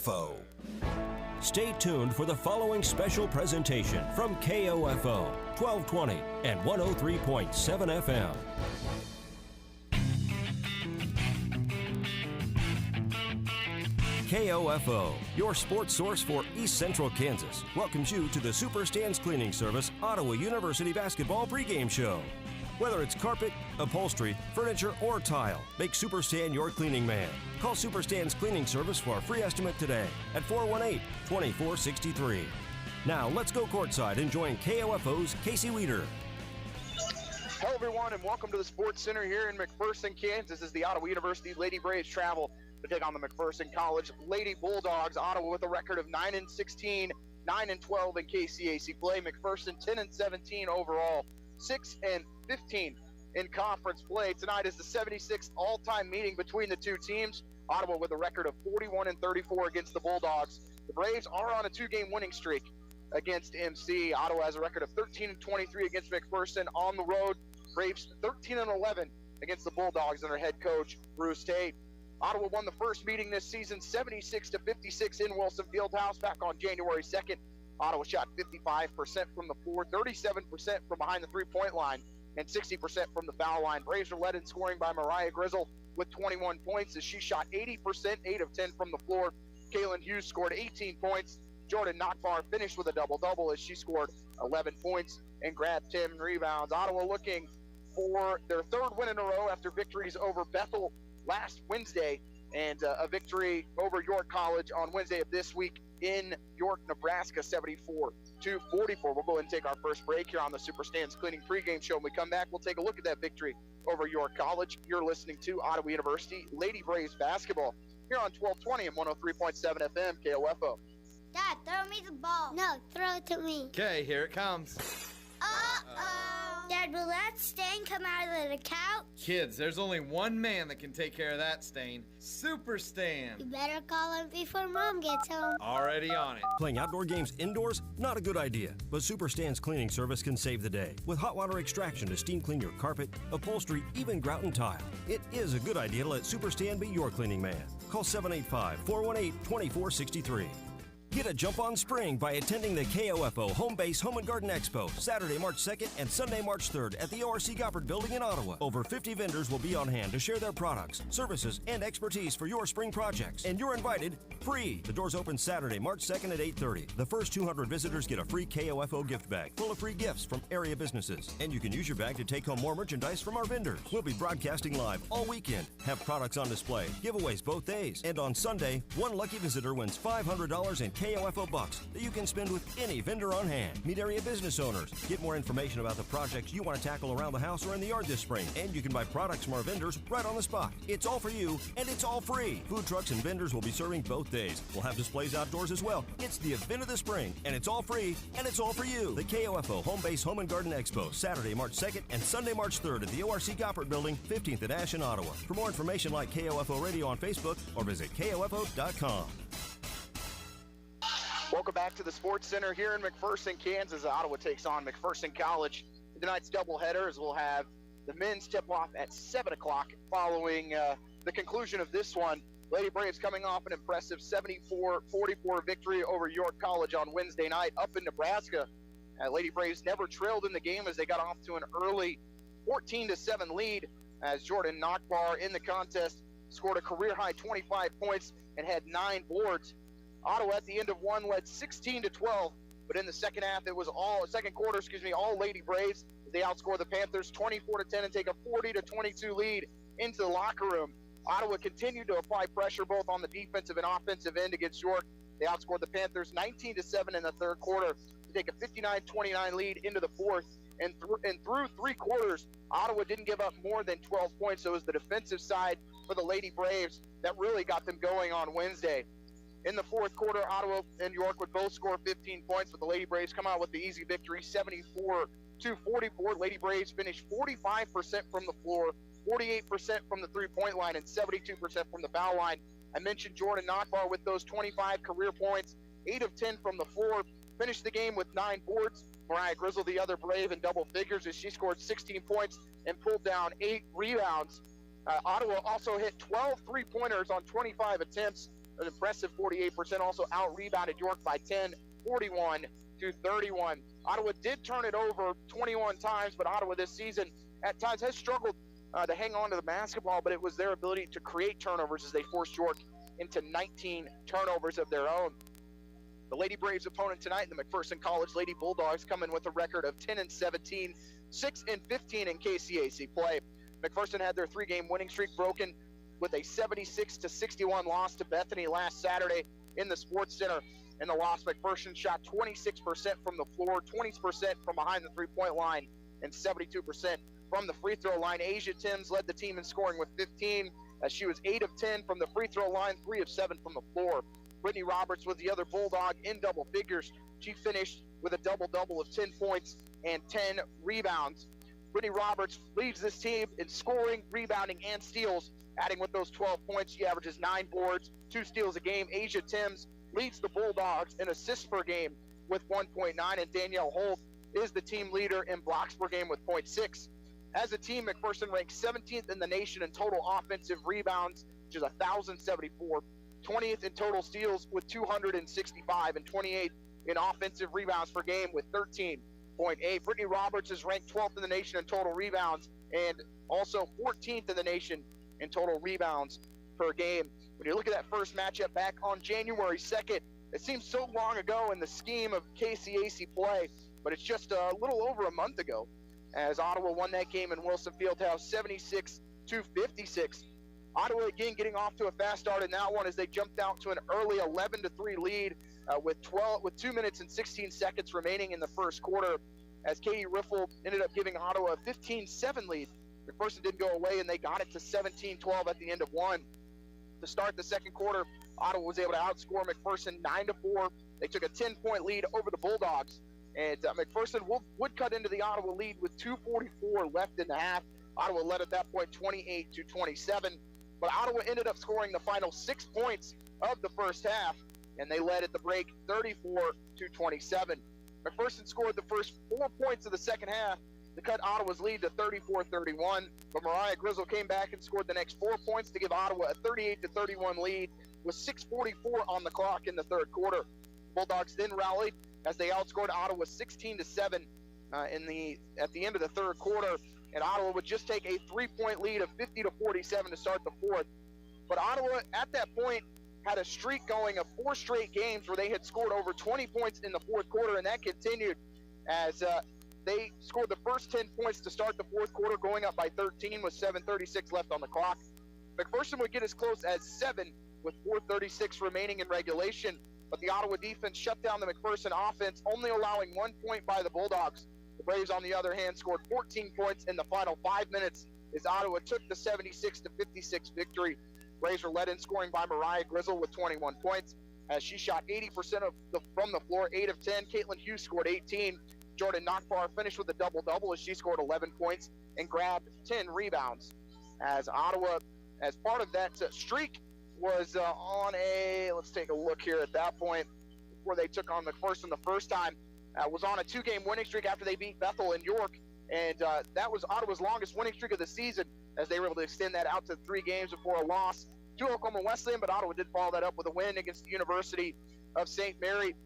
KOFO. Stay tuned for the following special presentation from KOFO 1220 and 103.7 FM. KOFO, your sports source for East Central Kansas, welcomes you to the Superstands Cleaning Service Ottawa University Basketball pregame show. Whether it's carpet, upholstery, furniture, or tile, make Superstand your cleaning man. Call Superstand's Cleaning Service for a free estimate today at 418-2463. Now, let's go courtside and join KOFO's Casey Weeder. Hello, everyone, and welcome to the Sports Center here in McPherson, Kansas, as the Ottawa University Lady Braves travel to take on the McPherson College Lady Bulldogs. Ottawa with a record of 9-16, 9-12 in KCAC play. McPherson 10-17 overall, 6-15 in conference play. Tonight is the 76th all-time meeting between the two teams. Ottawa with a record of 41-34 against the Bulldogs. The Braves are on a two-game winning streak against MC. Ottawa has a record of 13-23 against McPherson on the road. Braves 13-11 against the Bulldogs under head coach Bruce Tate. Ottawa won the first meeting this season 76-56 in Wilson Fieldhouse back on January 2nd. Ottawa shot 55% from the floor, 37% from behind the three-point line, and 60% from the foul line. Braves are led in scoring by Mariah Grizzle with 21 points as she shot 80%, 8 of 10 from the floor. Kaylin Hughes scored 18 points. Jordan Nockbar finished with a double-double as she scored 11 points and grabbed 10 rebounds. Ottawa looking for their third win in a row after victories over Bethel last Wednesday and a victory over York College on Wednesday of this week in York, Nebraska, 74-44. We'll go ahead and take our first break here on the Superstands Cleaning pregame show. When we come back, we'll take a look at that victory over York College. You're listening to Ottawa University Lady Braves basketball here on 1220 and 103.7 FM KOFO. Dad, throw me the ball. No, throw it to me. Okay, here it comes. Uh-oh. Dad, will that stain come out of the couch? Kids, there's only one man that can take care of that stain. Super Stan. You better call him before Mom gets home. Already on it. Playing outdoor games indoors? Not a good idea, but Superstand's Cleaning Service can save the day with hot water extraction to steam clean your carpet, upholstery, even grout and tile. It is a good idea to let Superstand be your cleaning man. Call 785-418-2463. Get a jump on spring by attending the KOFO Home Base Home and Garden Expo, Saturday, March 2nd and Sunday, March 3rd at the ORC Goppert Building in Ottawa. Over 50 vendors will be on hand to share their products, services, and expertise for your spring projects. And you're invited free. The doors open Saturday, March 2nd at 8:30. The first 200 visitors get a free KOFO gift bag full of free gifts from area businesses. And you can use your bag to take home more merchandise from our vendors. We'll be broadcasting live all weekend, have products on display, giveaways both days. And on Sunday, one lucky visitor wins $500 in KOFO bucks that you can spend with any vendor on hand. Meet area business owners. Get more information about the projects you want to tackle around the house or in the yard this spring. And you can buy products from our vendors right on the spot. It's all for you, and it's all free. Food trucks and vendors will be serving both days. We'll have displays outdoors as well. It's the event of the spring, and it's all free, and it's all for you. The KOFO Home Base Home and Garden Expo, Saturday, March 2nd and Sunday, March 3rd at the ORC Goppert Building, 15th at Ash in Ottawa. For more information, like KOFO Radio on Facebook or visit KOFO.com. Welcome back to the Sports Center here in McPherson, Kansas. Ottawa takes on McPherson College. Tonight's doubleheader is we'll have the men's tip-off at 7 o'clock following the conclusion of this one. Lady Braves coming off an impressive 74-44 victory over York College on Wednesday night up in Nebraska. Lady Braves never trailed in the game as they got off to an early 14-7 lead as Jordan Nockbar in the contest scored a career-high 25 points and had 9 boards. Ottawa at the end of one led 16-12, but in the second quarter, all Lady Braves. They outscore the Panthers 24-10 and take a 40-22 lead into the locker room. Ottawa continued to apply pressure both on the defensive and offensive end against York. They outscored the Panthers 19-7 in the third quarter to take a 59-29 lead into the fourth. And through 3 quarters, Ottawa didn't give up more than 12 points. So it was the defensive side for the Lady Braves that really got them going on Wednesday. In the fourth quarter, Ottawa and York would both score 15 points, but the Lady Braves come out with the easy victory, 74-44. Lady Braves finished 45% from the floor, 48% from the three-point line, and 72% from the foul line. I mentioned Jordan Nockbar with those 25 career points, 8 of 10 from the floor, finished the game with 9 boards. Mariah Grizzle, the other Brave, in double figures as she scored 16 points and pulled down 8 rebounds. Ottawa also hit 12 three-pointers on 25 attempts. an impressive 48%, also out-rebounded York by 10, 41-31. Ottawa did turn it over 21 times, but Ottawa this season at times has struggled to hang on to the basketball, but it was their ability to create turnovers as they forced York into 19 turnovers of their own. The Lady Braves opponent tonight, the McPherson College Lady Bulldogs, come in with a record of 10-17, 6-15 in KCAC play. McPherson had their 3-game winning streak broken with a 76-61 loss to Bethany last Saturday in the Sports Center. In the loss, McPherson shot 26% from the floor, 20% from behind the three-point line, and 72% from the free throw line. Asia Timms led the team in scoring with 15, as she was 8 of 10 from the free throw line, 3 of 7 from the floor. Brittany Roberts was the other Bulldog in double figures. She finished with a double-double of 10 points and 10 rebounds. Brittany Roberts leads this team in scoring, rebounding, and steals. Adding with those 12 points, she averages 9 boards, 2 steals a game. Asia Timms leads the Bulldogs in assists per game with 1.9, and Danielle Holt is the team leader in blocks per game with 0.6. As a team, McPherson ranks 17th in the nation in total offensive rebounds, which is 1,074, 20th in total steals with 265, and 28th in offensive rebounds per game with 13.8. Brittany Roberts is ranked 12th in the nation in total rebounds and also 14th in the nation in total rebounds per game. When you look at that first matchup back on January 2nd, it seems so long ago in the scheme of KCAC play, but it's just a little over a month ago as Ottawa won that game in Wilson Fieldhouse 76-56. Ottawa again getting off to a fast start in that one as they jumped out to an early 11-3 lead with 2 minutes and 16 seconds remaining in the first quarter, as Katie Riffle ended up giving Ottawa a 15-7 lead. McPherson didn't go away, and they got it to 17-12 at the end of one. To start the second quarter, Ottawa was able to outscore McPherson 9-4. They took a 10-point lead over the Bulldogs, and McPherson would cut into the Ottawa lead with 2:44 left in the half. Ottawa led at that point 28-27, but Ottawa ended up scoring the final 6 points of the first half, and they led at the break 34-27. McPherson scored the first 4 points of the second half to cut Ottawa's lead to 34-31, but Mariah Grizzle came back and scored the next 4 points to give Ottawa a 38-31 lead with 6:44 on the clock in the third quarter. Bulldogs then rallied as they outscored Ottawa 16-7 at the end of the third quarter, and Ottawa would just take a 3-point lead of 50-47 to start the fourth. But Ottawa at that point had a streak going of 4 straight games where they had scored over 20 points in the fourth quarter, and that continued as they scored the first 10 points to start the fourth quarter, going up by 13 with 7:36 left on the clock. McPherson would get as close as 7 with 4:36 remaining in regulation, but the Ottawa defense shut down the McPherson offense, only allowing 1 point by the Bulldogs. The Braves, on the other hand, scored 14 points in the final 5 minutes as Ottawa took the 76-56 victory. Braves were led in scoring by Mariah Grizzle with 21 points, as she shot 80% from the floor, 8 of 10. Caitlin Hughes scored 18. Jordan Nakbar finished with a double-double as she scored 11 points and grabbed 10 rebounds. As Ottawa, as part of that streak, was on a, let's take a look here at that point, before they took on McPherson the first time, was on a 2-game winning streak after they beat Bethel and York, and that was Ottawa's longest winning streak of the season, as they were able to extend that out to 3 games before a loss to Oklahoma Wesleyan, but Ottawa did follow that up with a win against the University of St. Mary.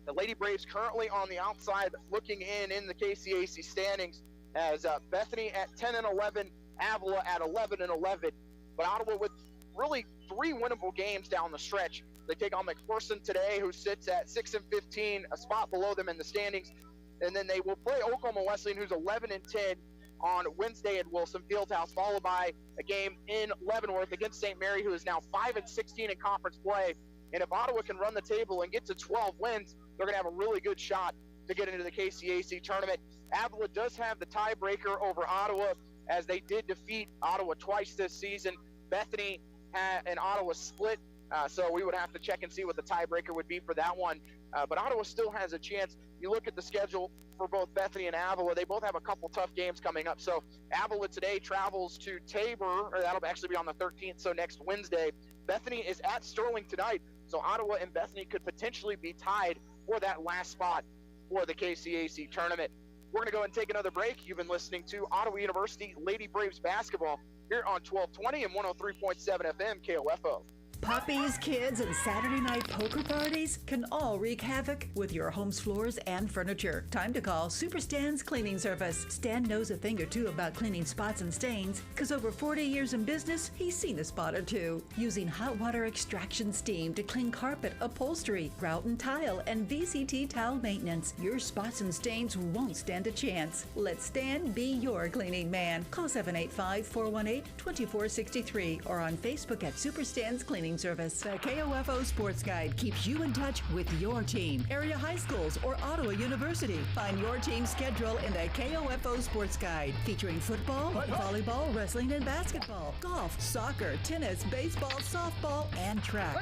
The Lady Braves currently on the outside looking in the KCAC standings, as Bethany at 10-11, Avila at 11-11, but Ottawa with really 3 winnable games down the stretch. They take on McPherson today, who sits at 6-15, a spot below them in the standings, and then they will play Oklahoma Wesleyan, who's 11-10, on Wednesday at Wilson Fieldhouse, followed by a game in Leavenworth against St. Mary, who is now 5-16 in conference play. And if Ottawa can run the table and get to 12 wins, they're going to have a really good shot to get into the KCAC tournament. Avila does have the tiebreaker over Ottawa, as they did defeat Ottawa twice this season. Bethany and Ottawa split, so we would have to check and see what the tiebreaker would be for that one. But Ottawa still has a chance. You look at the schedule for both Bethany and Avila, they both have a couple tough games coming up. So Avila today travels to Tabor, or that'll actually be on the 13th, so next Wednesday. Bethany is at Sterling tonight, so Ottawa and Bethany could potentially be tied for that last spot for the KCAC tournament. We're going to go and take another break. You've been listening to Ottawa University Lady Braves basketball here on 1220 and 103.7 FM KOFO. Puppies, kids, and Saturday night poker parties can all wreak havoc with your home's floors and furniture. Time to call Super Stan's Cleaning Service. Stan knows a thing or two about cleaning spots and stains, because over 40 years in business, he's seen a spot or two. Using hot water extraction steam to clean carpet, upholstery, grout and tile, and VCT towel maintenance, your spots and stains won't stand a chance. Let Stan be your cleaning man. Call 785-418-2463 or on Facebook at Super Stan's Cleaning Service. The KOFO Sports Guide keeps you in touch with your team, area high schools, or Ottawa University. Find your team's schedule in the KOFO Sports Guide, featuring football, volleyball, wrestling, and basketball, golf, soccer, tennis, baseball, softball, and track.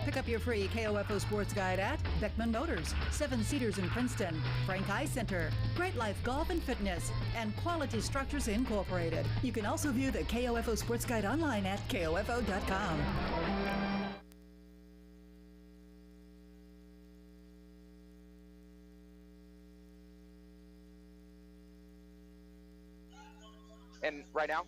Pick up your free KOFO Sports Guide at Beckman Motors, Seven Cedars in Princeton, Frank Eye Center, Great Life Golf and Fitness, and Quality Structures Incorporated. You can also view the KOFO Sports Guide online at KOFO.com. And right now?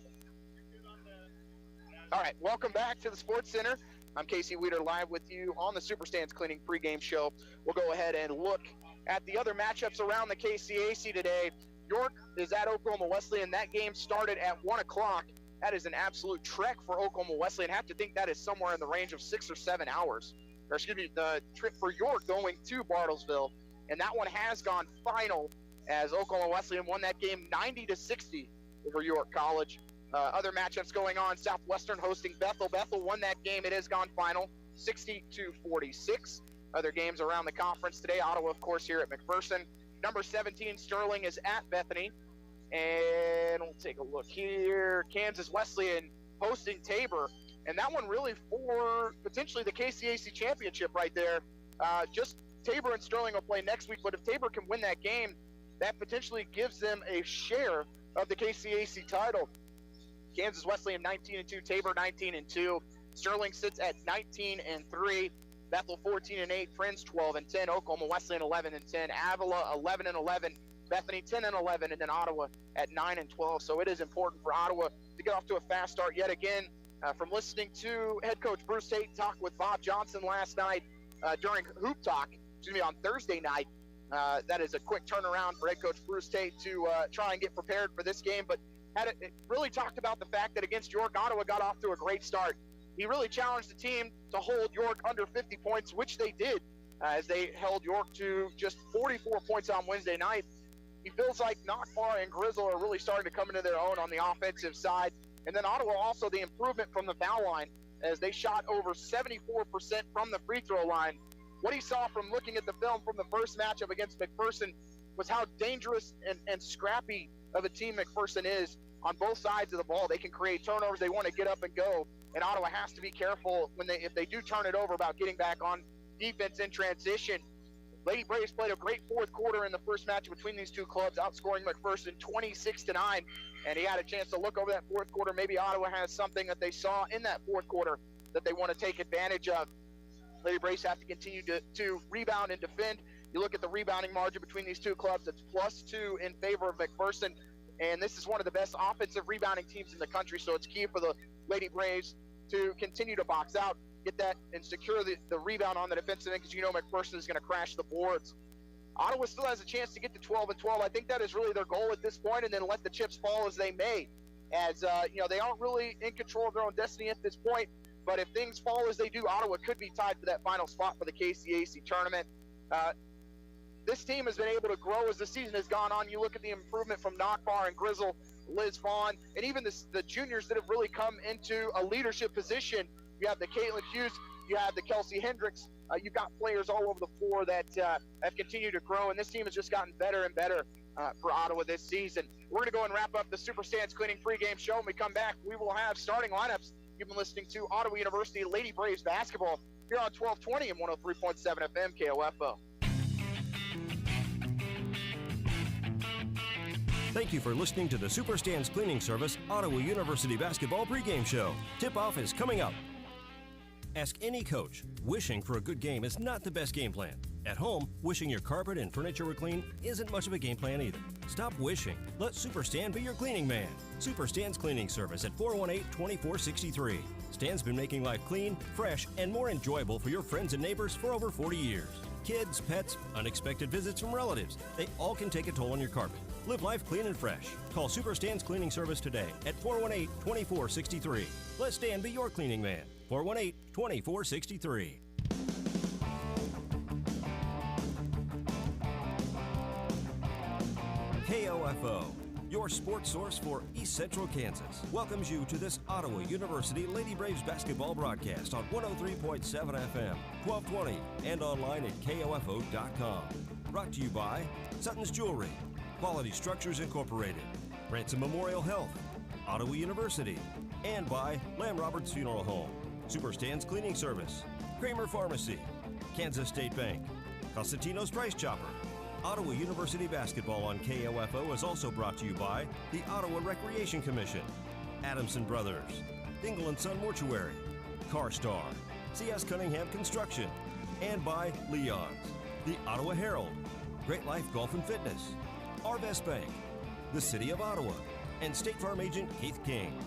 All right, welcome back to the Sports Center. I'm Casey Weeder, live with you on the Super Stands Cleaning pregame show. We'll go ahead and look at the other matchups around the KCAC today. York is at Oklahoma Wesleyan. That game started at 1 o'clock. That is an absolute trek for Oklahoma Wesleyan. I have to think that is somewhere in the range of 6 or 7 hours. Or excuse me, the trip for York going to Bartlesville. And that one has gone final as Oklahoma Wesleyan won that game 90-60 over York College. Other matchups going on, Southwestern hosting Bethel. Bethel won that game. It has gone final 60-46. Other games around the conference today, Ottawa, of course, here at McPherson. Number 17, Sterling, is at Bethany. And we'll take a look here. Kansas Wesleyan hosting Tabor. And that one really for potentially the KCAC championship right there. Just Tabor and Sterling will play next week. But if Tabor can win that game, that potentially gives them a share of the KCAC title. Kansas Wesleyan 19-2, Tabor 19-2. Sterling sits at 19-3. Bethel 14-8, Friends 12-10, Oklahoma Wesleyan 11-10, Avila 11-11, Bethany 10-11, and then Ottawa at 9-12. So it is important for Ottawa to get off to a fast start yet again. From listening to head coach Bruce Tate talk with Bob Johnson last night during Hoop Talk, on Thursday night, that is a quick turnaround for head coach Bruce Tate to try and get prepared for this game. But it really talked about the fact that against York, Ottawa got off to a great start. He really challenged the team to hold York under 50 points, which they did, as they held York to just 44 points on Wednesday night. He feels like Nakbar and Grizzle are really starting to come into their own on the offensive side. And then Ottawa also the improvement from the foul line, as they shot over 74% from the free throw line. What he saw from looking at the film from the first matchup against McPherson was how dangerous and scrappy of a team McPherson is on both sides of the ball. They can create turnovers. They want to get up and go. And Ottawa has to be careful if they do turn it over about getting back on defense in transition. Lady Braves played a great fourth quarter in the first match between these two clubs, outscoring McPherson 26-9. And he had a chance to look over that fourth quarter. Maybe Ottawa has something that they saw in that fourth quarter that they want to take advantage of. Lady Braves have to continue to rebound and defend. You look at the rebounding margin between these two clubs, it's +2 in favor of McPherson. And this is one of the best offensive rebounding teams in the country, so it's key for the Lady Braves to continue to box out, get that, and secure the rebound on the defensive end, because McPherson is going to crash the boards. Ottawa still has a chance to get to 12-12. I think that is really their goal at this point, and then let the chips fall as they may. As, they aren't really in control of their own destiny at this point, but if things fall as they do, Ottawa could be tied for that final spot for the KCAC tournament. This team has been able to grow as the season has gone on. You look at the improvement from Nakbar and Grizzle, Liz Vaughn, and even the juniors that have really come into a leadership position. You have the Caitlin Hughes, you have the Kelsey Hendricks. You've got players all over the floor that have continued to grow, and this team has just gotten better and better for Ottawa this season. We're going to go and wrap up the Super Stands Cleaning pregame show. When we come back, we will have starting lineups. You've been listening to Ottawa University Lady Braves basketball here on 1220 and 103.7 FM KOFO. Thank you for listening to the Super Stands Cleaning Service Ottawa University Basketball pregame show. Tip-off is coming up. Ask any coach. Wishing for a good game is not the best game plan. At home, wishing your carpet and furniture were clean isn't much of a game plan either. Stop wishing. Let Super Stan be your cleaning man. Super Stan's Cleaning Service at 418-2463. Stan's been making life clean, fresh, and more enjoyable for your friends and neighbors for over 40 years. Kids, pets, unexpected visits from relatives, they all can take a toll on your carpet. Live life clean and fresh. Call Super Stan's Cleaning Service today at 418-2463. Let Stan be your cleaning man. 418-2463. KOFO, your sports source for East Central Kansas, welcomes you to this Ottawa University Lady Braves basketball broadcast on 103.7 FM, 1220, and online at KOFO.com. Brought to you by Sutton's Jewelry, Quality Structures Incorporated, Ransom Memorial Health, Ottawa University, and by Lamb Roberts Funeral Home, Super Stan's Cleaning Service, Kramer Pharmacy, Kansas State Bank, Costantino's Price Chopper. Ottawa University basketball on KOFO is also brought to you by the Ottawa Recreation Commission, Adamson Brothers, Dingle & Son Mortuary, CarStar, C.S. Cunningham Construction, and by Leon's, the Ottawa Herald, Great Life Golf and Fitness, Arvest Bank, the City of Ottawa, and State Farm Agent Keith King.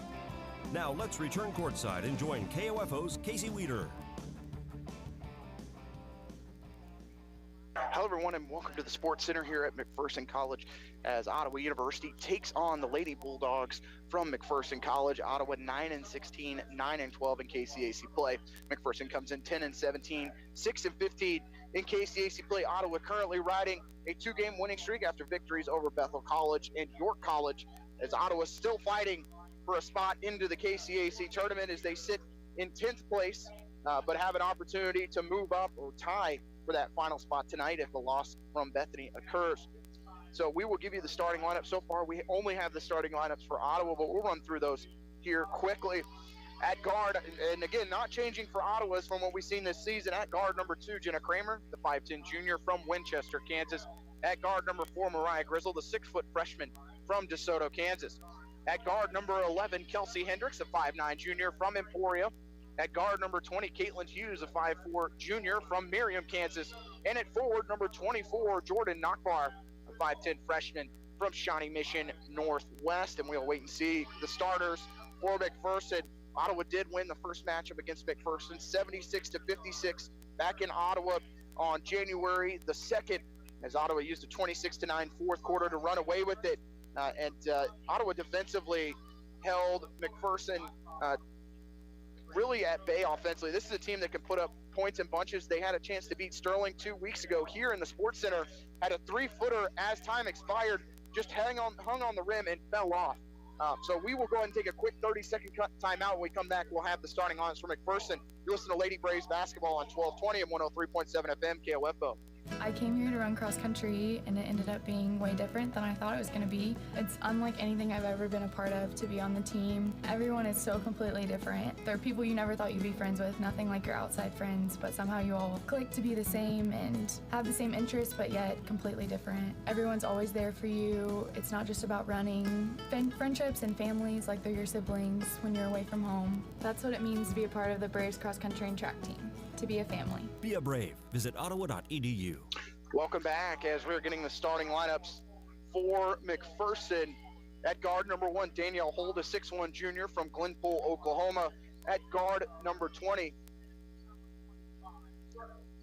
Now let's return courtside and join KOFO's Casey Weeder. Hello, everyone, and welcome to the Sports Center here at McPherson College as Ottawa University takes on the Lady Bulldogs from McPherson College. Ottawa 9-16, 9-12 in KCAC play. McPherson comes in 10-17, 6-15 in KCAC play. Ottawa currently riding a two-game winning streak after victories over Bethel College and York College, as Ottawa still fighting for a spot into the KCAC tournament as they sit in 10th place, but have an opportunity to move up or tie for that final spot tonight if the loss from Bethany occurs. So we will give you the starting lineup. So far, we only have the starting lineups for Ottawa, but we'll run through those here quickly. At guard, and again, not changing for Ottawa's from what we've seen this season. At guard, number 2, Jenna Kramer, the 5'10 junior from Winchester, Kansas. At guard, number 4, Mariah Grizzle, the 6-foot freshman from DeSoto, Kansas. At guard, number 11, Kelsey Hendricks, a 5'9 junior from Emporia. At guard, number 20, Caitlin Hughes, a 5'4 junior from Merriam, Kansas. And at forward, number 24, Jordan Nachbar, a 5'10 freshman from Shawnee Mission Northwest. And we'll wait and see the starters for McPherson. Ottawa did win the first matchup against McPherson, 76-56, back in Ottawa on January the 2nd, as Ottawa used a 26-9 fourth quarter to run away with it. Ottawa defensively held McPherson really at bay offensively. This is a team that can put up points in bunches. They had a chance to beat Sterling 2 weeks ago here in the Sports Center, had a 3-footer as time expired, just hung on the rim and fell off. So we will go ahead and take a quick 30-second timeout. When we come back, we'll have the starting lines for McPherson. You listen to Lady Braves basketball on 1220 and 103.7 FM KOFO. I came here to run cross country, and it ended up being way different than I thought it was going to be. It's unlike anything I've ever been a part of to be on the team. Everyone is so completely different. There are people you never thought you'd be friends with, nothing like your outside friends, but somehow you all click to be the same and have the same interests, but yet completely different. Everyone's always there for you. It's not just about running. Friendships and families like they're your siblings when you're away from home. That's what it means to be a part of the Braves cross country and track team, to be a family. Be a Brave. Visit ottawa.edu. Welcome back as we're getting the starting lineups for McPherson. At guard, number 1, Danielle Hold, a 6'1 junior from Glenpool, Oklahoma. At guard, number 20,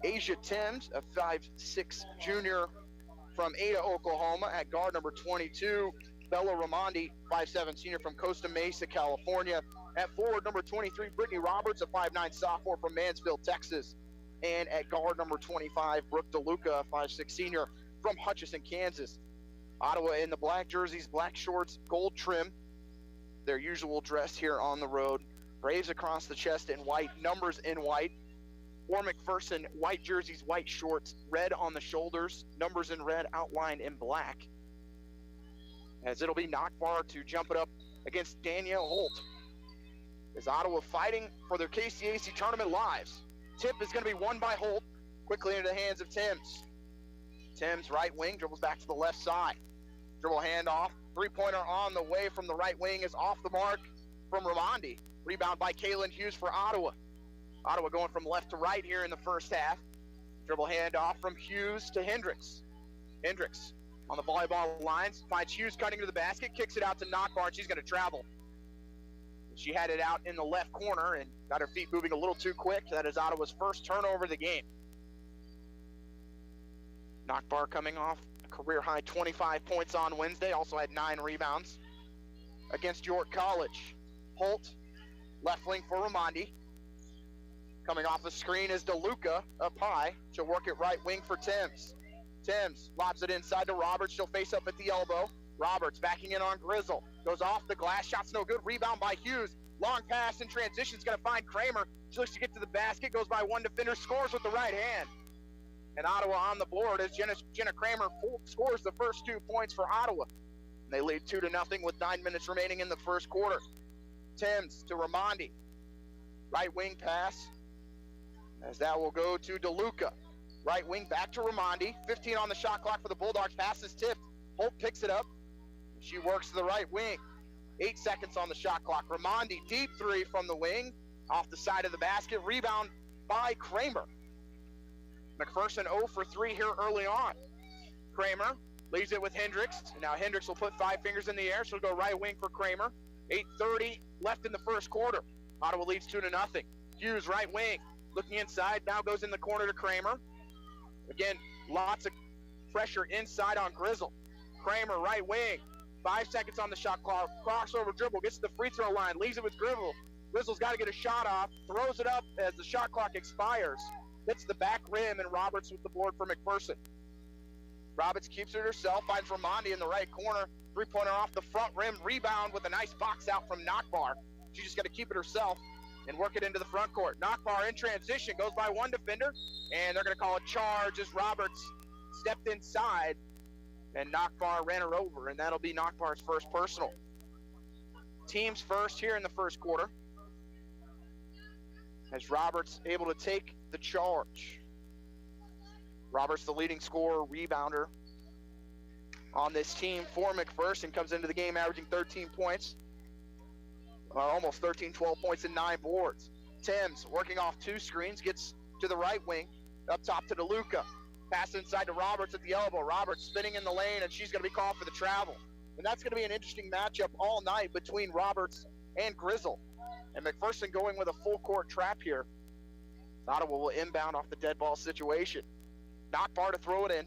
Asia Timms, a 5'6 junior from Ada, Oklahoma. At guard, number 22, Bella Ramondi, 5'7 senior from Costa Mesa, California. At forward, number 23, Brittany Roberts, a 5'9 sophomore from Mansfield, Texas. And at guard, number 25, Brooke DeLuca, a 5'6 senior from Hutchinson, Kansas. Ottawa in the black jerseys, black shorts, gold trim, their usual dress here on the road. Braves across the chest in white, numbers in white. For McPherson, white jerseys, white shorts, red on the shoulders, numbers in red, outlined in black. As it'll be Nachbar to jump it up against Danielle Holt. As Ottawa fighting for their KCAC tournament lives. Tip is going to be won by Holt, quickly into the hands of Timms. Timms, right wing, dribbles back to the left side. Dribble handoff, three-pointer on the way from the right wing is off the mark from Ramondi. Rebound by Kaylin Hughes for Ottawa. Ottawa going from left to right here in the first half. Dribble handoff from Hughes to Hendricks. Hendricks on the volleyball lines, finds Hughes cutting to the basket, kicks it out to Nockbar, and she's going to travel. She had it out in the left corner and got her feet moving a little too quick. That is Ottawa's first turnover of the game. Nockbar coming off a career-high 25 points on Wednesday, also had 9 rebounds against York College. Holt, left wing for Raimondi. Coming off the screen is DeLuca up high. She'll work it right wing for Timms. Timms lobs it inside to Roberts. She'll face up at the elbow. Roberts backing in on Grizzle. Goes off the glass. Shot's no good. Rebound by Hughes. Long pass in transition. Is going to find Kramer. She looks to get to the basket. Goes by one defender. Scores with the right hand. And Ottawa on the board as Jenna Kramer scores the first 2 points for Ottawa. And they lead 2-0 with 9 minutes remaining in the first quarter. Timms to Raimondi. Right wing pass. As that will go to DeLuca. Right wing back to Raimondi. 15 on the shot clock for the Bulldogs. Pass is tipped. Holt picks it up. She works to the right wing. 8 seconds on the shot clock. Raimondi, deep three from the wing. Off the side of the basket. Rebound by Kramer. McPherson 0 for 3 here early on. Kramer leaves it with Hendricks. And now Hendricks will put 5 fingers in the air. She'll go right wing for Kramer. 8:30 left in the first quarter. Ottawa leads 2-0. Hughes right wing. Looking inside, now goes in the corner to Kramer. Again, lots of pressure inside on Grizzle. Kramer, right wing. 5 seconds on the shot clock. Crossover dribble, gets to the free throw line, leaves it with Grizzle. Grizzle's got to get a shot off, throws it up as the shot clock expires. Hits the back rim, and Roberts with the board for McPherson. Roberts keeps it herself, finds Raimondi in the right corner. Three-pointer off the front rim, rebound with a nice box out from Nockbar. She's just got to keep it herself and work it into the front court. Nockbar in transition, goes by one defender, and they're going to call a charge as Roberts stepped inside, and Nockbar ran her over, and that'll be Nockbar's first personal. Teams first here in the first quarter, as Roberts able to take the charge. Roberts, the leading scorer, rebounder on this team for McPherson, comes into the game averaging 13 points. Almost 13, 12 points and 9 boards. Timms working off 2 screens, gets to the right wing, up top to DeLuca. Pass inside to Roberts at the elbow. Roberts spinning in the lane, and she's going to be called for the travel. And that's going to be an interesting matchup all night between Roberts and Grizzle. And McPherson going with a full court trap here. Ottawa will inbound off the dead ball situation. Nockbar to throw it in.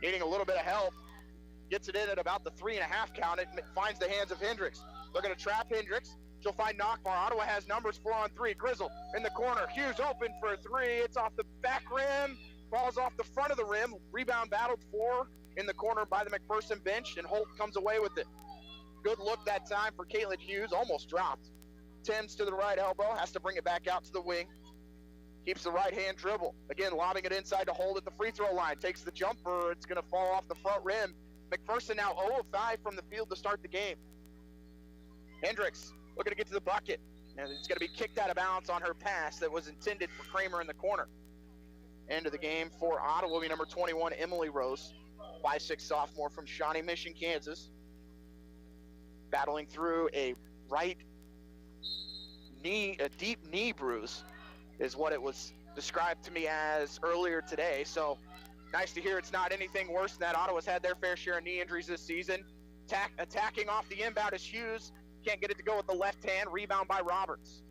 Needing a little bit of help. Gets it in at about the 3.5 count. It finds the hands of Hendricks. They're going to trap Hendricks. She'll find Nockbar. Ottawa has numbers 4 on 3. Grizzle in the corner. Hughes open for 3. It's off the back rim. Falls off the front of the rim. Rebound battled for in the corner by the McPherson bench, and Holt comes away with it. Good look that time for Caitlin Hughes. Almost dropped. Timms to the right elbow. Has to bring it back out to the wing. Keeps the right hand dribble. Again, lobbing it inside to Holt at the free throw line. Takes the jumper. It's going to fall off the front rim. McPherson now 0 of 5 from the field to start the game. Hendricks looking to get to the bucket. And it's going to be kicked out of bounds on her pass that was intended for Kramer in the corner. End of the game for Ottawa will be number 21, Emily Rose, 5'6" sophomore from Shawnee Mission, Kansas. Battling through a right knee, a deep knee bruise is what it was described to me as earlier today. So nice to hear it's not anything worse than that. Ottawa's had their fair share of knee injuries this season. Attacking off the inbound is Hughes. Can't get it to go with the left hand. Rebound by Roberts.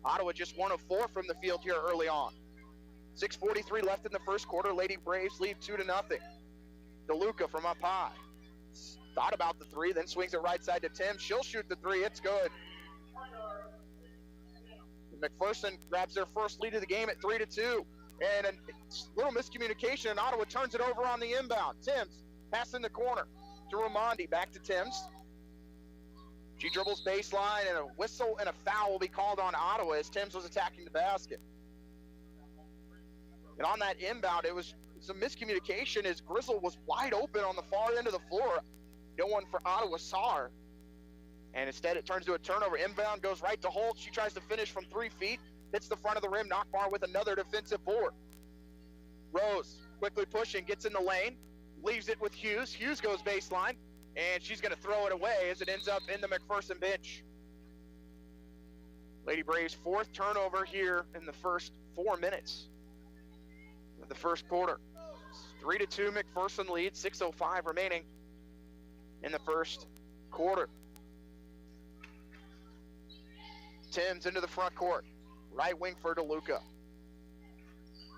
Ottawa just 1 of 4 from the field here early on. 6:43 left in the first quarter. Lady Braves lead 2-0. DeLuca from up high. Thought about the 3, then swings it right side to Tim. She'll shoot the 3. It's good. McPherson grabs their first lead of the game at 3-2. And a little miscommunication, and Ottawa turns it over on the inbound. Timms pass in the corner to Raimondi. Back to Timms. She dribbles baseline, and a whistle and a foul will be called on Ottawa as Timms was attacking the basket. And on that inbound, it was some miscommunication as Grizzle was wide open on the far end of the floor. No one for Ottawa saw her. And instead, it turns to a turnover. Inbound goes right to Holt. She tries to finish from 3 feet. Hits the front of the rim. Nockbar with another defensive board. Rose quickly pushing, gets in the lane. Leaves it with Hughes. Hughes goes baseline. And she's going to throw it away as it ends up in the McPherson bench. Lady Braves' fourth turnover here in the first 4 minutes of the first quarter. 3-2 McPherson lead, 6:05 remaining in the first quarter. Timms into the front court. Right wing for DeLuca.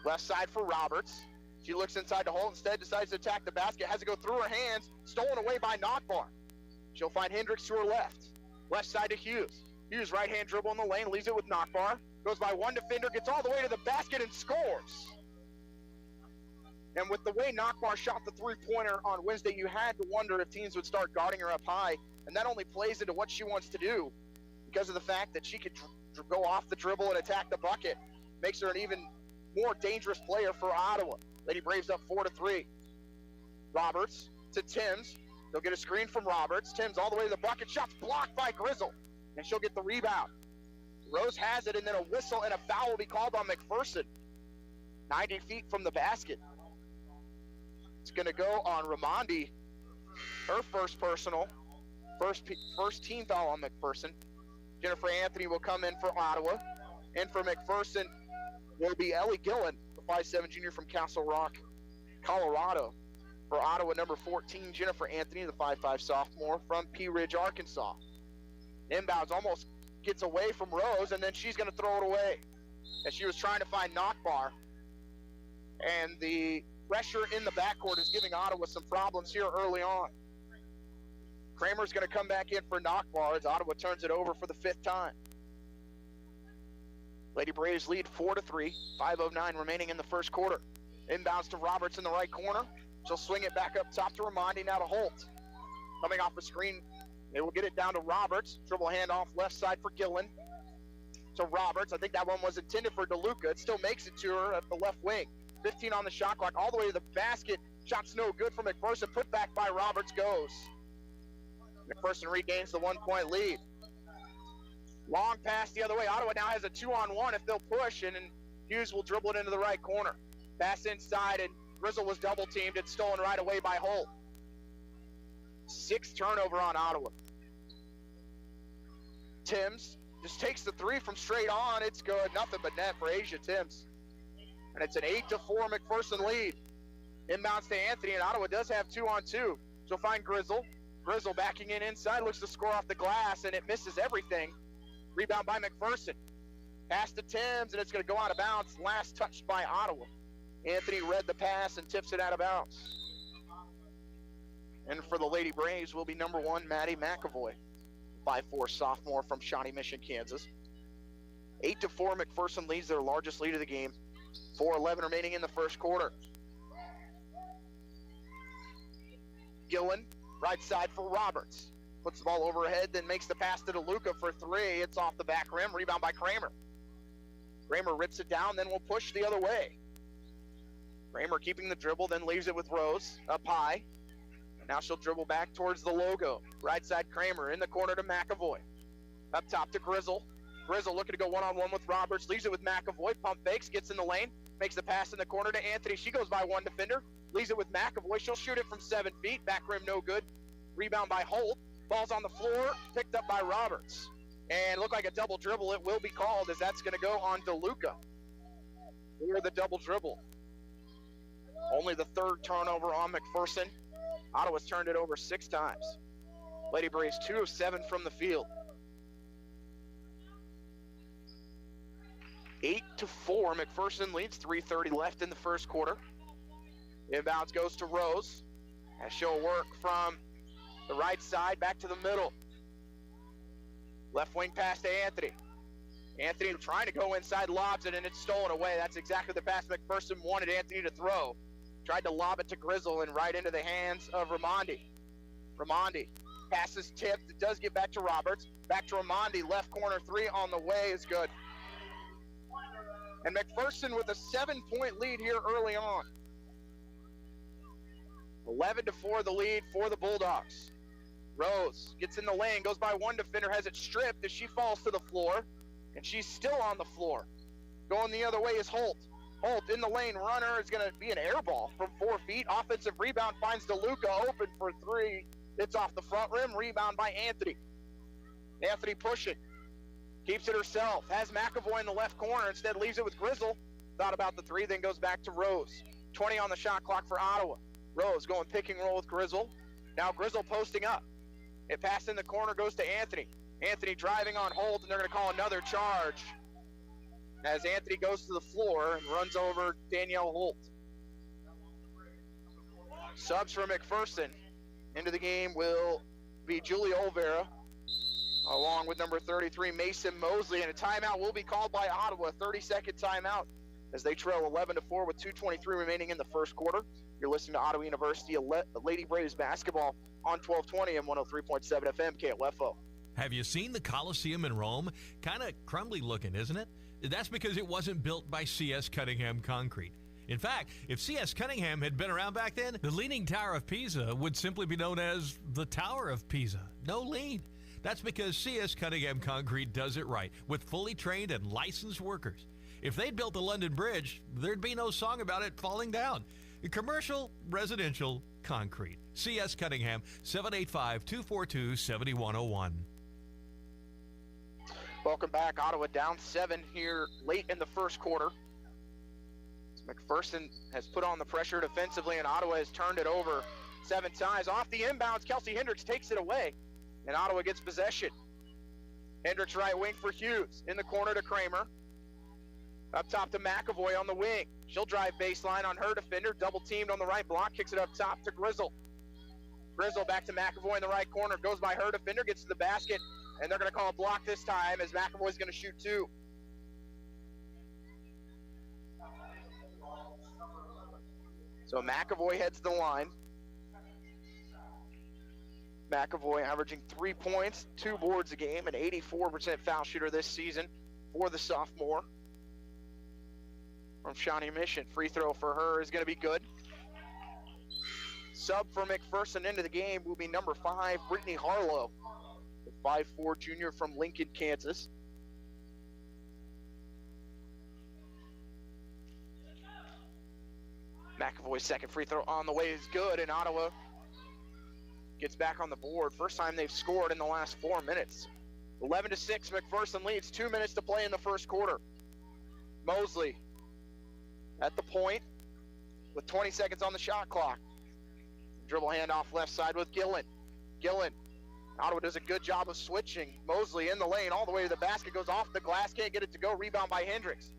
Left side for Roberts. She looks inside to Holt, instead decides to attack the basket, has to go through her hands, stolen away by Nockbar. She'll find Hendricks to her left. Left side to Hughes. Hughes right hand dribble in the lane, leaves it with Nockbar. Goes by one defender, gets all the way to the basket and scores. And with the way Nockbar shot the three-pointer on Wednesday, you had to wonder if teams would start guarding her up high. And that only plays into what she wants to do because of the fact that she could go off the dribble and attack the bucket. Makes her an even more dangerous player for Ottawa. Lady Braves up 4-3. Roberts to Timms. They'll get a screen from Roberts. Timms all the way to the bucket. Shot's blocked by Grizzle. And she'll get the rebound. Rose has it, and then a whistle and a foul will be called on McPherson. 90 feet from the basket. It's going to go on Ramondi. Her first personal. First team foul on McPherson. Jennifer Anthony will come in for Ottawa. And for McPherson will be Ellie Gillen, the 5'7" junior from Castle Rock, Colorado. For Ottawa, number 14, Jennifer Anthony, the 5'5" sophomore from Pea Ridge, Arkansas. Inbounds almost gets away from Rose, and then she's going to throw it away as she was trying to find Nockbar. And the pressure in the backcourt is giving Ottawa some problems here early on. Kramer's going to come back in for Nockbar as Ottawa turns it over for the fifth time. Lady Braves lead 4-3, 5:09 remaining in the first quarter. Inbounds to Roberts in the right corner. She'll swing it back up top to Ramondi, now to Holt. Coming off the screen, they will get it down to Roberts. Dribble handoff left side for Gillen. To Roberts, I think that one was intended for DeLuca. It still makes it to her at the left wing. 15 on the shot clock, all the way to the basket. Shot's no good for McPherson. Put back by Roberts goes. McPherson regains the 1-point lead. Long pass the other way. Ottawa now has a 2-on-1 if they'll push, and Hughes will dribble it into the right corner. Pass inside, and Grizzle was double teamed. It's stolen right away by Holt. 6th turnover on Ottawa. Timms just takes the three from straight on. It's good. Nothing but net for Asia Timms. And it's an 8-4 McPherson lead. Inbounds to Anthony, and Ottawa does have 2-on-2. She'll find Grizzle. Grizzle backing in inside, looks to score off the glass, and it misses everything. Rebound by McPherson. Pass to Timms, and it's going to go out of bounds. Last touched by Ottawa. Anthony read the pass and tips it out of bounds. And for the Lady Braves will be number 1, Maddie McAvoy, 5'4" sophomore from Shawnee Mission, Kansas. 8-4, McPherson leads their largest lead of the game. 4:11 remaining in the first quarter. Gillen, right side for Roberts. Puts the ball over her head, then makes the pass to DeLuca for three. It's off the back rim. Rebound by Kramer. Kramer rips it down, then will push the other way. Kramer keeping the dribble, then leaves it with Rose up high. And now she'll dribble back towards the logo. Right side Kramer in the corner to McAvoy. Up top to Grizzle. Grizzle looking to go one-on-one with Roberts. Leaves it with McAvoy. Pump fakes, gets in the lane. Makes the pass in the corner to Anthony. She goes by one defender. Leaves it with McAvoy. She'll shoot it from 7 feet. Back rim no good. Rebound by Holt. Ball's on the floor. Picked up by Roberts. And looked like a double dribble. It will be called as that's going to go on DeLuca for the double dribble. Only the 3rd turnover on McPherson. Ottawa's turned it over 6 times. Lady Braves 2 of 7 from the field. 8-4, McPherson leads. 3:30 left in the first quarter. Inbounds goes to Rose. As she'll work from the right side back to the middle. Left wing pass to Anthony. Anthony trying to go inside, lobs it, and it's stolen away. That's exactly the pass McPherson wanted Anthony to throw. Tried to lob it to Grizzle and right into the hands of Ramondi. Ramondi passes tipped. It does get back to Roberts. Back to Ramondi. Left corner three on the way is good. And McPherson with a 7-point lead here early on. 11-4 the lead for the Bulldogs. Rose gets in the lane, goes by one defender, has it stripped as she falls to the floor. And she's still on the floor. Going the other way is Holt. Holt in the lane, runner is going to be an air ball from 4 feet. Offensive rebound finds DeLuca open for three. It's off the front rim, rebound by Anthony. Anthony pushing. Keeps it herself. Has McAvoy in the left corner. Instead leaves it with Grizzle. Thought about the three, then goes back to Rose. 20 on the shot clock for Ottawa. Rose going pick and roll with Grizzle. Now Grizzle posting up. It passed in the corner, goes to Anthony. Anthony driving on hold, and they're going to call another charge as Anthony goes to the floor and runs over Danielle Holt. Subs for McPherson into the game will be Julia Olvera, along with number 33, Mason Mosley, and a timeout will be called by Ottawa, 30-second timeout, as they trail 11-4 with 2:23 remaining in the first quarter. You're listening to Ottawa University Lady Braves basketball on 1220 and 103.7 FM KOFO. Have you seen the Coliseum in Rome? Kind of crumbly looking, isn't it? That's because it wasn't built by C.S. Cunningham Concrete. In fact, if C.S. Cunningham had been around back then, the Leaning Tower of Pisa would simply be known as the Tower of Pisa. No lean. That's because C.S. Cunningham Concrete does it right, with fully trained and licensed workers. If they'd built the London Bridge, there'd be no song about it falling down. Commercial, residential, concrete. C.S. Cunningham, 785-242-7101. Welcome back. Ottawa down 7 here late in the first quarter. McPherson has put on the pressure defensively, and Ottawa has turned it over 7 times. Off the inbounds, Kelsey Hendricks takes it away, and Ottawa gets possession. Hendricks right wing for Hughes. In the corner to Kramer. Up top to McAvoy on the wing. She'll drive baseline on her defender. Double teamed on the right block. Kicks it up top to Grizzle. Grizzle back to McAvoy in the right corner. Goes by her defender. Gets to the basket. And they're going to call a block this time as McAvoy's going to shoot 2. So McAvoy heads the line. McAvoy averaging 3 points, 2 boards a game, an 84% foul shooter this season for the sophomore. From Shawnee Mission, free throw for her is going to be good. Sub for McPherson into the game will be number 5, Brittany Harlow, the 5'4" junior from Lincoln, Kansas. McAvoy's second free throw on the way is good, and Ottawa gets back on the board. First time they've scored in the last 4 minutes. 11-6, McPherson leads. 2 minutes to play in the first quarter. Mosley at the point with 20 seconds on the shot clock. Dribble handoff left side with Gillen. Gillen. Ottawa does a good job of switching. Mosley in the lane all the way to the basket. Goes off the glass. Can't get it to go. Rebound by Hendricks.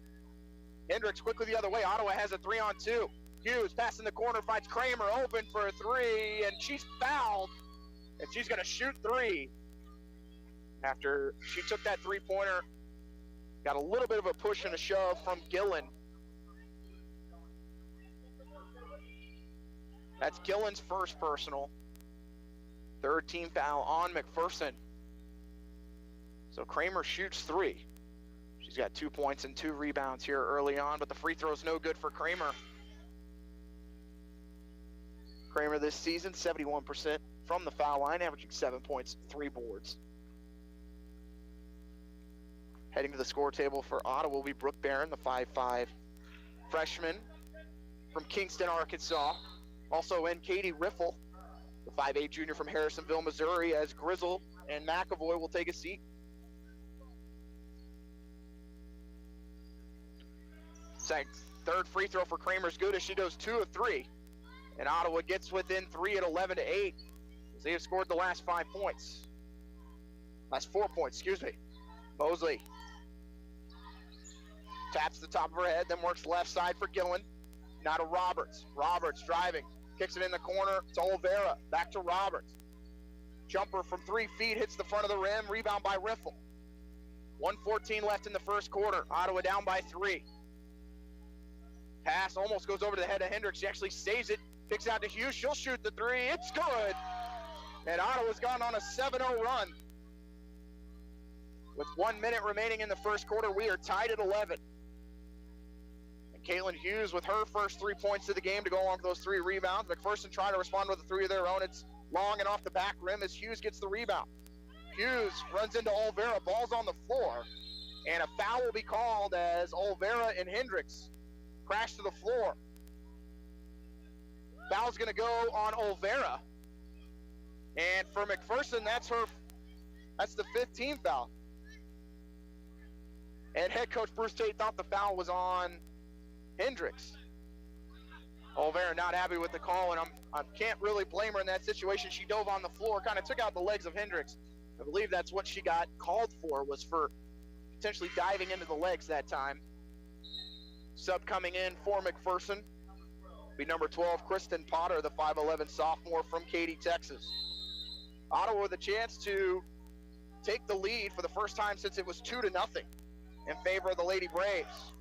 Hendricks quickly the other way. Ottawa has a 3-on-2. Hughes pass in the corner. Finds Kramer open for a 3. And she's fouled. And she's going to shoot 3. After she took that three-pointer. Got a little bit of a push and a shove from Gillen. That's Gillen's first personal. 3rd team foul on McPherson. So Kramer shoots 3. She's got 2 points and 2 rebounds here early on, but the free throw's no good for Kramer. Kramer this season, 71% from the foul line, averaging 7 points, 3 boards. Heading to the score table for Ottawa will be Brooke Barron, the 5'5" freshman from Kingston, Arkansas. Also in Katie Riffle, the 5'8" junior from Harrisonville, Missouri, as Grizzle and McAvoy will take a seat. Third free throw for Kramer's good as she goes 2 of 3. And Ottawa gets within 3 at 11-8 as they have scored the last 5 points. Last 4 points, excuse me. Mosley taps the top of her head, then works left side for Gillen. Now to Roberts. Roberts driving. Kicks it in the corner to Olvera. Back to Roberts. Jumper from 3 feet. Hits the front of the rim. Rebound by Riffle. 1:14 left in the first quarter. Ottawa down by 3. Pass almost goes over to the head of Hendricks. She actually saves it. Kicks out to Hughes. She'll shoot the 3. It's good. And Ottawa's gone on a 7-0 run. With 1 minute remaining in the first quarter, we are tied at 11. Caitlin Hughes with her first 3 points of the game to go along with those 3 rebounds. McPherson trying to respond with a 3 of their own. It's long and off the back rim as Hughes gets the rebound. Hughes runs into Olvera. Ball's on the floor. And a foul will be called as Olvera and Hendricks crash to the floor. Foul's going to go on Olvera. And for McPherson, that's the 15th foul. And head coach Bruce Tate thought the foul was on Hendricks. Olvera not happy with the call, and I can't really blame her in that situation. She dove on the floor, kind of took out the legs of Hendricks. I believe that's what she got called for, was for potentially diving into the legs that time. Sub coming in for McPherson be number 12, Kristen Potter, the 5'11 sophomore from Katy, Texas. Ottawa with a chance to take the lead for the first time since it was 2-0 in favor of the Lady Braves.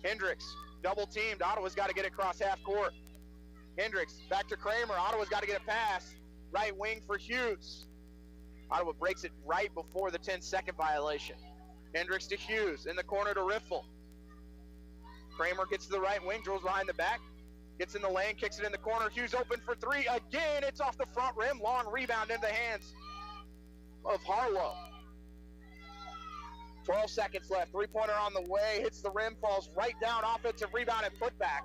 Hendricks, double teamed. Ottawa's got to get it across half court. Hendricks, back to Kramer. Ottawa's got to get a pass. Right wing for Hughes. Ottawa breaks it right before the 10-second violation. Hendricks to Hughes, in the corner to Riffle. Kramer gets to the right wing, drills behind the back, gets in the lane, kicks it in the corner. Hughes open for three. Again, it's off the front rim. Long rebound in the hands of Harlow. 12 seconds left. Three-pointer on the way. Hits the rim, falls right down. Offensive rebound and putback.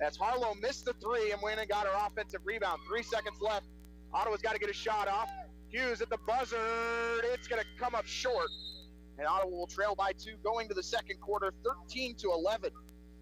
As Harlow missed the three and went and got her offensive rebound. 3 seconds left. Ottawa's got to get a shot off. Hughes at the buzzer. It's going to come up short. And Ottawa will trail by 2 going to the second quarter, 13-11.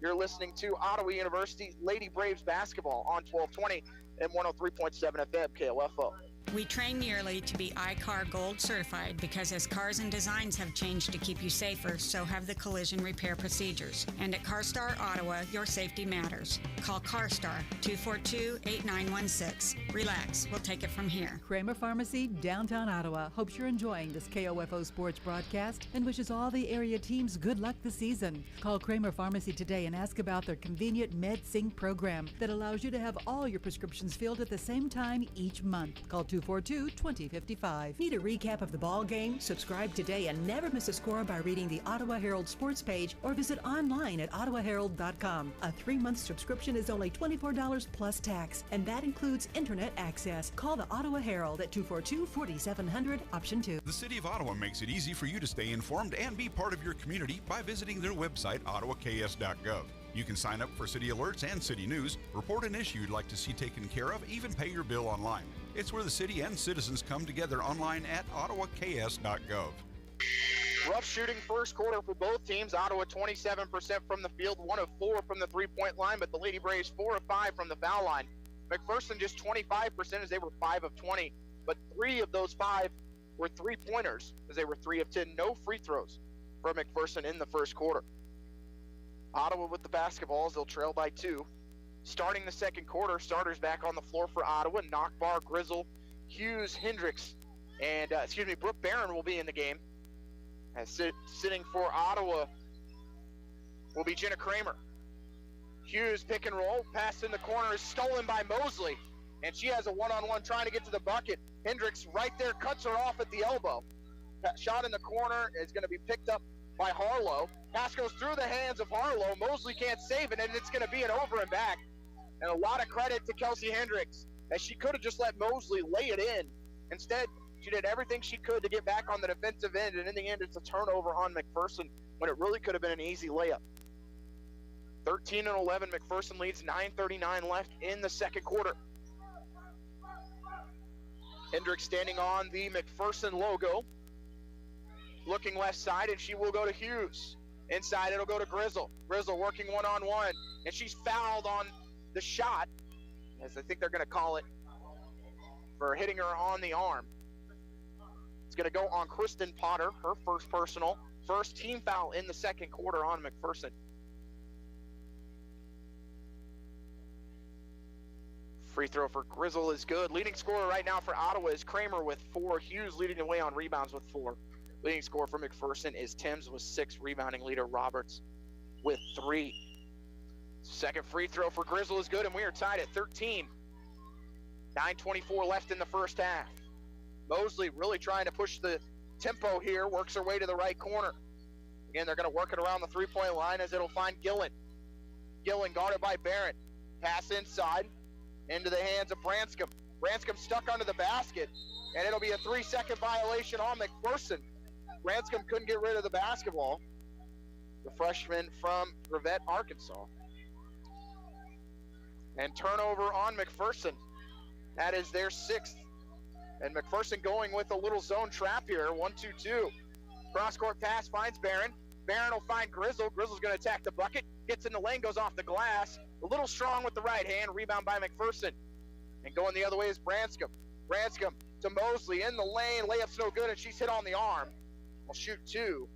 You're listening to Ottawa University Lady Braves basketball on 1220 and 103.7 FM KOFO. We train yearly to be iCar Gold certified because as cars and designs have changed to keep you safer, so have the collision repair procedures. And at CarStar Ottawa, your safety matters. Call CarStar 242-8916. Relax, we'll take it from here. Kramer Pharmacy, downtown Ottawa, hopes you're enjoying this KOFO sports broadcast and wishes all the area teams good luck this season. Call Kramer Pharmacy today and ask about their convenient MedSync program that allows you to have all your prescriptions filled at the same time each month. Call 242-2055. Need a recap of the ball game? Subscribe today and never miss a score by reading the Ottawa Herald sports page or visit online at ottawaherald.com. A 3-month subscription is only $24 plus tax, and that includes internet access. Call the Ottawa Herald at 242-4700, option 2. The City of Ottawa makes it easy for you to stay informed and be part of your community by visiting their website, ottawaks.gov. You can sign up for city alerts and city news, report an issue you'd like to see taken care of, even pay your bill online. It's where the city and citizens come together online at ottawaks.gov. Rough shooting first quarter for both teams. Ottawa 27% from the field, 1 of 4 from the three-point line, but the Lady Braves 4 of 5 from the foul line. McPherson just 25% as they were 5 of 20, but 3 of those 5 were three-pointers as they were 3 of 10. No free throws for McPherson in the first quarter. Ottawa with the basketballs, they'll trail by 2. Starting the second quarter, starters back on the floor for Ottawa. Knockbar, Grizzle, Hughes, Hendricks, and Brooke Barron will be in the game. As sitting for Ottawa will be Jenna Kramer. Hughes pick and roll, pass in the corner is stolen by Mosley, and she has a one-on-one trying to get to the bucket. Hendricks right there cuts her off at the elbow. That shot in the corner is going to be picked up by Harlow. Pass goes through the hands of Harlow. Mosley can't save it, and it's going to be an over and back. And a lot of credit to Kelsey Hendricks, as she could have just let Mosley lay it in. Instead, she did everything she could to get back on the defensive end, and in the end, it's a turnover on McPherson when it really could have been an easy layup. 13-11, McPherson leads, 9:39 left in the second quarter. Hendricks standing on the McPherson logo, looking left side, and she will go to Hughes. Inside, it'll go to Grizzle. Grizzle working one-on-one, and she's fouled on the shot, as I think they're going to call it for hitting her on the arm. It's going to go on Kristen Potter, her first personal, first team foul in the second quarter on McPherson. Free throw for Grizzle is good. Leading scorer right now for Ottawa is Kramer with 4. Hughes leading the way on rebounds with 4. Leading scorer for McPherson is Timms with 6. Rebounding leader Roberts with 3. Second free throw for Grizzle is good, and we are tied at 13. 9:24 left in the first half. Mosley really trying to push the tempo here, works her way to the right corner. Again, they're going to work it around the three-point line as it'll find Gillen. Gillen guarded by Barrett. Pass inside into the hands of Branscombe. Branscombe stuck under the basket, and it'll be a 3-second violation on McPherson. Branscombe couldn't get rid of the basketball. The freshman from Gravette, Arkansas. And turnover on McPherson. That is their 6th. And McPherson going with a little zone trap here, 1-2-2. Cross-court pass finds Barron. Barron will find Grizzle. Grizzle's going to attack the bucket. Gets in the lane, goes off the glass. A little strong with the right hand. Rebound by McPherson. And going the other way is Branscombe. Branscombe to Mosley in the lane. Layup's no good, and she's hit on the arm. Will shoot 2.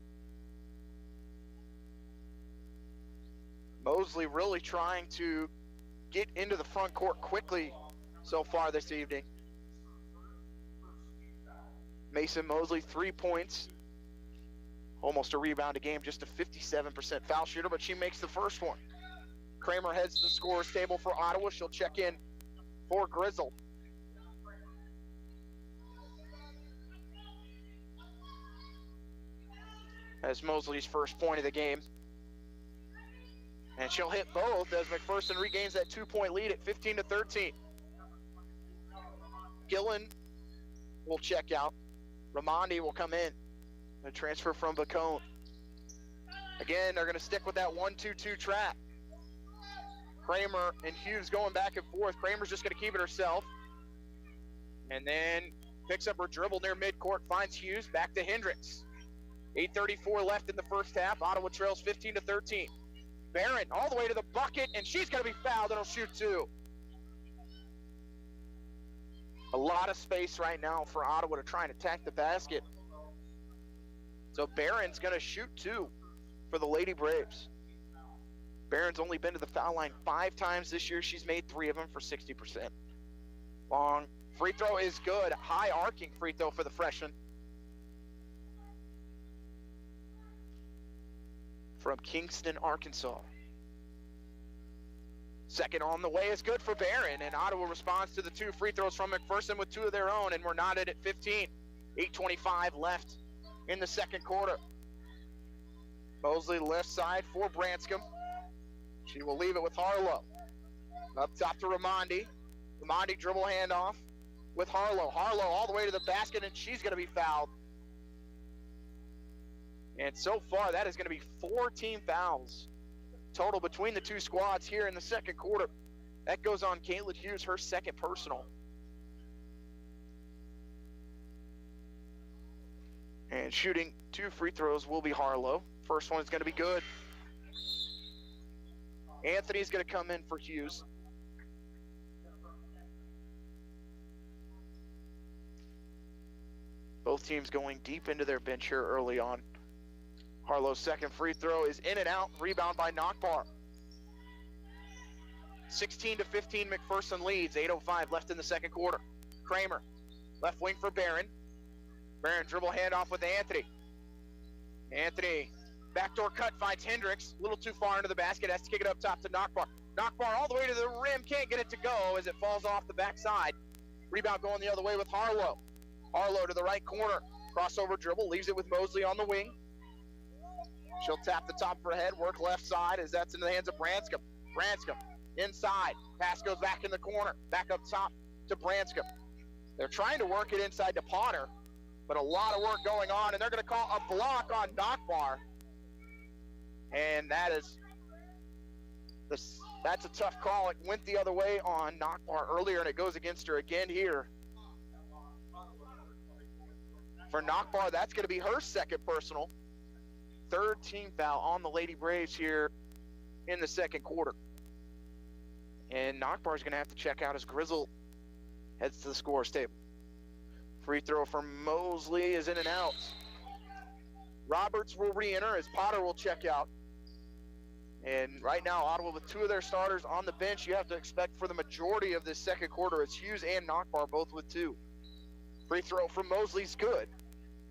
Mosley really trying to get into the front court quickly so far this evening. Mason Mosley, 3 points. Almost a rebound a game, just a 57% foul shooter, but she makes the first one. Kramer heads to the scorer's table for Ottawa. She'll check in for Grizzle. That's Mosley's first point of the game. And she'll hit both as McPherson regains that 2-point lead at 15-13. Gillen will check out. Ramondi will come in. A transfer from Bacone. Again, they're going to stick with that 1-2-2 trap. Kramer and Hughes going back and forth. Kramer's just going to keep it herself. And then picks up her dribble near midcourt, finds Hughes, back to Hendricks. 8:34 left in the first half. Ottawa trails 15-13. Barron all the way to the bucket, and she's going to be fouled, and will shoot 2. A lot of space right now for Ottawa to try and attack the basket. So Barron's going to shoot 2 for the Lady Braves. Barron's only been to the foul line 5 times this year. She's made 3 of them for 60%. Long free throw is good. High arcing free throw for the freshman. From Kingston, Arkansas. Second on the way is good for Barron, and Ottawa responds to the 2 free throws from McPherson with 2 of their own, and we're knotted at 15. 8:25 left in the second quarter. Mosley left side for Branscombe. She will leave it with Harlow. Up top to Ramondi. Ramondi dribble handoff with Harlow. Harlow all the way to the basket, and she's going to be fouled. And so far, that is going to be 4 team fouls total between the 2 squads here in the second quarter. That goes on Caitlin Hughes, her second personal. And shooting 2 free throws will be Harlow. First one is going to be good. Anthony's going to come in for Hughes. Both teams going deep into their bench here early on. Harlow's second free throw is in and out. Rebound by Nockbar. 16-15 McPherson leads. 8:05 left in the second quarter. Kramer, left wing for Barron. Barron dribble handoff with Anthony. Anthony, backdoor cut, finds Hendricks. A little too far into the basket, has to kick it up top to Nockbar. Nockbar all the way to the rim, can't get it to go as it falls off the backside. Rebound going the other way with Harlow. Harlow to the right corner. Crossover dribble, leaves it with Mosley on the wing. She'll tap the top of her head, work left side as that's in the hands of Branscombe. Branscombe inside. Pass goes back in the corner. Back up top to Branscombe. They're trying to work it inside to Potter, but a lot of work going on, and they're going to call a block on Nockbar. And that's a tough call. It went the other way on Nockbar earlier, and it goes against her again here. For Nockbar, that's going to be her second personal. 3rd team foul on the Lady Braves here in the second quarter. And Nockbar's going to have to check out as Grizzle heads to the scorer's table. Free throw from Mosley is in and out. Roberts will re-enter as Potter will check out. And right now, Ottawa with 2 of their starters on the bench, you have to expect for the majority of this second quarter, it's Hughes and Nockbar both with 2. Free throw from Mosley's good.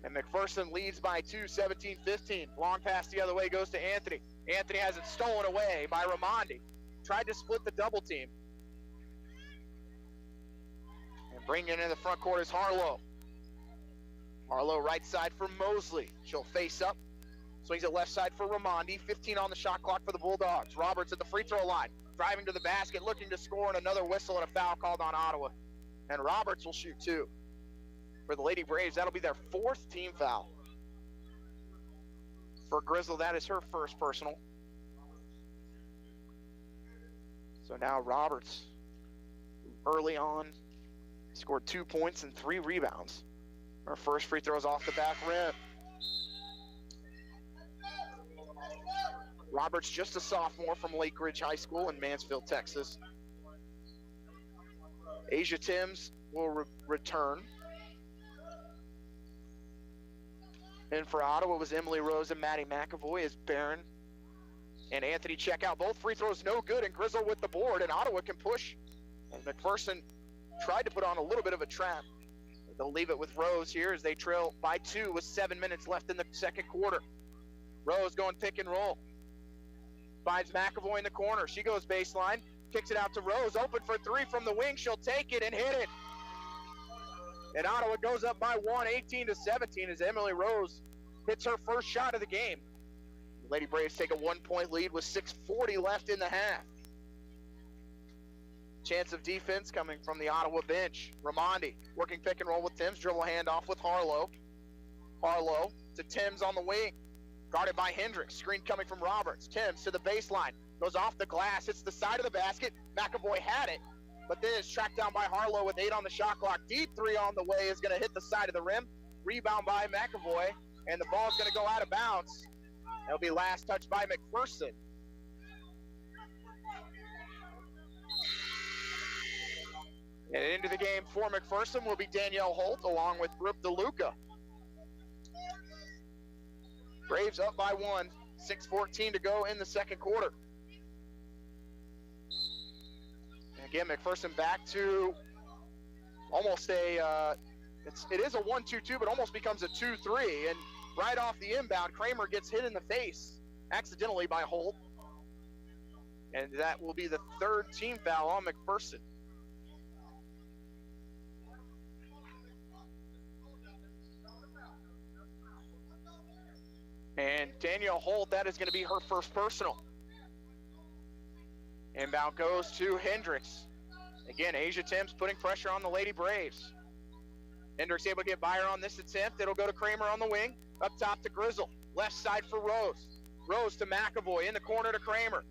And McPherson leads by 2, 17-15. Long pass the other way goes to Anthony. Anthony has it stolen away by Ramondi. Tried to split the double team. And bringing it in the front court is Harlow. Harlow right side for Mosley. She'll face up. Swings it left side for Ramondi. 15 on the shot clock for the Bulldogs. Roberts at the free throw line. Driving to the basket, looking to score, and another whistle and a foul called on Ottawa. And Roberts will shoot 2. For the Lady Braves, that'll be their 4th team foul. For Grizzle, that is her first personal. So now Roberts, early on, scored 2 points and 3 rebounds. Her first free throw is off the back rim. Roberts, just a sophomore from Lake Ridge High School in Mansfield, Texas. Asia Timms will return. And for Ottawa, it was Emily Rose and Maddie McAvoy as Barron and Anthony check out. Both free throws no good, and Grizzle with the board, and Ottawa can push. And McPherson tried to put on a little bit of a trap. They'll leave it with Rose here as they trail by 2 with 7 minutes left in the second quarter. Rose going pick and roll. Finds McAvoy in the corner. She goes baseline, kicks it out to Rose, open for 3 from the wing. She'll take it and hit it. And Ottawa goes up by 1, 18-17, as Emily Rose hits her first shot of the game. The Lady Braves take a 1-point lead with 6:40 left in the half. Chance of defense coming from the Ottawa bench. Ramondi working pick and roll with Timms. Dribble handoff with Harlow. Harlow to Timms on the wing. Guarded by Hendricks. Screen coming from Roberts. Timms to the baseline. Goes off the glass. Hits the side of the basket. McAvoy had it, but then is tracked down by Harlow with 8 on the shot clock. Deep 3 on the way is going to hit the side of the rim. Rebound by McAvoy, and the ball is going to go out of bounds. It'll be last touch by McPherson. And into the game for McPherson will be Danielle Holt along with Brooke DeLuca. Braves up by 1, 6:14 to go in the second quarter. And again, McPherson back to almost a, it is a 1-2-2, but almost becomes a 2-3. And right off the inbound, Kramer gets hit in the face accidentally by Holt. And that will be the 3rd team foul on McPherson. And Danielle Holt, that is going to be her first personal. Inbound goes to Hendricks. Again, Asia Timms putting pressure on the Lady Braves. Hendricks able to get by her on this attempt. It'll go to Kramer on the wing. Up top to Grizzle. Left side for Rose. Rose to McAvoy. In the corner to Kramer.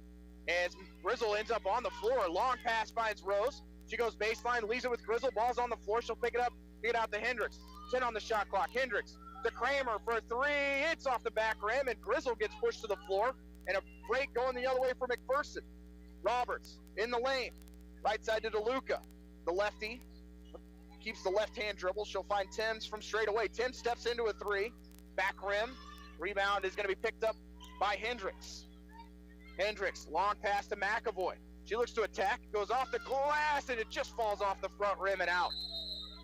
As Grizzle ends up on the floor. Long pass finds Rose. She goes baseline, leaves it with Grizzle. Ball's on the floor. She'll pick it up. Get it out to Hendricks. 10 on the shot clock. Hendricks to Kramer for 3. It's off the back rim, and Grizzle gets pushed to the floor. And a break going the other way for McPherson. Roberts in the lane. Right side to DeLuca. The lefty keeps the left-hand dribble. She'll find Timms from straight away. Timms steps into a 3. Back rim. Rebound is going to be picked up by Hendricks. Hendricks, long pass to McAvoy. She looks to attack, goes off the glass, and it just falls off the front rim and out.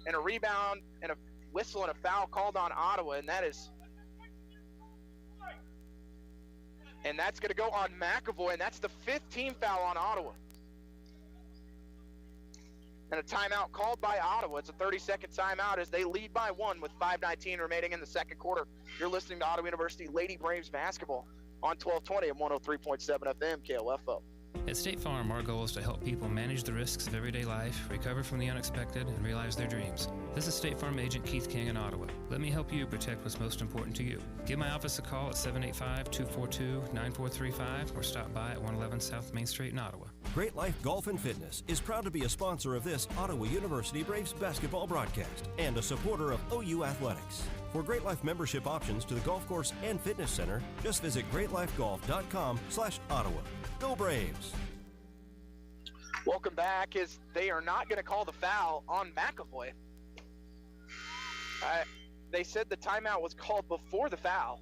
And a rebound and a whistle and a foul called on Ottawa, and that's going to go on McAvoy, and that's the 5th team foul on Ottawa. And a timeout called by Ottawa. It's a 30-second timeout as they lead by 1 with 5:19 remaining in the second quarter. You're listening to Ottawa University Lady Braves basketball on 1220 and 103.7 FM KOFO. At State Farm, our goal is to help people manage the risks of everyday life, recover from the unexpected, and realize their dreams. This is State Farm Agent Keith King in Ottawa. Let me help you protect what's most important to you. Give my office a call at 785-242-9435 or stop by at 111 South Main Street in Ottawa. Great Life Golf and Fitness is proud to be a sponsor of this Ottawa University Braves basketball broadcast and a supporter of OU Athletics. For Great Life membership options to the golf course and fitness center, just visit greatlifegolf.com/Ottawa. Go Braves! Welcome back, as they are not going to call the foul on McAvoy. They said the timeout was called before the foul.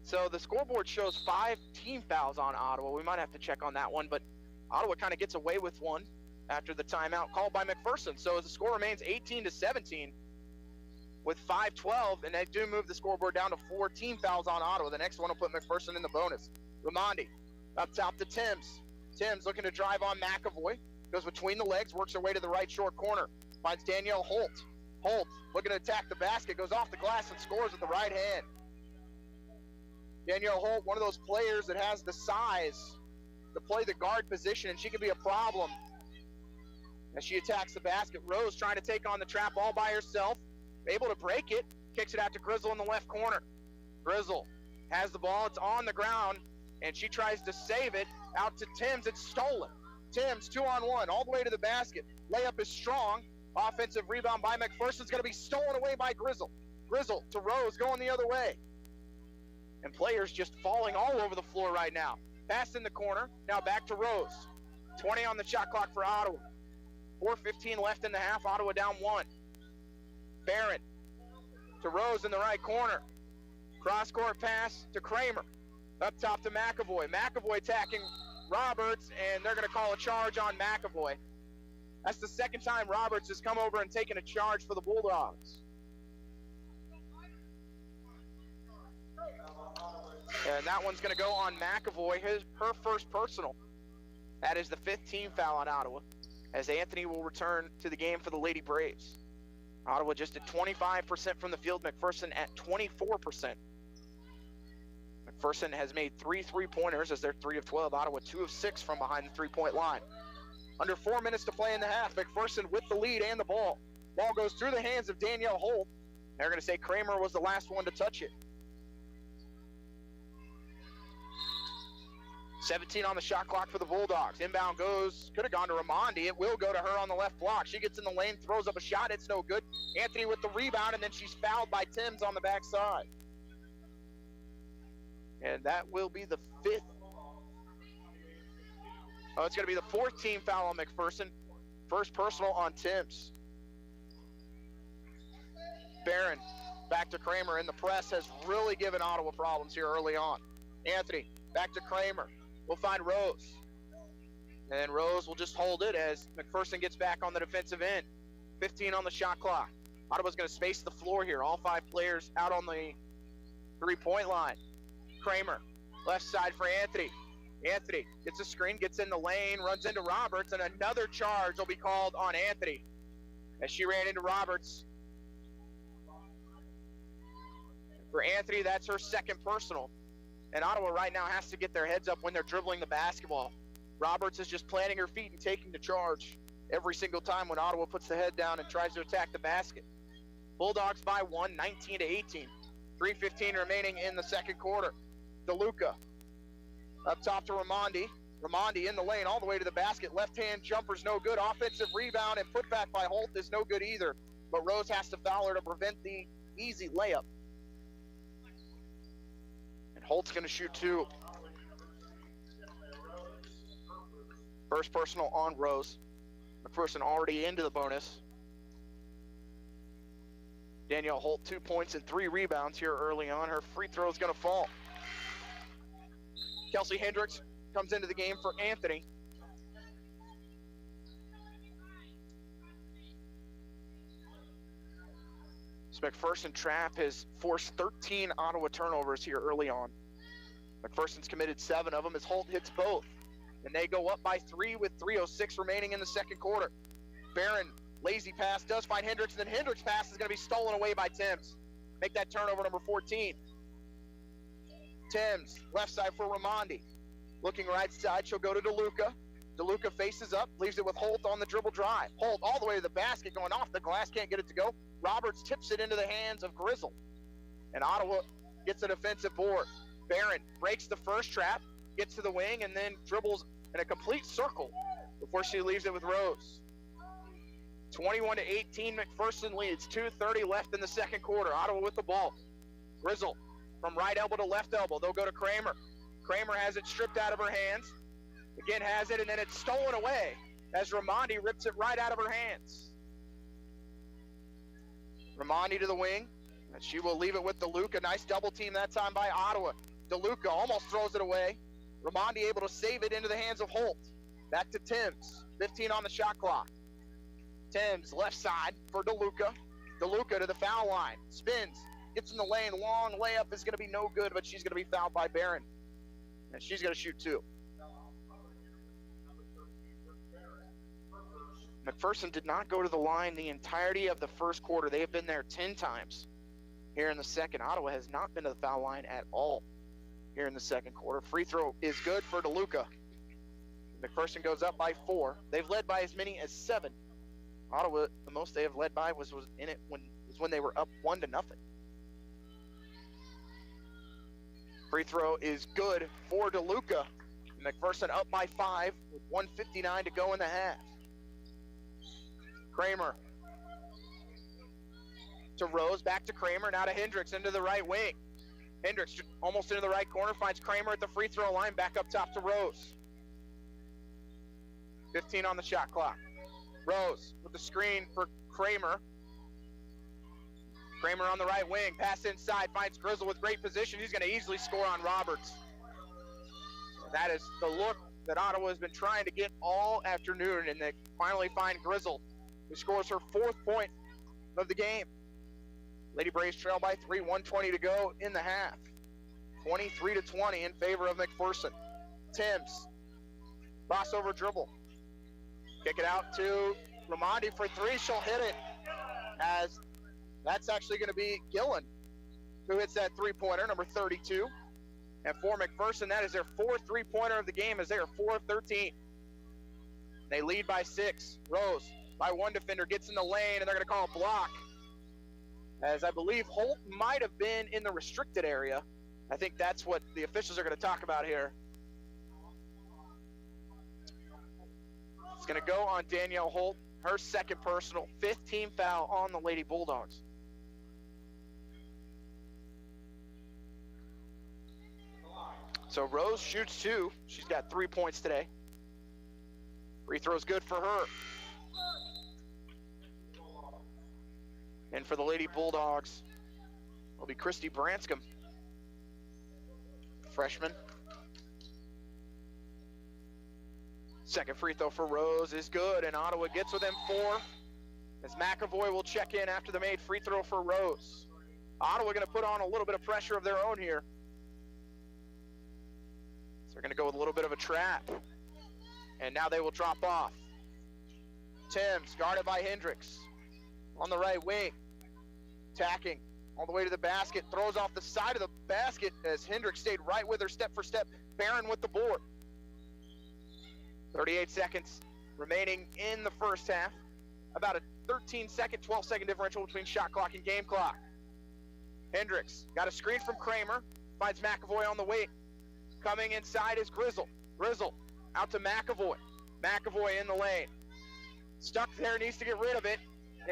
So the scoreboard shows 5 team fouls on Ottawa. We might have to check on that one, but Ottawa kind of gets away with one after the timeout called by McPherson. So the score remains 18-17 with 5:12, and they do move the scoreboard down to 4 team fouls on Ottawa. The next one will put McPherson in the bonus. Ramondi up top to Timms. Timms looking to drive on McAvoy. Goes between the legs, works her way to the right short corner. Finds Danielle Holt. Holt looking to attack the basket, goes off the glass and scores with the right hand. Danielle Holt, one of those players that has the size to play the guard position, and she can be a problem as she attacks the basket. Rose trying to take on the trap all by herself. Able to break it. Kicks it out to Grizzle in the left corner. Grizzle has the ball. It's on the ground, and she tries to save it out to Timms. It's stolen. Timms 2-on-1 all the way to the basket. Layup is strong. Offensive rebound by McPherson. It's going to be stolen away by Grizzle. Grizzle to Rose going the other way. And players just falling all over the floor right now. Pass in the corner, now back to Rose. 20 on the shot clock for Ottawa. 4:15 left in the half, Ottawa down 1. Barron to Rose in the right corner. Cross-court pass to Kramer. Up top to McAvoy. McAvoy attacking Roberts, and they're going to call a charge on McAvoy. That's the second time Roberts has come over and taken a charge for the Bulldogs. And that one's going to go on McAvoy, her first personal. That is the 5th team foul on Ottawa, as Anthony will return to the game for the Lady Braves. Ottawa just at 25% from the field, McPherson at 24%. McPherson has made 3 3-pointers as they're 3 of 12. Ottawa 2 of 6 from behind the 3-point line. Under 4 minutes to play in the half, McPherson with the lead and the ball. Ball goes through the hands of Danielle Holt. They're going to say Kramer was the last one to touch it. 17 on the shot clock for the Bulldogs. Inbound goes, could have gone to Ramondi. It will go to her on the left block. She gets in the lane, throws up a shot. It's no good. Anthony with the rebound, and then she's fouled by Timms on the backside. And that will be the 5th. Oh, it's going to be the 4th team foul on McPherson. First personal on Timms. Barron back to Kramer, and the press has really given Ottawa problems here early on. Anthony back to Kramer. We'll find Rose. And Rose will just hold it as McPherson gets back on the defensive end. 15 on the shot clock. Ottawa's going to space the floor here. All 5 players out on the 3-point line. Kramer, left side for Anthony. Anthony gets a screen, gets in the lane, runs into Roberts, and another charge will be called on Anthony as she ran into Roberts. For Anthony, that's her 2nd personal. And Ottawa right now has to get their heads up when they're dribbling the basketball. Roberts is just planting her feet and taking the charge every single time when Ottawa puts the head down and tries to attack the basket. Bulldogs by 1, 19-18. 3:15 remaining in the second quarter. DeLuca up top to Ramondi. Ramondi in the lane all the way to the basket. Left-hand jumper's no good. Offensive rebound and putback by Holt is no good either. But Rose has to foul her to prevent the easy layup. And Holt's going to shoot 2. First personal on Rose. McPherson already into the bonus. Danielle Holt 2 points and 3 rebounds here early on. Her free throw is going to fall. Kelsey Hendricks comes into the game for Anthony. This McPherson trap has forced 13 Ottawa turnovers here early on. McPherson's committed 7 of them as Holt hits both. And they go up by 3 with 3:06 remaining in the second quarter. Barron, lazy pass, does find Hendricks, and then Hendricks' pass is going to be stolen away by Timms. Make that turnover number 14. Timms, left side for Ramondi. Looking right side, she'll go to DeLuca. DeLuca faces up, leaves it with Holt on the dribble drive. Holt all the way to the basket, going off the glass, can't get it to go. Roberts tips it into the hands of Grizzle. And Ottawa gets an offensive board. Barron breaks the first trap, gets to the wing, and then dribbles in a complete circle before she leaves it with Rose. 21-18, McPherson leads. 2:30 left in the second quarter. Ottawa with the ball. Grizzle from right elbow to left elbow. They'll go to Kramer. Kramer has it stripped out of her hands. Again has it, and then it's stolen away as Ramondi rips it right out of her hands. Ramondi to the wing, and she will leave it with DeLuca. Nice double team that time by Ottawa. DeLuca almost throws it away. Ramondi able to save it into the hands of Holt. Back to Timms. 15 on the shot clock. Timms left side for DeLuca. DeLuca to the foul line. Spins. Gets in the lane. Long layup is going to be no good, but she's going to be fouled by Barron. And she's going to shoot 2. McPherson did not go to the line the entirety of the first quarter. They have been there 10 times here in the second. Ottawa has not been to the foul line at all here in the second quarter. Free throw is good for DeLuca. McPherson goes up by 4. They've led by as many as 7. Ottawa, the most they have led by was when they were up 1-0. Free throw is good for DeLuca. McPherson up by 5 with 1:59 to go in the half. Kramer to Rose, back to Kramer, now to Hendricks into the right wing. Hendricks almost into the right corner, finds Kramer at the free throw line, back up top to Rose. 15 on the shot clock. Rose with the screen for Kramer. Kramer on the right wing, pass inside, finds Grizzle with great position. He's going to easily score on Roberts. That is the look that Ottawa has been trying to get all afternoon, and they finally find Grizzle, who scores her 4th point of the game. Lady Braves trail by 3, 1:20 to go in the half. 23-20 in favor of McPherson. Timms, crossover dribble. Kick it out to Ramondi for 3. She'll hit it, as that's actually going to be Gillen who hits that 3-pointer, number 32. And for McPherson, that is their 4th 3-pointer of the game, as they are 4 of 13. They lead by 6. Rose, by 1 defender, gets in the lane, and they're going to call a block, as I believe Holt might have been in the restricted area. I think that's what the officials are going to talk about here. It's going to go on Danielle Holt, her 2nd personal, 5th team foul on the Lady Bulldogs. So Rose shoots 2. She's got 3 points today. Free throw's good for her. And for the Lady Bulldogs, will be Christy Branscombe, freshman. 2nd free throw for Rose is good, and Ottawa gets within 4, as McAvoy will check in after the made free throw for Rose. Ottawa going to put on a little bit of pressure of their own here. So they're going to go with a little bit of a trap, and now they will drop off. Timms guarded by Hendricks on the right wing. Attacking all the way to the basket, throws off the side of the basket as Hendricks stayed right with her step for step. Barron with the board. 38 seconds remaining in the first half. About a 13-second, 12-second differential between shot clock and game clock. Hendricks got a screen from Kramer, finds McAvoy on the wing. Coming inside is Grizzle. Grizzle out to McAvoy. McAvoy in the lane. Stuck there, needs to get rid of it.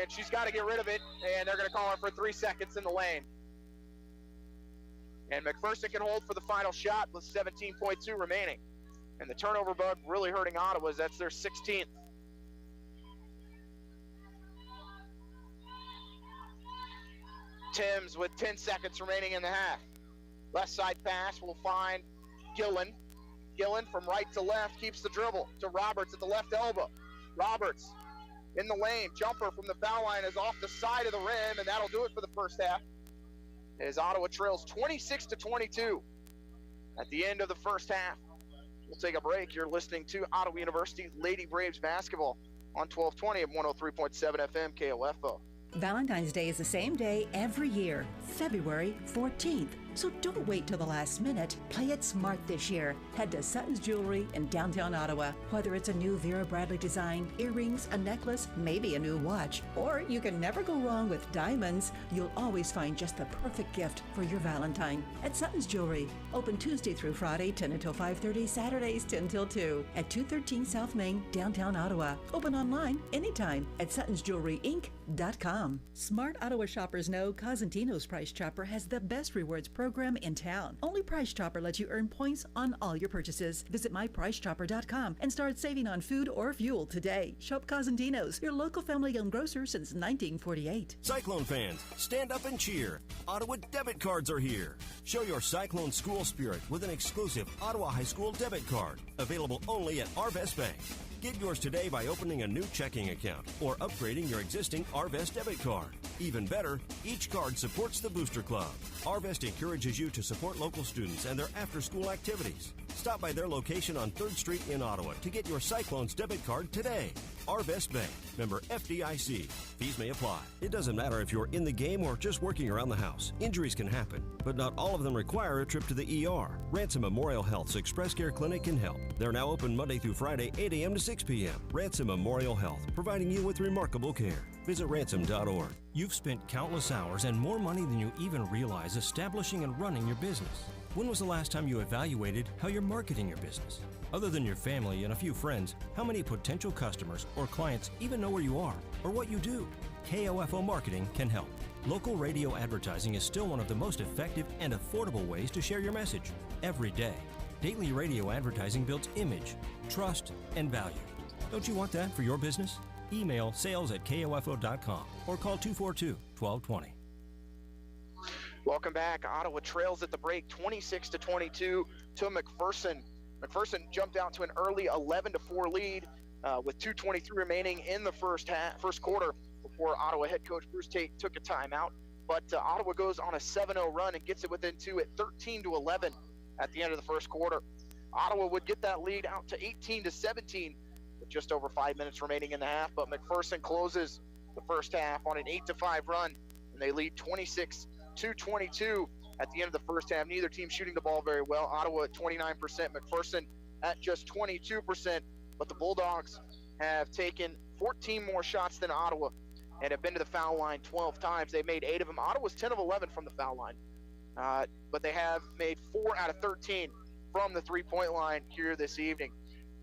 And she's got to get rid of it, and they're going to call her for 3 seconds in the lane. And McPherson can hold for the final shot with 17.2 remaining. And the turnover bug really hurting Ottawa, as that's their 16th. Timms with 10 seconds remaining in the half. Left side pass will find Gillen. Gillen from right to left keeps the dribble to Roberts at the left elbow. Roberts in the lane, jumper from the foul line is off the side of the rim, and that'll do it for the first half, as Ottawa trails 26-22 at the end of the first half. We'll take a break. You're listening to Ottawa University Lady Braves basketball on 1220 and 103.7 FM KOFO. Valentine's Day is the same day every year, February 14th. So don't wait till the last minute. Play it smart this year. Head to Sutton's Jewelry in downtown Ottawa. Whether it's a new Vera Bradley design, earrings, a necklace, maybe a new watch, or you can never go wrong with diamonds, you'll always find just the perfect gift for your Valentine at Sutton's Jewelry. Open Tuesday through Friday, 10 until 5:30, Saturdays 10 till 2 at 213 South Main, downtown Ottawa. Open online anytime at suttonsjewelryinc.com. Smart Ottawa shoppers know Cosentino's Price Chopper has the best rewards program in town. Only Price Chopper lets you earn points on all your purchases. Visit mypricechopper.com and start saving on food or fuel today. Shop Cosentino's, your local family-owned grocer since 1948. Cyclone fans, stand up and cheer. Ottawa debit cards are here. Show your Cyclone school spirit with an exclusive Ottawa High School debit card, available only at Arvest Bank. Get yours today by opening a new checking account or upgrading your existing Arvest debit card. Even better, each card supports the Booster Club. Arvest encourages you to support local students and their after-school activities. Stop by their location on 3rd Street in Ottawa to get your Cyclones debit card today. Arvest Bank, member FDIC. Fees may apply. It doesn't matter if you're in the game or just working around the house. Injuries can happen, but not all of them require a trip to the ER. Ransom Memorial Health's Express Care Clinic can help. They're now open Monday through Friday, 8 a.m. to 6 p.m. Ransom Memorial Health, providing you with remarkable care. Visit ransom.org. You've spent countless hours and more money than you even realize establishing and running your business. When was the last time you evaluated how you're marketing your business? Other than your family and a few friends, how many potential customers or clients even know where you are or what you do? KOFO Marketing can help. Local radio advertising is still one of the most effective and affordable ways to share your message every day. Daily radio advertising builds image, trust, and value. Don't you want that for your business? Email sales@kofo.com or call 242-1220. Welcome back. Ottawa trails at the break 26-22 to McPherson. McPherson jumped out to an early 11-4 lead with 2:23 remaining in the first quarter before Ottawa head coach Bruce Tate took a timeout. But Ottawa goes on a 7-0 run and gets it within 2 at 13-11 at the end of the first quarter. Ottawa would get that lead out to 18-17 with just over 5 minutes remaining in the half, but McPherson closes the first half on an 8-5 run, and they lead 26-22 at the end of the first half. Neither team shooting the ball very well. Ottawa at 29%, McPherson at just 22%, but the Bulldogs have taken 14 more shots than Ottawa and have been to the foul line 12 times. They've made 8 of them. Ottawa's 10 of 11 from the foul line, but they have made 4 out of 13 from the three-point line here this evening.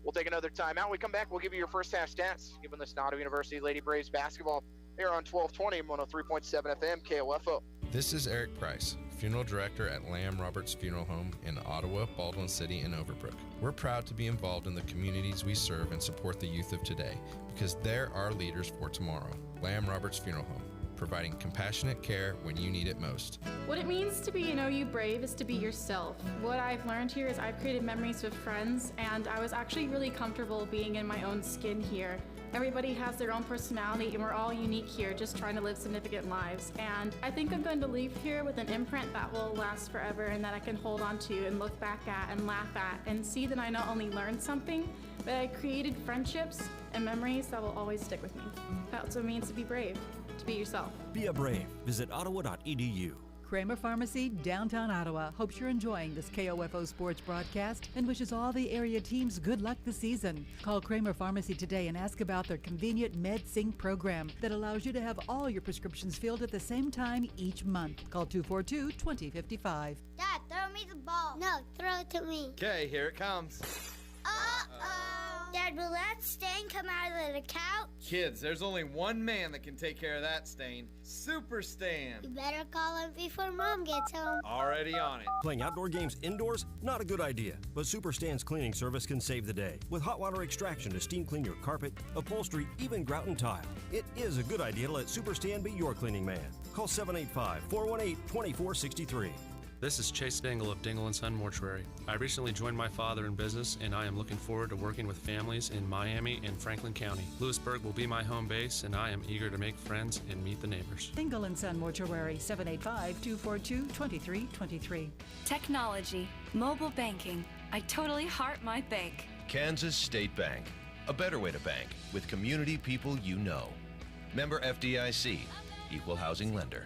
We'll take another timeout. When we come back, we'll give you your first half stats. Given this Ottawa University Lady Braves basketball here on 1220 and 103.7 FM KOFO. This is Eric Price, Funeral Director at Lamb Roberts Funeral Home in Ottawa, Baldwin City, and Overbrook. We're proud to be involved in the communities we serve and support the youth of today because they're our leaders for tomorrow. Lamb Roberts Funeral Home, providing compassionate care when you need it most. What it means to be an OU Brave is to be yourself. What I've learned here is I've created memories with friends, and I was actually really comfortable being in my own skin here. Everybody has their own personality, and we're all unique here, just trying to live significant lives. And I think I'm going to leave here with an imprint that will last forever and that I can hold on to and look back at and laugh at and see that I not only learned something, but I created friendships and memories that will always stick with me. That's what it means to be brave, to be yourself. Be a brave. Visit ottawa.edu. Kramer Pharmacy, downtown Ottawa, hopes you're enjoying this KOFO sports broadcast and wishes all the area teams good luck this season. Call Kramer Pharmacy today and ask about their convenient MedSync program that allows you to have all your prescriptions filled at the same time each month. Call 242-2055. Dad, throw me the ball. No, throw it to me. Okay, here it comes. Uh-oh. Dad, will that stain come out of the couch? Kids, there's only one man that can take care of that stain. Super Stan. You better call him before Mom gets home. Already on it. Playing outdoor games indoors? Not a good idea. But Super Stan's cleaning service can save the day. With hot water extraction to steam clean your carpet, upholstery, even grout and tile. It is a good idea to let Super Stan be your cleaning man. Call 785-418-2463. This is Chase Dingle of Dingle & Son Mortuary. I recently joined my father in business, and I am looking forward to working with families in Miami and Franklin County. Lewisburg will be my home base, and I am eager to make friends and meet the neighbors. Dingle & Son Mortuary, 785-242-2323. Technology, mobile banking. I totally heart my bank. Kansas State Bank, a better way to bank with community people you know. Member FDIC, equal housing lender.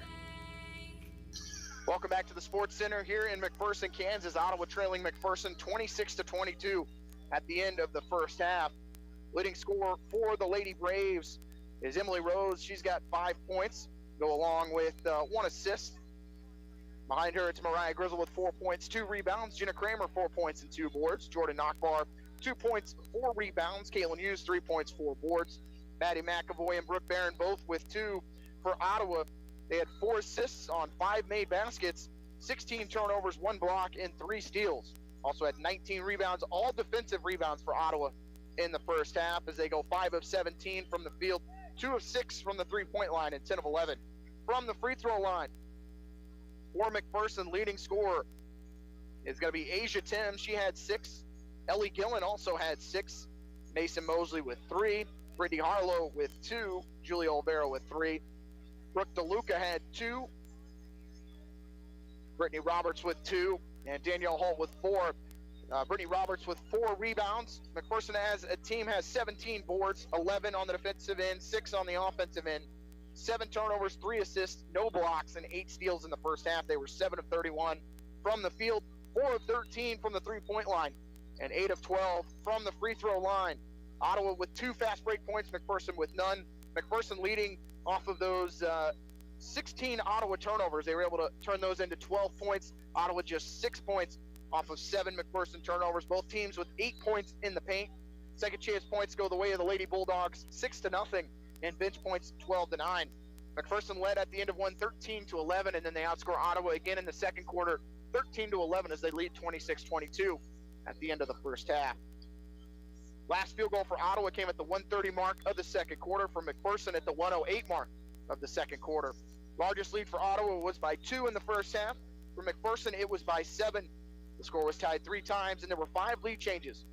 Welcome back to the Sports Center here in McPherson, Kansas. Ottawa trailing McPherson 26-22 at the end of the first half. Leading scorer for the Lady Braves is Emily Rose. She's got 5 points, go along with 1 assist. Behind her, it's Mariah Grizzle with 4 points, 2 rebounds. Jenna Kramer, 4 points and 2 boards. Jordan Knockbar, 2 points, 4 rebounds. Caitlin Hughes, 3 points, 4 boards. Maddie McAvoy and Brooke Barron both with 2 for Ottawa. They had 4 assists on 5 made baskets, 16 turnovers, 1 block, and 3 steals. Also had 19 rebounds, all defensive rebounds for Ottawa in the first half as they go 5 of 17 from the field, 2 of 6 from the three-point line, and 10 of 11 from the free throw line. For McPherson, leading scorer is going to be Asia Tim. She had 6. Ellie Gillen also had 6. Mason Mosley with 3. Brittany Harlow with 2. Julia Olvera with 3. Brooke DeLuca had 2. Brittany Roberts with 2. And Danielle Holt with 4. Brittany Roberts with 4 rebounds. McPherson as a team has 17 boards, 11 on the defensive end, 6 on the offensive end. 7 turnovers, 3 assists, no blocks, and 8 steals in the first half. They were 7 of 31 from the field, 4 of 13 from the three-point line, and 8 of 12 from the free throw line. Ottawa with 2 fast break points, McPherson with none. McPherson leading off of those 16 Ottawa turnovers. They were able to turn those into 12 points. Ottawa just 6 points off of 7 McPherson turnovers. Both teams with 8 points in the paint. Second chance points go the way of the Lady Bulldogs, 6-0, and bench points 12-9. McPherson led at the end of one 13-11, and then they outscore Ottawa again in the second quarter, 13-11, as they lead 26-22 at the end of the first half. Last field goal for Ottawa came at the 1:30 mark of the second quarter, for McPherson at the 1:08 mark of the second quarter. Largest lead for Ottawa was by 2 in the first half. For McPherson, it was by 7. The score was tied 3 times, and there were 5 lead changes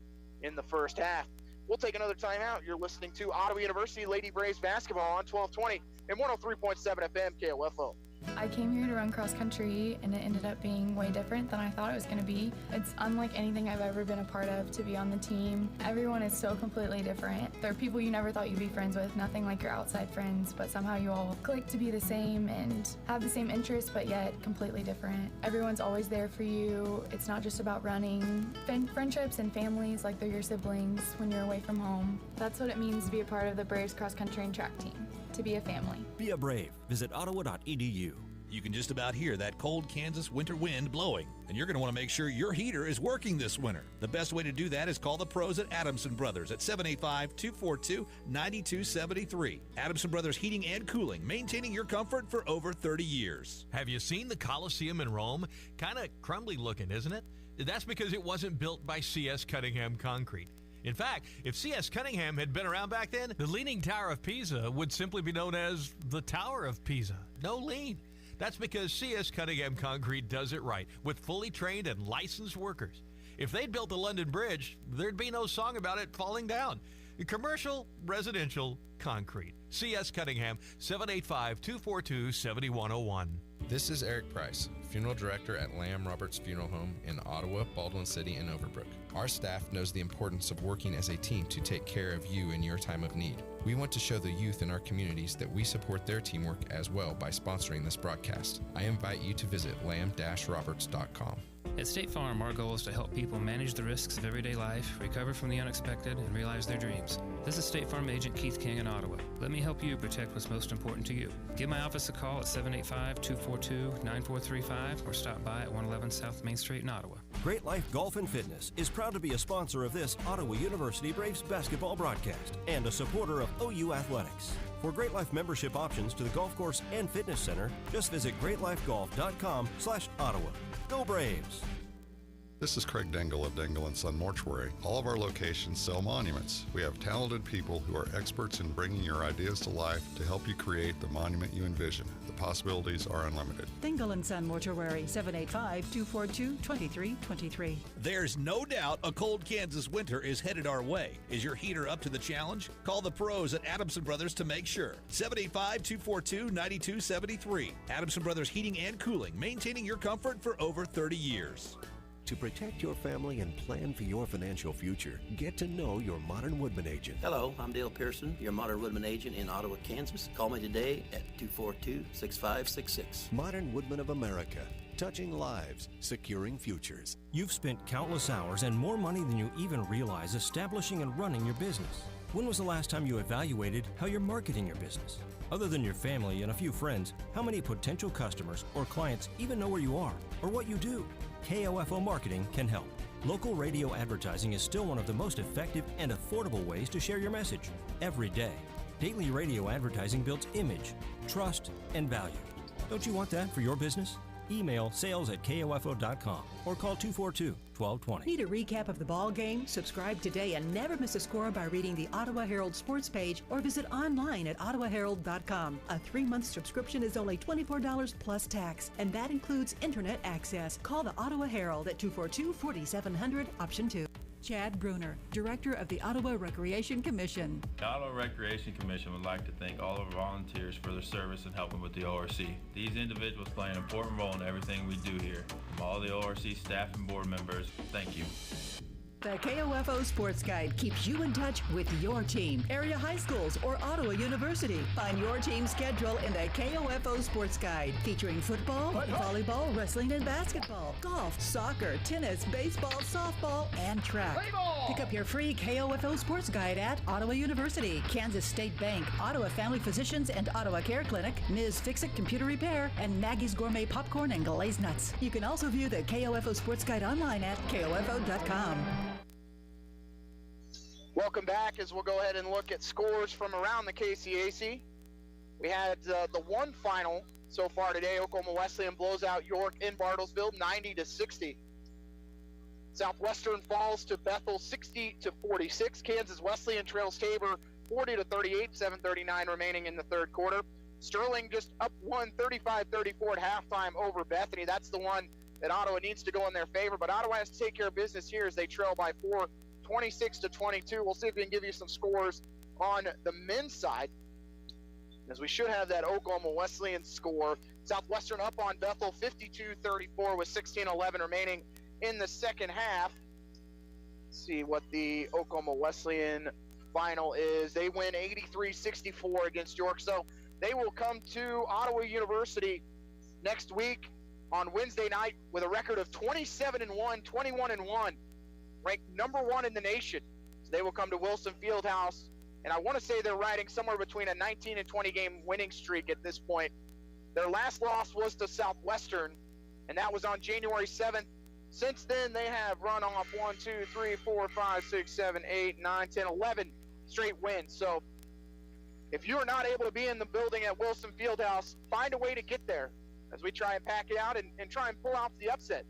in the first half. We'll take another timeout. You're listening to Ottawa University Lady Braves basketball on 1220 and 103.7 FM KOFO. I came here to run cross country, and it ended up being way different than I thought it was going to be. It's unlike anything I've ever been a part of to be on the team. Everyone is so completely different. There are people you never thought you'd be friends with, nothing like your outside friends, but somehow you all click to be the same and have the same interests, but yet completely different. Everyone's always there for you. It's not just about running. Friendships and families like they're your siblings when you're away from home. That's what it means to be a part of the Braves cross country and track team, to be a family. Be a Brave. Visit ottawa.edu. You can just about hear that cold Kansas winter wind blowing, and you're going to want to make sure your heater is working this winter. The best way to do that is call the pros at Adamson Brothers at 785-242-9273. Adamson Brothers Heating and Cooling, maintaining your comfort for over 30 years. Have you seen the Coliseum in Rome? Kind of crumbly looking, isn't it? That's because it wasn't built by C.S. Cunningham Concrete. In fact, if C.S. Cunningham had been around back then, the Leaning Tower of Pisa would simply be known as the Tower of Pisa. No lean. That's because C.S. Cunningham Concrete does it right, with fully trained and licensed workers. If they'd built the London Bridge, there'd be no song about it falling down. Commercial, residential, concrete. C.S. Cunningham, 785-242-7101. This is Eric Price, Funeral Director at Lamb Roberts Funeral Home in Ottawa, Baldwin City, and Overbrook. Our staff knows the importance of working as a team to take care of you in your time of need. We want to show the youth in our communities that we support their teamwork as well by sponsoring this broadcast. I invite you to visit lamb-roberts.com. At State Farm, our goal is to help people manage the risks of everyday life, recover from the unexpected, and realize their dreams. This is State Farm Agent Keith King in Ottawa. Let me help you protect what's most important to you. Give my office a call at 785-242-9435 or stop by at 111 South Main Street in Ottawa. Great Life Golf and Fitness is proud to be a sponsor of this Ottawa University Braves basketball broadcast and a supporter of OU Athletics. For Great Life membership options to the golf course and fitness center, just visit greatlifegolf.com/Ottawa. Go Braves! This is Craig Dingle of Dingle & Son Mortuary. All of our locations sell monuments. We have talented people who are experts in bringing your ideas to life to help you create the monument you envision. The possibilities are unlimited. Dingle & Son Mortuary, 785-242-2323. There's no doubt a cold Kansas winter is headed our way. Is your heater up to the challenge? Call the pros at Adamson Brothers to make sure. 785-242-9273. Adamson Brothers Heating and Cooling, maintaining your comfort for over 30 years. To protect your family and plan for your financial future, get to know your Modern Woodman agent. Hello, I'm Dale Pearson, your Modern Woodman agent in Ottawa, Kansas. Call me today at 242-6566. Modern Woodman of America, touching lives, securing futures. You've spent countless hours and more money than you even realize establishing and running your business. When was the last time you evaluated how you're marketing your business? Other than your family and a few friends, how many potential customers or clients even know where you are or what you do? KOFO Marketing can help. Local radio advertising is still one of the most effective and affordable ways to share your message every day. Daily radio advertising builds image, trust, and value. Don't you want that for your business? Email sales@kofo.com or call 242-1220. Need a recap of the ball game? Subscribe today and never miss a score by reading the Ottawa Herald sports page or visit online at ottawaherald.com. A 3-month subscription is only $24 plus tax, and that includes internet access. Call the Ottawa Herald at 242-4700, option 2. Chad Bruner, Director of the Ottawa Recreation Commission. The Ottawa Recreation Commission would like to thank all of our volunteers for their service in helping with the ORC. These individuals play an important role in everything we do here. From all the ORC staff and board members, thank you. The KOFO Sports Guide keeps you in touch with your team, area high schools, or Ottawa University. Find your team's schedule in the KOFO Sports Guide, featuring football, volleyball, wrestling, and basketball, golf, soccer, tennis, baseball, softball, and track. Pick up your free KOFO Sports Guide at Ottawa University, Kansas State Bank, Ottawa Family Physicians and Ottawa Care Clinic, Ms. Fix-It Computer Repair, and Maggie's Gourmet Popcorn and Glazed Nuts. You can also view the KOFO Sports Guide online at KOFO.com. Welcome back as we'll go ahead and look at scores from around the KCAC. We had the one final so far today. Oklahoma Wesleyan blows out York in Bartlesville 90-60. Southwestern falls to Bethel 60-46. Kansas Wesleyan trails Tabor 40-38, 7:39 remaining in the third quarter. Sterling just up 35-34 at halftime over Bethany. That's the one that Ottawa needs to go in their favor, but Ottawa has to take care of business here as they trail by 4, 26-22. We'll see if we can give you some scores on the men's side, as we should have that Oklahoma Wesleyan score. Southwestern up on Bethel 52-34 with 16:11 remaining in the second half. Let's see what the Oklahoma Wesleyan final is. They win 83-64 against York, so they will come to Ottawa University next week on Wednesday night with a record of 27-1, 21-1, ranked number 1 in the nation. So they will come to Wilson Fieldhouse, and I want to say they're riding somewhere between a 19 and 20 game winning streak at this point. Their last loss was to Southwestern, and that was on January 7th. Since then, they have run off 1, 2, 3, 4, 5, 6, 7, 8, 9, 10, 11 straight wins. So if you're not able to be in the building at Wilson Fieldhouse, find a way to get there as we try and pack it out and try and pull out the upset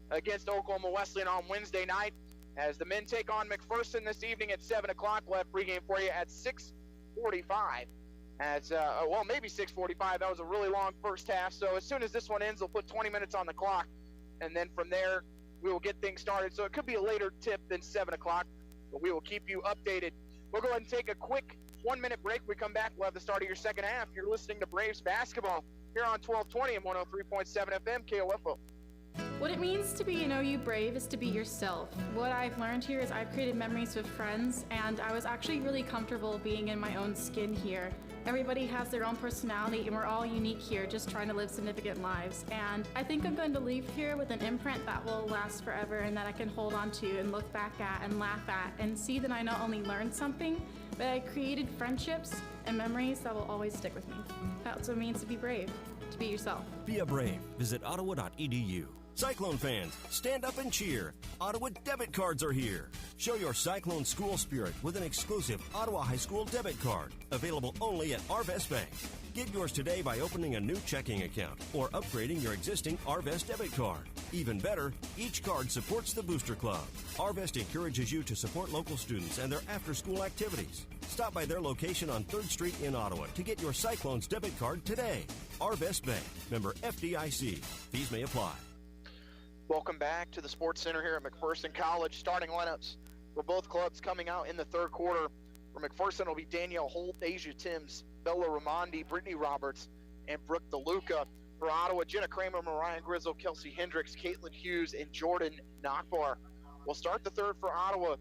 against Oklahoma Wesleyan on Wednesday night, as the men take on McPherson this evening at 7 o'clock. We'll have pregame for you at 6:45. Well, maybe 6:45. That was a really long first half. So as soon as this one ends, they'll put 20 minutes on the clock. And then from there, we will get things started. So it could be a later tip than 7 o'clock, but we will keep you updated. We'll go ahead and take a quick 1-minute break. We come back, we'll have the start of your second half. You're listening to Braves basketball here on 1220 and 103.7 FM KOFO. What it means to be an OU Brave is to be yourself. What I've learned here is I've created memories with friends, and I was actually really comfortable being in my own skin here. Everybody has their own personality, and we're all unique here, just trying to live significant lives. And I think I'm going to leave here with an imprint that will last forever and that I can hold on to and look back at and laugh at and see that I not only learned something, but I created friendships and memories that will always stick with me. That's what it means to be brave, to be yourself. Be a Brave. Visit ottawa.edu. Cyclone fans, stand up and cheer. Ottawa debit cards are here. Show your Cyclone school spirit with an exclusive Ottawa High School debit card, available only at Arvest Bank. Get yours today by opening a new checking account or upgrading your existing Arvest debit card. Even better, each card supports the Booster Club. Arvest encourages you to support local students and their after-school activities. Stop by their location on 3rd Street in Ottawa to get your Cyclones debit card today. Arvest Bank, member FDIC. Fees may apply. Welcome back to the Sports Center here at McPherson College. Starting lineups for both clubs coming out in the third quarter. For McPherson, it'll be Danielle Holt, Asia Timms, Bella Ramondi, Brittany Roberts, and Brooke DeLuca. For Ottawa, Jenna Kramer, Mariah Grizzle, Kelsey Hendricks, Caitlin Hughes, and Jordan Nachbar. We'll start the third for Ottawa,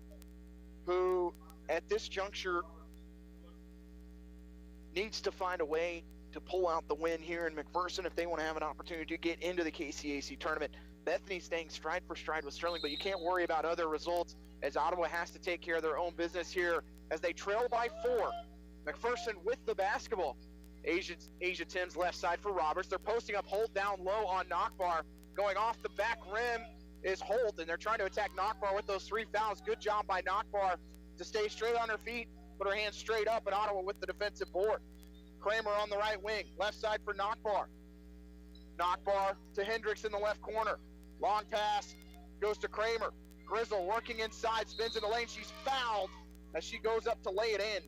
who at this juncture needs to find a way to pull out the win here in McPherson if they want to have an opportunity to get into the KCAC tournament. Bethany staying stride for stride with Sterling, but you can't worry about other results as Ottawa has to take care of their own business here as they trail by 4. McPherson with the basketball. Asia Timms left side for Roberts. They're posting up Holt down low on Nachbar. Going off the back rim is Holt, and they're trying to attack Nachbar with those 3 fouls. Good job by Nachbar to stay straight on her feet, put her hands straight up, and Ottawa with the defensive board. Kramer on the right wing, left side for Nachbar. Nachbar to Hendricks in the left corner. Long pass goes to Kramer. Grizzle working inside, spins in the lane. She's fouled as she goes up to lay it in.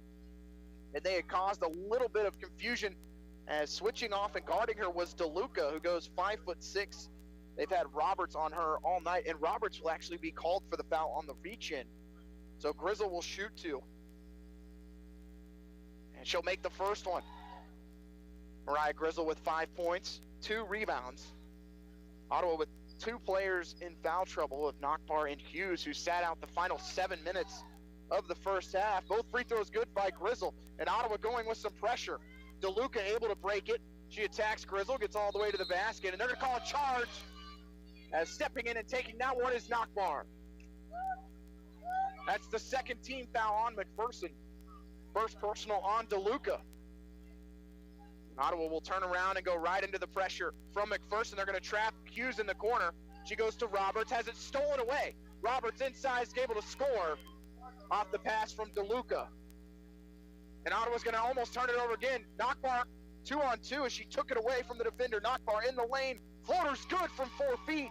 And they had caused a little bit of confusion as switching off and guarding her was DeLuca, who goes 5'6". They've had Roberts on her all night, and Roberts will actually be called for the foul on the reach-in. So Grizzle will shoot 2. And she'll make the first one. Mariah Grizzle with 5 points, 2 rebounds. Ottawa with two players in foul trouble of Nockbar and Hughes, who sat out the final 7 minutes of the first half. Both free throws good by Grizzle, and Ottawa going with some pressure. DeLuca able to break it. She attacks Grizzle, gets all the way to the basket, and they're going to call a charge. As stepping in and taking that one is Nockbar. That's the second team foul on McPherson. First personal on DeLuca. Ottawa will turn around and go right into the pressure from McPherson. They're going to trap Hughes in the corner. She goes to Roberts, has it stolen away. Roberts inside is able to score off the pass from DeLuca. And Ottawa's going to almost turn it over again. Nockbar 2-on-2 as she took it away from the defender. Nockbar in the lane. Floater's good from 4 feet.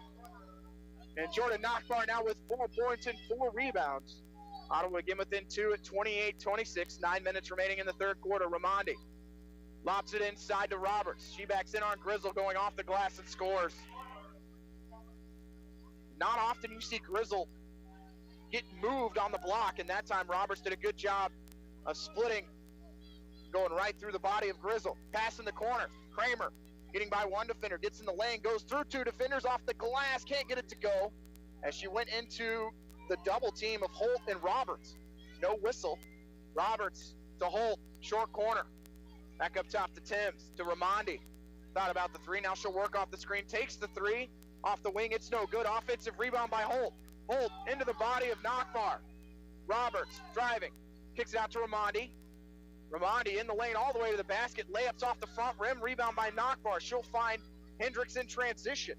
And Jordan Nockbar now with 4 points and 4 rebounds. Ottawa again within 2 at 28-26. 9 minutes remaining in the third quarter. Ramondi lobs it inside to Roberts. She backs in on Grizzle, going off the glass and scores. Not often you see Grizzle get moved on the block, and that time Roberts did a good job of splitting, going right through the body of Grizzle. Pass in the corner. Kramer getting by one defender, gets in the lane, goes through 2 defenders off the glass, can't get it to go as she went into the double team of Holt and Roberts. No whistle. Roberts to Holt, short corner. Back up top to Timms, to Ramondi. Thought about the three, now she'll work off the screen, takes the three, off the wing, it's no good. Offensive rebound by Holt. Holt into the body of Nockbar. Roberts driving, kicks it out to Ramondi. Ramondi in the lane all the way to the basket, layups off the front rim, rebound by Nockbar. She'll find Hendricks in transition.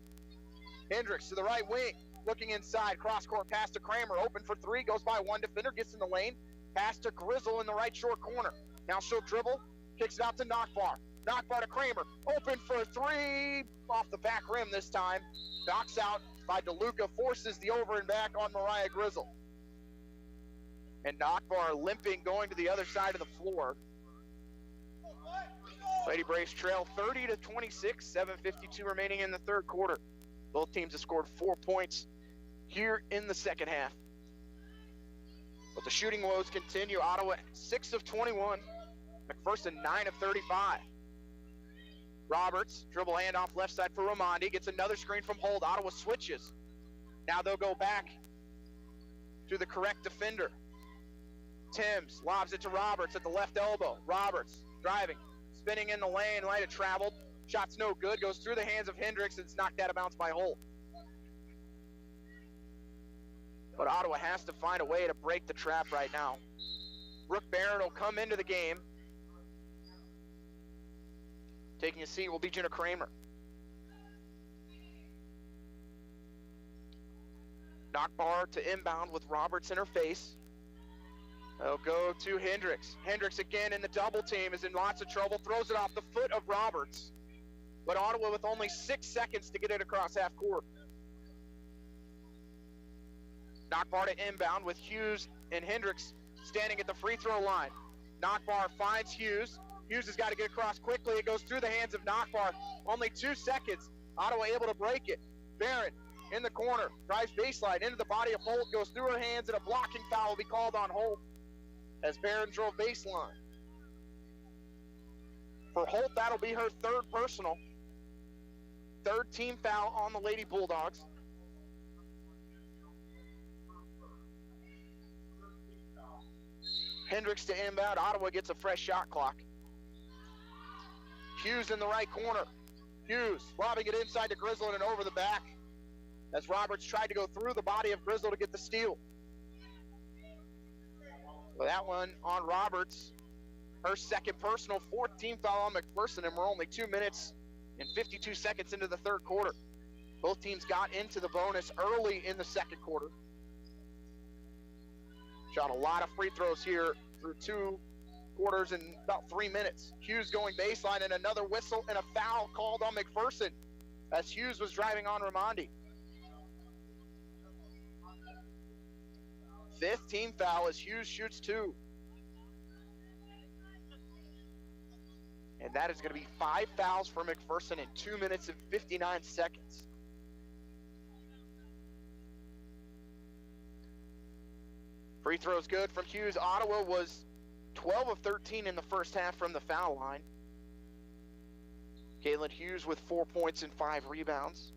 Hendricks to the right wing, looking inside, cross-court pass to Kramer, open for 3, goes by one defender, gets in the lane, pass to Grizzle in the right short corner. Now she'll dribble, kicks it out to Nockbar. Nockbar to Kramer, open for 3, off the back rim this time. Knocks out by DeLuca, forces the over and back on Mariah Grizzle. And Nockbar limping, going to the other side of the floor. Lady Braves trail 30-26, 7:52 remaining in the third quarter. Both teams have scored 4 points here in the second half. But the shooting woes continue. Ottawa 6 of 21, McPherson 9 of 35. Roberts, dribble handoff left side for Ramondi, gets another screen from Holt. Ottawa switches. Now they'll go back to the correct defender. Timms lobs it to Roberts at the left elbow. Roberts driving, spinning in the lane, might have traveled. Shot's no good, goes through the hands of Hendricks, and it's knocked out of bounds by Holt. But Ottawa has to find a way to break the trap right now. Brooke Barron will come into the game. Taking a seat will be Jenna Kramer. Nockbar to inbound with Roberts in her face. They'll go to Hendricks. Hendricks again in the double team, is in lots of trouble, throws it off the foot of Roberts. But Ottawa with only 6 seconds to get it across half court. Nockbar to inbound with Hughes and Hendricks standing at the free throw line. Nockbar finds Hughes. Hughes has got to get across quickly. It goes through the hands of Nockbar. Only 2 seconds. Ottawa able to break it. Barron in the corner, drives baseline into the body of Holt, goes through her hands, and a blocking foul will be called on Holt as Barron drove baseline. For Holt, that'll be her 3rd personal. 3rd team foul on the Lady Bulldogs. Hendricks to inbound. Ottawa gets a fresh shot clock. Hughes in the right corner. Hughes lobbing it inside to Grizzle and over the back as Roberts tried to go through the body of Grizzle to get the steal. Well, that one on Roberts. Her 2nd personal, 4th team foul on McPherson, and we're only 2 minutes and 52 seconds into the third quarter. Both teams got into the bonus early in the second quarter. Shot a lot of free throws here through 2 quarters in about 3 minutes. Hughes going baseline, and another whistle and a foul called on McPherson as Hughes was driving on Ramondi. 5th team foul as Hughes shoots 2. And that is going to be 5 fouls for McPherson in 2 minutes and 59 seconds. Free throws good from Hughes. Ottawa was 12 of 13 in the first half from the foul line. Caitlin Hughes with 4 points and 5 rebounds.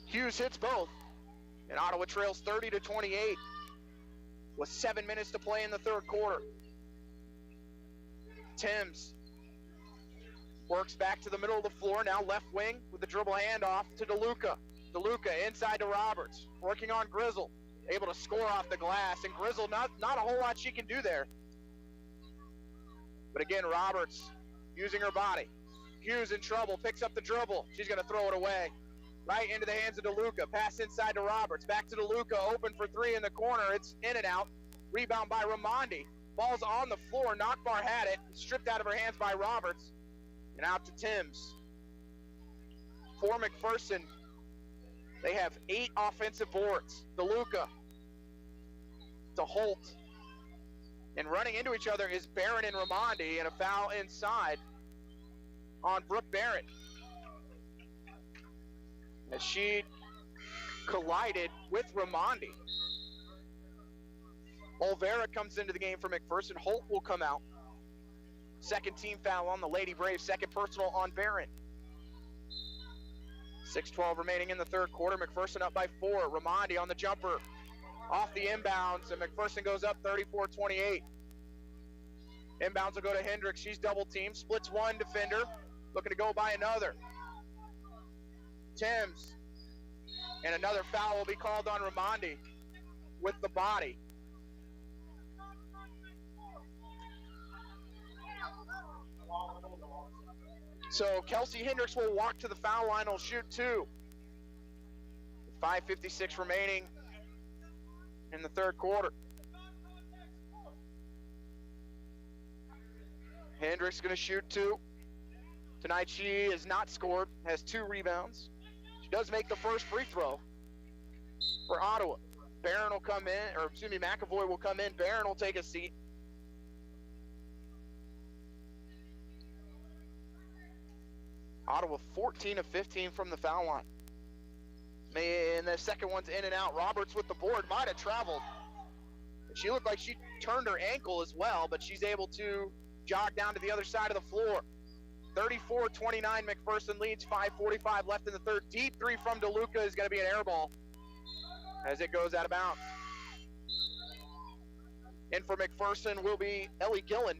Hughes hits both, and Ottawa trails 30-28 with 7 minutes to play in the third quarter. Timms works back to the middle of the floor, now left wing with the dribble handoff to DeLuca. DeLuca inside to Roberts, working on Grizzle, able to score off the glass, and Grizzle, not a whole lot she can do there. But again, Roberts using her body. Hughes in trouble, picks up the dribble. She's going to throw it away. Right into the hands of DeLuca. Pass inside to Roberts. Back to DeLuca, open for three in the corner. It's in and out. Rebound by Ramondi. Ball's on the floor. Knockbar had it. Stripped out of her hands by Roberts. And out to Timms. For McPherson, they have 8 offensive boards. DeLuca to Holt. And running into each other is Barron and Ramondi, and a foul inside on Brooke Barrett as she collided with Ramondi. Olvera comes into the game for McPherson. Holt will come out. Second team foul on the Lady Braves, second personal on Barron. 6:12 remaining in the third quarter. McPherson up by 4. Ramondi on the jumper. Off the inbounds, and McPherson goes up 34-28. Inbounds will go to Hendricks. She's double teamed, splits one defender, looking to go by another. Timms, and another foul will be called on Ramondi with the body. So Kelsey Hendricks will walk to the foul line, will shoot 2. 5:56 remaining in the third quarter. Hendricks going to shoot 2. Tonight she has not scored, has 2 rebounds. She does make the first free throw for Ottawa. Barron will come in, or excuse me, McAvoy will come in. Barron will take a seat. Ottawa 14 of 15 from the foul line. And the second one's in and out. Roberts with the board, might have traveled. She looked like she turned her ankle as well, but she's able to jog down to the other side of the floor. 34-29, McPherson leads, 5:45 left in the third. Deep 3 from DeLuca is going to be an air ball as it goes out of bounds. In for McPherson will be Ellie Gillen.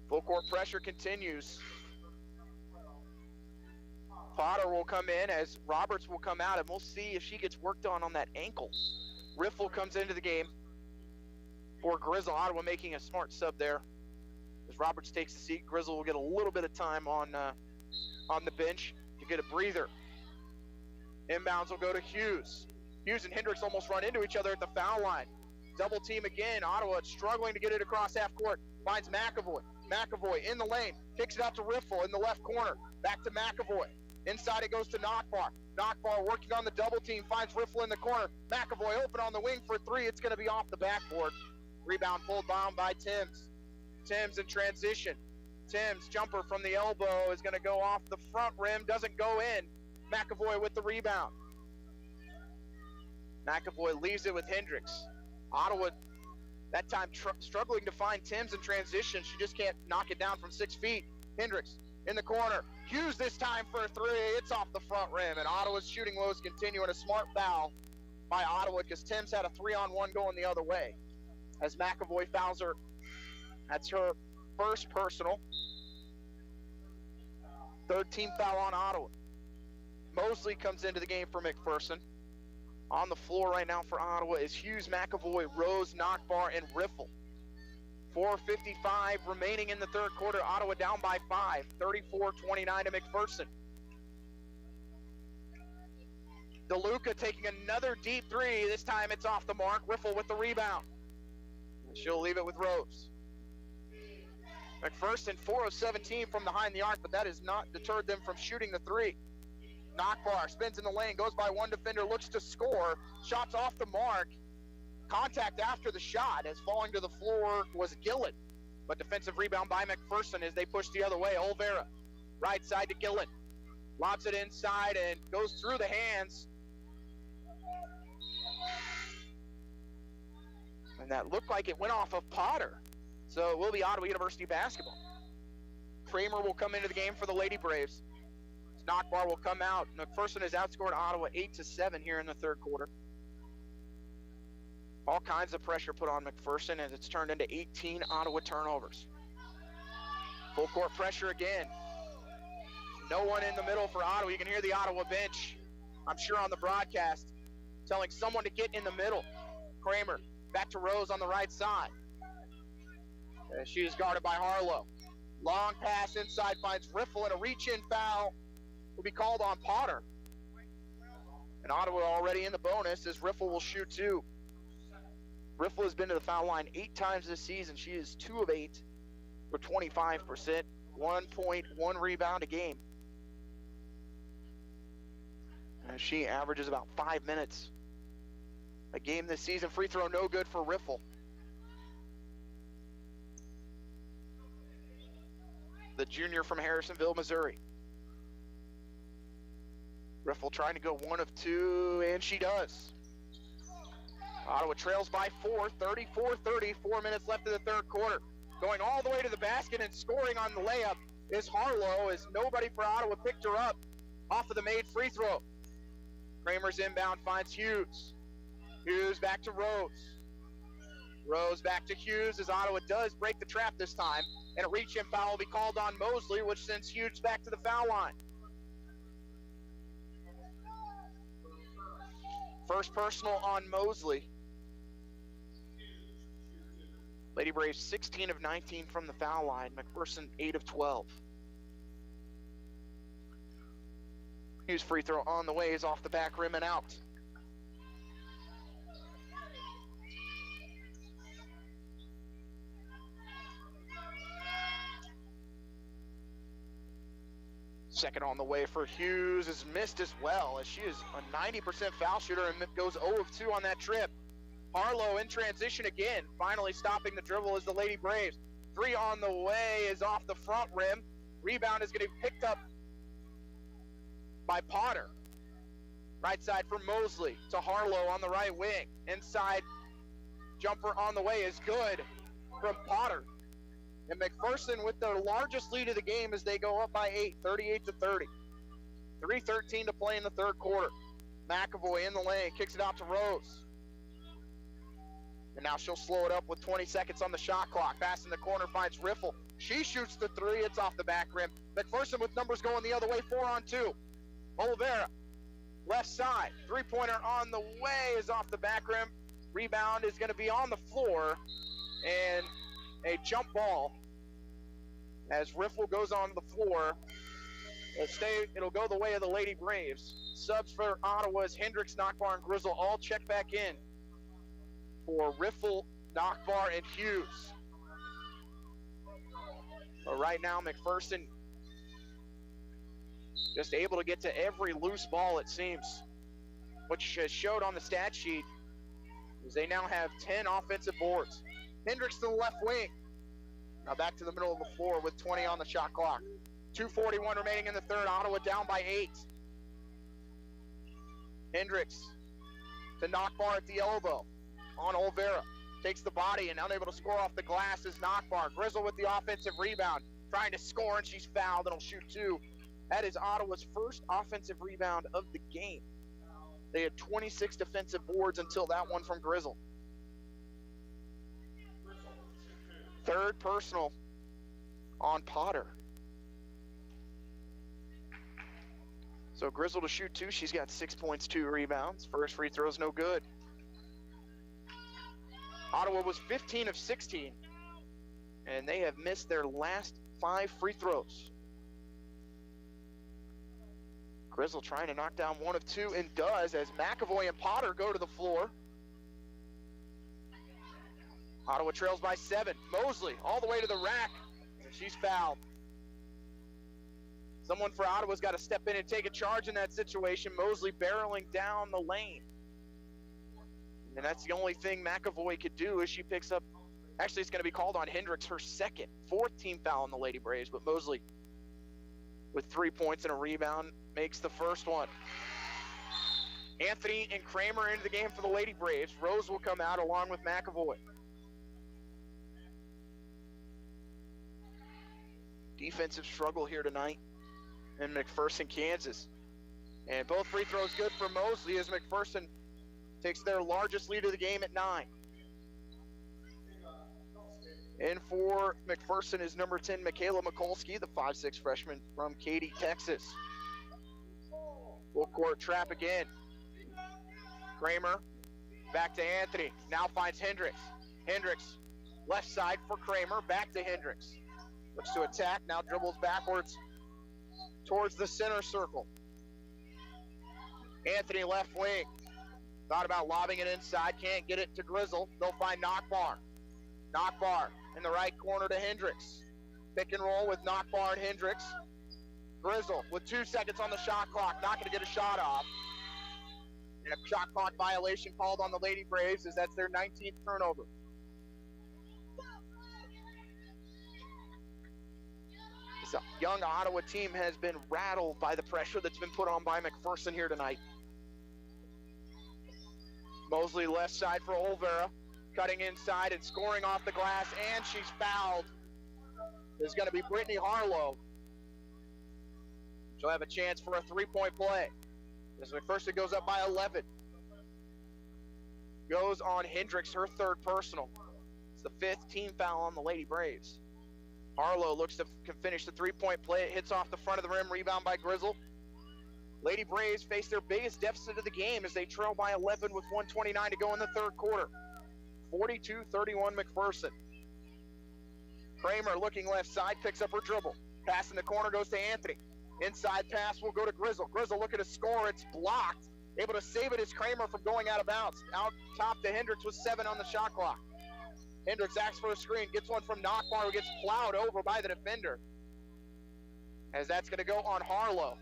Full court pressure continues. Potter will come in as Roberts will come out, and we'll see if she gets worked on that ankle. Riffle comes into the game for Grizzle. Ottawa making a smart sub there. As Roberts takes the seat, Grizzle will get a little bit of time on the bench to get a breather. Inbounds will go to Hughes. Hughes and Hendricks almost run into each other at the foul line. Double team again. Ottawa struggling to get it across half court. Finds McAvoy. McAvoy in the lane. Kicks it out to Riffle in the left corner. Back to McAvoy. Inside it goes to Knockbar. Knockbar working on the double team. Finds Riffle in the corner. McAvoy open on the wing for 3. It's going to be off the backboard. Rebound pulled down by Timms. Timms in transition. Timms jumper from the elbow is going to go off the front rim. Doesn't go in. McAvoy with the rebound. McAvoy leaves it with Hendricks. Ottawa that time struggling to find Timms in transition. She just can't knock it down from 6 feet. Hendricks in the corner. Hughes this time for a 3. It's off the front rim, and Ottawa's shooting woes continue, and a smart foul by Ottawa because Timms had a 3-on-1 going the other way. As McAvoy fouls her, that's her first personal. Third team foul on Ottawa. Mosley comes into the game for McPherson. On the floor right now for Ottawa is Hughes, McAvoy, Rose, Knockbar, and Riffle. 4:55 remaining in the third quarter. Ottawa down by 5, 34-29 to McPherson. DeLuca taking another deep 3. This time it's off the mark. Riffle with the rebound. She'll leave it with Rose. McPherson 4 of 17 from behind the arc, but that has not deterred them from shooting the 3. Knockbar spins in the lane, goes by one defender, looks to score. Shots off the mark. Contact after the shot as falling to the floor was Gillen. But defensive rebound by McPherson as they push the other way. Olvera, right side to Gillen. Lobs it inside and goes through the hands. And that looked like it went off of Potter. So it will be Ottawa University basketball. Kramer will come into the game for the Lady Braves. Knockbar will come out. McPherson has outscored Ottawa 8-7 here in the third quarter. All kinds of pressure put on McPherson as it's turned into 18 Ottawa turnovers. Full court pressure again. No one in the middle for Ottawa. You can hear the Ottawa bench, I'm sure on the broadcast, telling someone to get in the middle. Kramer back to Rose on the right side. She is guarded by Harlow. Long pass inside finds Riffle, and a reach-in foul will be called on Potter. And Ottawa already in the bonus as Riffle will shoot two. Riffle has been to the foul line 8 times this season. She is 2 of 8 for 25%, 1.1 rebound a game. And she averages about 5 minutes a game this season. Free throw no good for Riffle. The junior from Harrisonville, Missouri. Riffle trying to go 1 of 2, and she does. Ottawa trails by 4, 34-30, 4 minutes left in the third quarter. Going all the way to the basket and scoring on the layup is Harlow, as nobody for Ottawa picked her up off of the made free throw. Kramer's inbound finds Hughes. Hughes back to Rose. Rose back to Hughes as Ottawa does break the trap this time. And a reach-in foul will be called on Mosley, which sends Hughes back to the foul line. First personal on Mosley. Lady Braves 16 of 19 from the foul line. McPherson 8 of 12. Hughes free throw on the way is off the back rim and out. Second on the way for Hughes is missed as well, as she is a 90% foul shooter and goes 0 of 2 on that trip. Harlow in transition again, finally stopping the dribble is the Lady Braves. 3 on the way is off the front rim. Rebound is going to be picked up by Potter. Right side for Mosley to Harlow on the right wing. Inside jumper on the way is good from Potter. And McPherson with the largest lead of the game as they go up by 8, 38-30. 3:13 to play in the third quarter. McAvoy in the lane, kicks it out to Rose. And now she'll slow it up with 20 seconds on the shot clock. Pass in the corner finds Riffle. She shoots the 3, it's off the back rim. McPherson with numbers going the other way, 4 on 2. Oliveira, left side, 3-pointer on the way is off the back rim. Rebound is going to be on the floor, and a jump ball as Riffle goes on the floor. It'll go the way of the Lady Braves. Subs for Ottawa's Hendricks, Knockbar, and Grizzle all check back in for Riffle, Knockbar, and Hughes. But right now, McPherson just able to get to every loose ball, it seems. Which showed on the stat sheet is they now have 10 offensive boards. Hendricks to the left wing. Now back to the middle of the floor with 20 on the shot clock. 2:41 remaining in the third. Ottawa down by 8. Hendricks to Knockbar at the elbow on Olvera. Takes the body and unable to score off the glass is Knockbar. Grizzle with the offensive rebound. Trying to score and she's fouled and will shoot 2. That is Ottawa's first offensive rebound of the game. They had 26 defensive boards until that one from Grizzle. Third personal on Potter. So Grizzle to shoot 2. She's got 6 points, 2 rebounds. First free throw's no good. Ottawa was 15 of 16, and they have missed their last 5 free throws. Grizzle trying to knock down 1 of 2 and does as McAvoy and Potter go to the floor. Ottawa trails by 7. Mosley all the way to the rack, and she's fouled. Someone for Ottawa's got to step in and take a charge in that situation. Mosley barreling down the lane. And that's the only thing McAvoy could do is she picks up, actually it's going to be called on Hendricks, her second, 4th team foul on the Lady Braves, but Mosley with 3 points and a rebound makes the first one. Anthony and Kramer into the game for the Lady Braves. Rose will come out along with McAvoy. Defensive struggle here tonight in McPherson, Kansas. And both free throws good for Mosley as McPherson takes their largest lead of the game at 9. In for McPherson is number 10, Michaela Mikulski, the 5'6" freshman from Katy, Texas. Full court trap again. Kramer back to Anthony. Now finds Hendricks. Hendricks left side for Kramer. Back to Hendricks. Looks to attack. Now dribbles backwards towards the center circle. Anthony left wing. Thought about lobbing it inside. Can't get it to Grizzle. They'll find Nockbar. Nockbar in the right corner to Hendricks. Pick and roll with Nockbar and Hendricks. Grizzle with 2 seconds on the shot clock. Not going to get a shot off. And a shot clock violation called on the Lady Braves as that's their 19th turnover. This young Ottawa team has been rattled by the pressure that's been put on by McPherson here tonight. Mosley left side for Olvera, cutting inside and scoring off the glass, and she's fouled. There's going to be Brittany Harlow. She'll have a chance for a three-point play. As McPherson goes up by 11. Goes on Hendricks, her third personal. It's the 5th team foul on the Lady Braves. Harlow looks to finish the three-point play. It hits off the front of the rim, rebound by Grizzle. Lady Braves face their biggest deficit of the game as they trail by 11 with 1:29 to go in the third quarter. 42-31 McPherson. Kramer looking left side, picks up her dribble. Pass in the corner goes to Anthony. Inside pass will go to Grizzle. Grizzle looking to score. It's blocked. Able to save it is Kramer from going out of bounds. Out top to Hendricks with 7 on the shot clock. Hendricks acts for a screen. Gets one from Nockbar, who gets plowed over by the defender. As that's going to go on Harlow.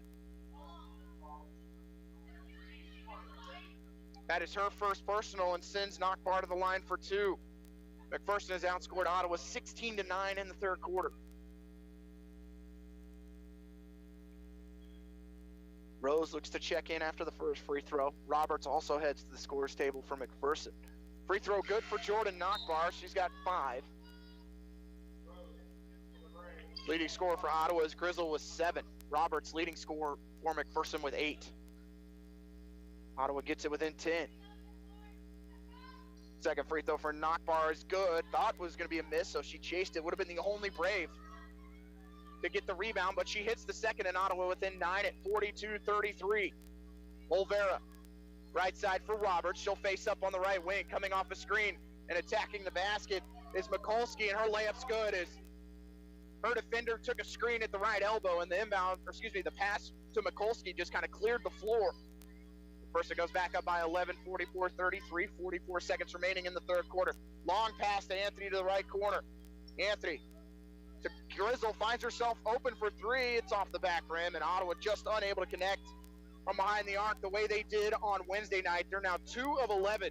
That is her first personal and sends Nockbar to the line for 2. McPherson has outscored Ottawa 16-9 in the third quarter. Rose looks to check in after the first free throw. Roberts also heads to the scorer's table for McPherson. Free throw good for Jordan Nockbar. She's got 5. Leading scorer for Ottawa is Grizzle with 7. Roberts leading scorer for McPherson with 8. Ottawa gets it within 10. Second free throw for Nockbar is good. Thought was going to be a miss, so she chased it. Would have been the only Brave to get the rebound, but she hits the second, and Ottawa within 9 at 42-33. Olvera, right side for Roberts. She'll face up on the right wing, coming off a screen and attacking the basket is Mikulski, and her layup's good as her defender took a screen at the right elbow, and the pass to Mikulski just kind of cleared the floor. McPherson goes back up by 11, 44-33, 44 seconds remaining in the third quarter. Long pass to Anthony to the right corner. Anthony to Grizzle, finds herself open for 3. It's off the back rim, and Ottawa just unable to connect from behind the arc the way they did on Wednesday night. They're now 2 of 11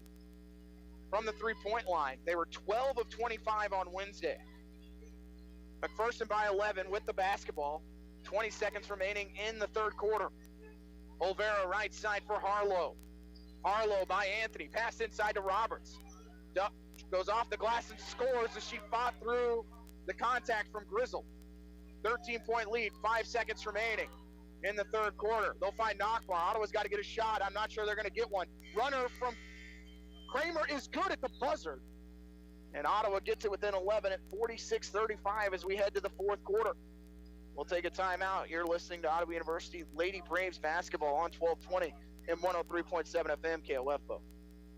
from the three-point line. They were 12 of 25 on Wednesday. McPherson by 11 with the basketball. 20 seconds remaining in the third quarter. Olvera right side for Harlow. Harlow by Anthony. Pass inside to Roberts. Goes off the glass and scores as she fought through the contact from Grizzle. 13-point lead, 5 seconds remaining in the third quarter. They'll find Nockbar. Ottawa's got to get a shot. I'm not sure they're going to get one. Runner from Kramer is good at the buzzer. And Ottawa gets it within 11 at 46-35 as we head to the fourth quarter. We'll take a timeout. You're listening to Ottawa University Lady Braves basketball on 1220 and 103.7 FM KOFO.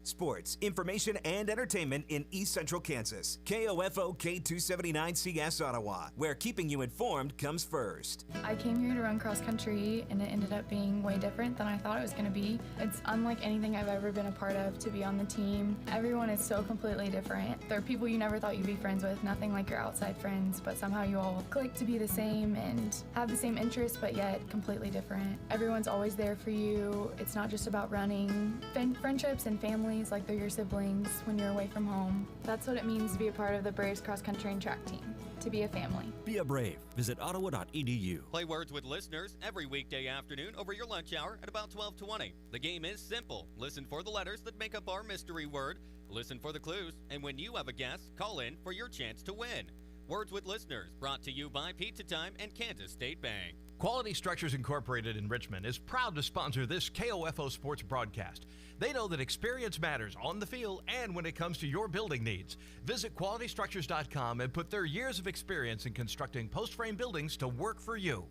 Sports, information, and entertainment in East Central Kansas. KOFO K279CS Ottawa, where keeping you informed comes first. I came here to run cross country, and it ended up being way different than I thought it was going to be. It's unlike anything I've ever been a part of to be on the team. Everyone is so completely different. There are people you never thought you'd be friends with, nothing like your outside friends, but somehow you all click to be the same and have the same interests, but yet completely different. Everyone's always there for you. It's not just about running. Friendships and families, like they're your siblings when you're away from home. That's what it means to be a part of the Braves cross country and track team, to be a family. Be a Brave. Visit ottawa.edu. Play Words with listeners every weekday afternoon over your lunch hour at about 12:20. The game is simple. Listen for the letters that make up our mystery word, listen for the clues, and when you have a guess, call in for your chance to win. Words with listeners brought to you by Pizza Time and Kansas State Bank. Quality Structures Incorporated in Richmond is proud to sponsor this KOFO sports broadcast. They know that experience matters on the field and when it comes to your building needs. Visit qualitystructures.com and put their years of experience in constructing post-frame buildings to work for you.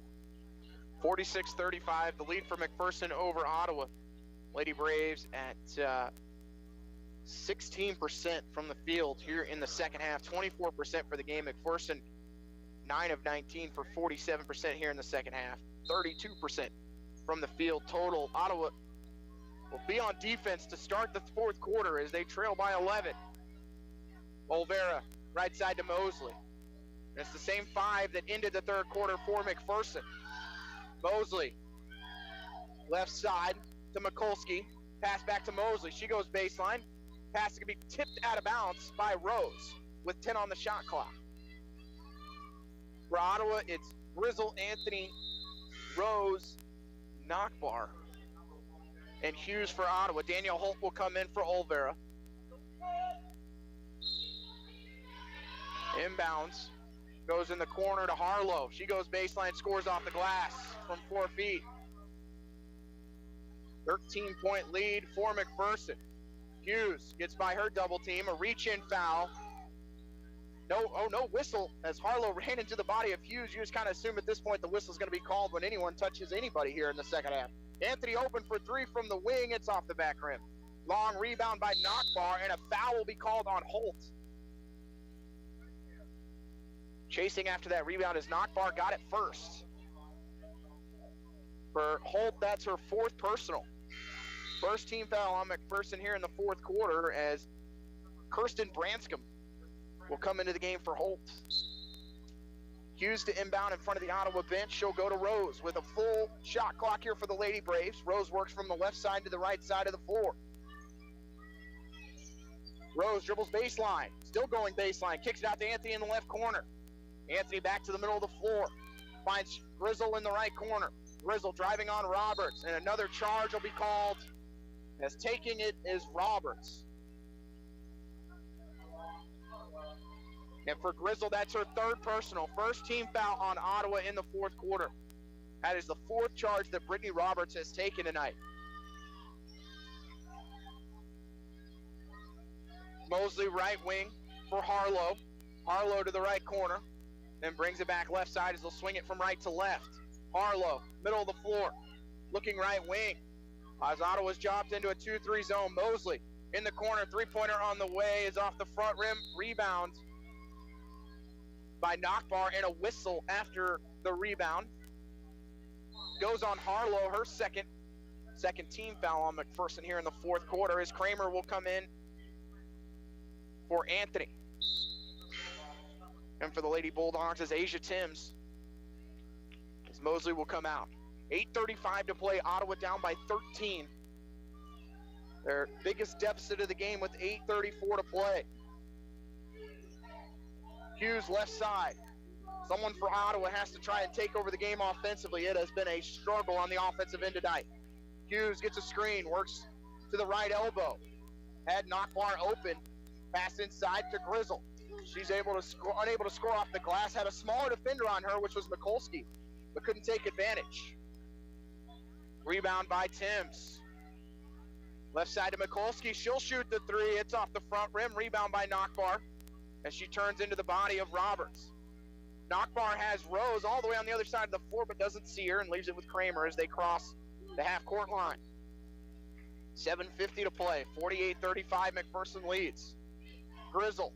46-35, the lead for McPherson over Ottawa. Lady Braves at 16% from the field here in the second half, 24% for the game. McPherson 9 of 19 for 47% here in the second half, 32% from the field total. Ottawa will be on defense to start the fourth quarter as they trail by 11. Olvera, right side to Mosley. It's the same 5 that ended the third quarter for McPherson. Mosley, left side to Mikulski. Pass back to Mosley. She goes baseline. Pass is going to be tipped out of bounds by Rose with 10 on the shot clock. For Ottawa, it's Grizzle, Anthony, Rose, Knockbar, and Hughes for Ottawa. Danielle Holt will come in for Olvera. Inbounds. Goes in the corner to Harlow. She goes baseline, scores off the glass from 4 feet. 13-point lead for McPherson. Hughes gets by her double team, a reach-in foul. No whistle as Harlow ran into the body of Hughes. You just kind of assume at this point the whistle's going to be called when anyone touches anybody here in the second half. Anthony open for 3 from the wing. It's off the back rim. Long rebound by Knockbar, and a foul will be called on Holt. Chasing after that rebound as Knockbar got it first. For Holt, that's her 4th personal. First team foul on McPherson here in the fourth quarter as Kirsten Branscombe will come into the game for Holt. Hughes to inbound in front of the Ottawa bench. She'll go to Rose with a full shot clock here for the Lady Braves. Rose works from the left side to the right side of the floor. Rose dribbles baseline, still going baseline, kicks it out to Anthony in the left corner. Anthony back to the middle of the floor, finds Grizzle in the right corner. Grizzle driving on Roberts, and another charge will be called as taking it is Roberts. And for Grizzle, that's her 3rd personal. First team foul on Ottawa in the fourth quarter. That is the 4th charge that Brittany Roberts has taken tonight. Mosley right wing for Harlow. Harlow to the right corner. Then brings it back left side as they'll swing it from right to left. Harlow, middle of the floor. Looking right wing. As Ottawa's dropped into a 2-3 zone. Mosley in the corner. 3-pointer on the way is off the front rim. Rebound by Knockbar, and a whistle after the rebound. Goes on Harlow, her second team foul on McPherson here in the fourth quarter as Kramer will come in for Anthony. And for the Lady Bulldogs is Asia Timms as Mosley will come out. 8:35 to play, Ottawa down by 13. Their biggest deficit of the game with 8:34 to play. Hughes left side. Someone for Ottawa has to try and take over the game offensively. It has been a struggle on the offensive end tonight. Hughes gets a screen, works to the right elbow. Had Knockbar open. Pass inside to Grizzle. She's unable to score off the glass. Had a smaller defender on her, which was Mikulski, but couldn't take advantage. Rebound by Timms. Left side to Mikulski. She'll shoot the 3. It's off the front rim. Rebound by Knockbar as she turns into the body of Roberts. Knockbar has Rose all the way on the other side of the floor, but doesn't see her and leaves it with Kramer as they cross the half-court line. 7:50 to play. 48-35, McPherson leads. Grizzle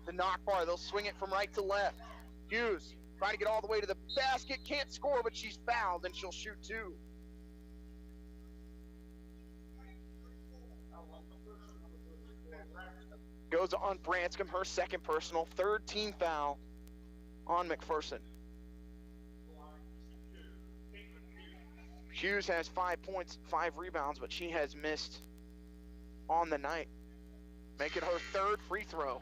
to Knockbar. They'll swing it from right to left. Hughes trying to get all the way to the basket. Can't score, but she's fouled, and she'll shoot 2. Goes on Branscombe, her 2nd personal, 3rd team foul on McPherson. Hughes has 5 points, 5 rebounds, but she has missed on the night, making her 3rd free throw.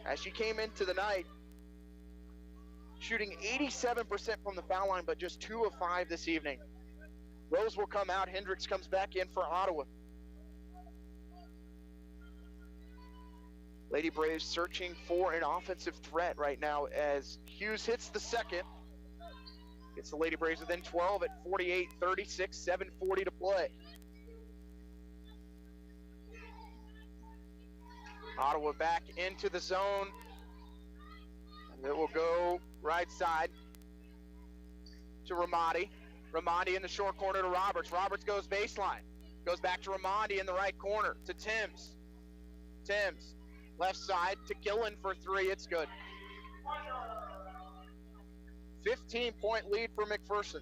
As she came into the night, shooting 87% from the foul line, but just 2 of 5 this evening. Rose will come out. Hendricks comes back in for Ottawa. Lady Braves searching for an offensive threat right now as Hughes hits the second. It's the Lady Braves within 12 at 48-36, 7:40 to play. Ottawa back into the zone. And it will go right side to Ramadi. Ramadi in the short corner to Roberts. Roberts goes baseline. Goes back to Ramadi in the right corner to Timms. Timms, left side to Gillen for three. It's good. 15-point lead for McPherson.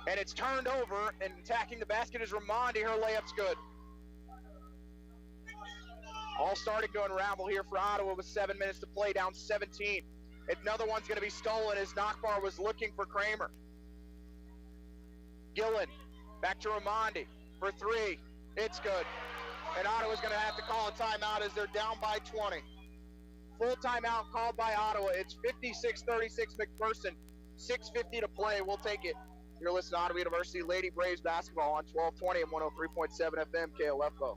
And it's turned over, and attacking the basket is Ramadi. Her layup's good. All starting to unravel here for Ottawa with 7 minutes to play, down 17. Another one's going to be stolen as Nakbar was looking for Kramer. Gillen, back to Ramadi for three. It's good. And Ottawa's going to have to call a timeout as they're down by 20. Full timeout called by Ottawa. It's 56-36 McPherson. 6:50 to play. We'll take it. You're listening to Ottawa University Lady Braves basketball on 1220 and 103.7 FM KOFO.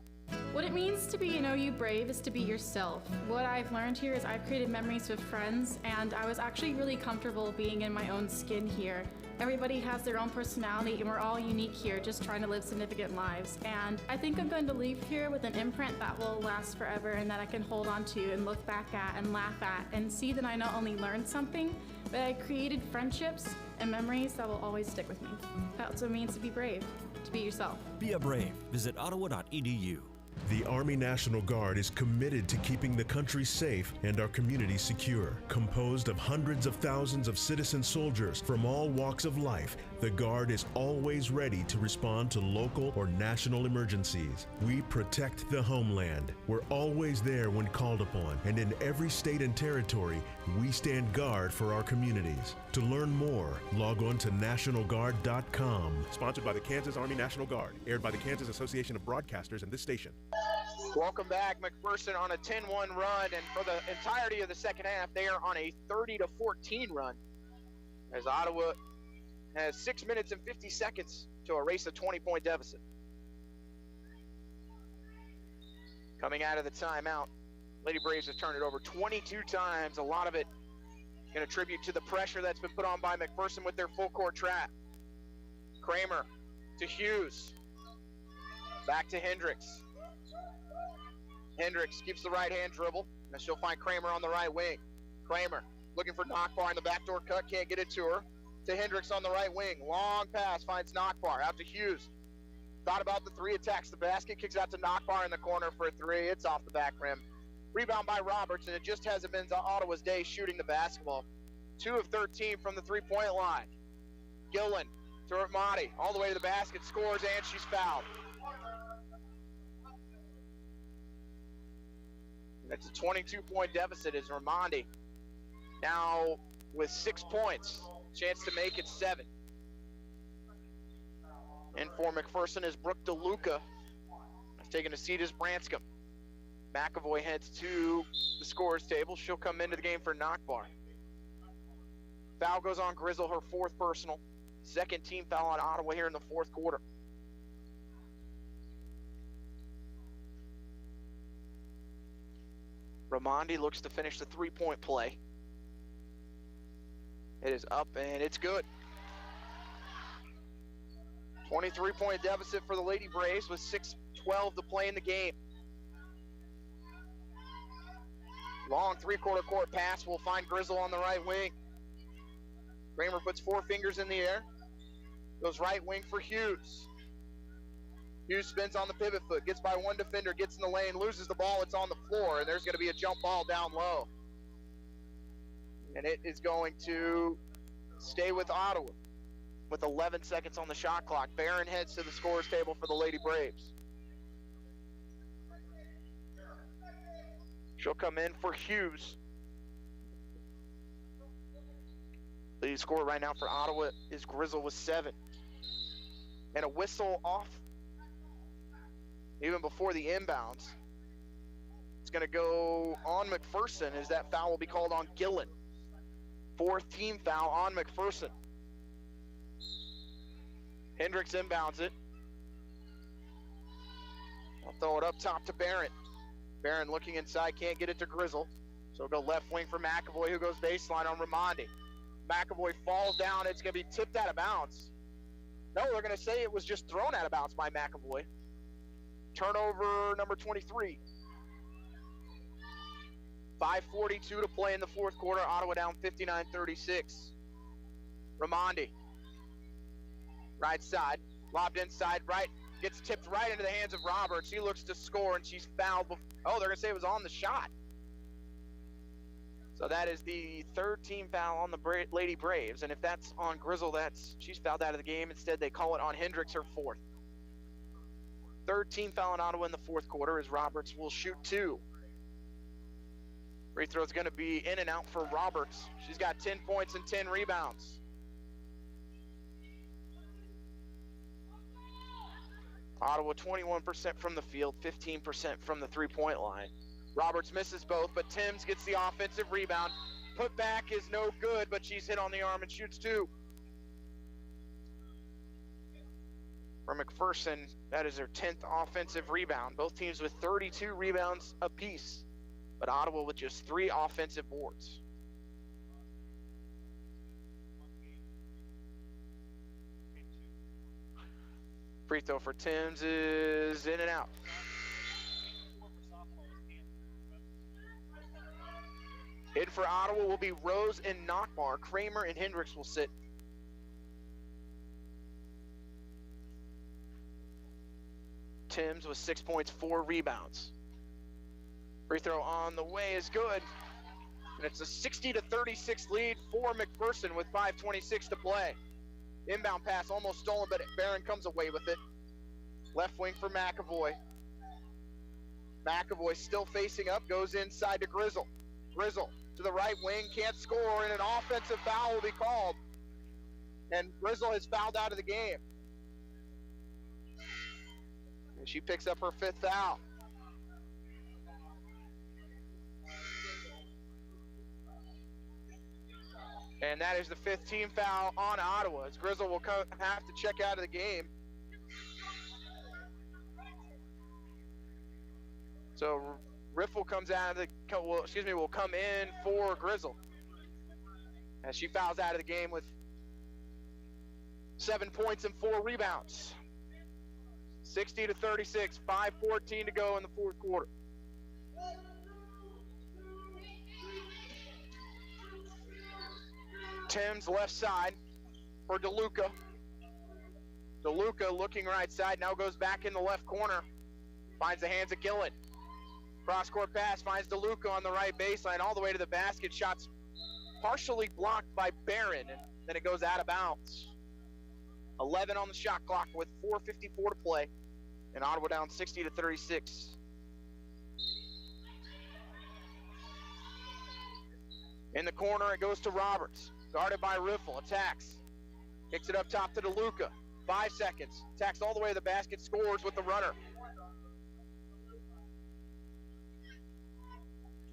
What it means to be an OU Brave is to be yourself. What I've learned here is I've created memories with friends, and I was actually really comfortable being in my own skin here. Everybody has their own personality, and we're all unique here, just trying to live significant lives. And I think I'm going to leave here with an imprint that will last forever and that I can hold on to and look back at and laugh at and see that I not only learned something, but I created friendships and memories that will always stick with me. That's what it means to be brave, to be yourself. Be a brave. Visit ottawa.edu. The Army National Guard is committed to keeping the country safe and our communities secure. Composed of hundreds of thousands of citizen soldiers from all walks of life, the Guard is always ready to respond to local or national emergencies. We protect the homeland. We're always there when called upon, and in every state and territory, we stand guard for our communities. To learn more, log on to nationalguard.com. Sponsored by the Kansas Army National Guard, aired by the Kansas Association of Broadcasters and this station. Welcome back. McPherson on a 10-1 run, and for the entirety of the second half, they are on a 30-14 run as Ottawa has 6 minutes and 50 seconds to erase a 20-point deficit. Coming out of the timeout, Lady Braves have turned it over 22 times. A lot of it can attribute to the pressure that's been put on by McPherson with their full court trap. Kramer to Hughes. Back to Hendricks. Hendricks keeps the right-hand dribble, and she'll find Kramer on the right wing. Kramer looking for Nakbar in the backdoor cut, can't get it to her. To Hendricks on the right wing. Long pass, finds Nakbar. Out to Hughes. Thought about the three, attacks the basket, kicks out to Nakbar in the corner for a three. It's off the back rim. Rebound by Roberts, and it just hasn't been Ottawa's day shooting the basketball. 2 of 13 from the three-point line. Gillen to Ramadi, all the way to the basket, scores, and she's fouled. That's a 22-point deficit as Ramadi now with 6 points. Chance to make it 7. And for McPherson is Brooke DeLuca. Has taken a seat as Branscombe. McAvoy heads to the scorer's table. She'll come into the game for Nakbar. Foul goes on Grizzle, her 4th personal. 2nd team foul on Ottawa here in the 4th quarter. Ramadi looks to finish the 3-point play. It is up and it's good. 23-point deficit for the Lady Braves with 6:12 to play in the game. Long 3-quarter court pass will find Grizzle on the right wing. Kramer puts 4 fingers in the air. Goes right wing for Hughes. Hughes spins on the pivot foot, gets by one defender, gets in the lane, loses the ball, it's on the floor, and there's going to be a jump ball down low. And it is going to stay with Ottawa with 11 seconds on the shot clock. Barron heads to the scorer's table for the Lady Braves. She'll come in for Hughes. Leading scorer right now for Ottawa is Grizzle with 7. And a whistle off even before the inbounds. It's going to go on McPherson as that foul will be called on Gillen. 4th team foul on McPherson. Hendricks inbounds it. I'll throw it up top to Barron. Barron looking inside, can't get it to Grizzle. So go left wing for McAvoy, who goes baseline on Ramadi. McAvoy falls down. It's going to be tipped out of bounds. No, they're going to say it was just thrown out of bounds by McAvoy. Turnover number 23. 5:42 to play in the fourth quarter. Ottawa down 59-36. Raimondi. Right side. Lobbed inside. Right. Gets tipped right into the hands of Roberts. He looks to score, and she's fouled. Oh, they're going to say it was on the shot. So that is the third team foul on the Lady Braves. And if that's on Grizzle, she's fouled out of the game. Instead, they call it on Hendricks, her fourth. Third team foul in Ottawa in the fourth quarter as Roberts will shoot 2. Free throw is going to be in and out for Roberts. She's got 10 points and 10 rebounds. Ottawa 21% from the field, 15% from the three-point line. Roberts misses both, but Timms gets the offensive rebound. Put back is no good, but she's hit on the arm and shoots 2. For McPherson, that is her 10th offensive rebound. Both teams with 32 rebounds apiece, but Ottawa with just 3 offensive boards. Free throw for Timms is in and out. In for Ottawa will be Rose and Nockmar. Kramer and Hendricks will sit. Timms with 6 points, 4 rebounds. Free throw on the way is good. And it's a 60-36 lead for McPherson with 5:26 to play. Inbound pass almost stolen, but Barron comes away with it. Left wing for McAvoy. McAvoy still facing up, goes inside to Grizzle. Grizzle to the right wing, can't score, and an offensive foul will be called. And Grizzle is fouled out of the game. And she picks up her 5th foul. And that is the 5th team foul on Ottawa, as Grizzle will have to check out of the game. So Riffle comes out of will come in for Grizzle, as she fouls out of the game with 7 points and 4 rebounds. 60-36, 5:14 to go in the fourth quarter. Timms left side for DeLuca. DeLuca looking right side, now goes back in the left corner. Finds the hands of Gillen. Cross-court pass, finds DeLuca on the right baseline, all the way to the basket. Shots partially blocked by Barron, and then it goes out of bounds. 11 on the shot clock with 4:54 to play, and Ottawa down 60-36. In the corner, it goes to Roberts. Guarded by Riffle, attacks. Kicks it up top to DeLuca. 5 seconds. Attacks all the way to the basket, scores with the runner.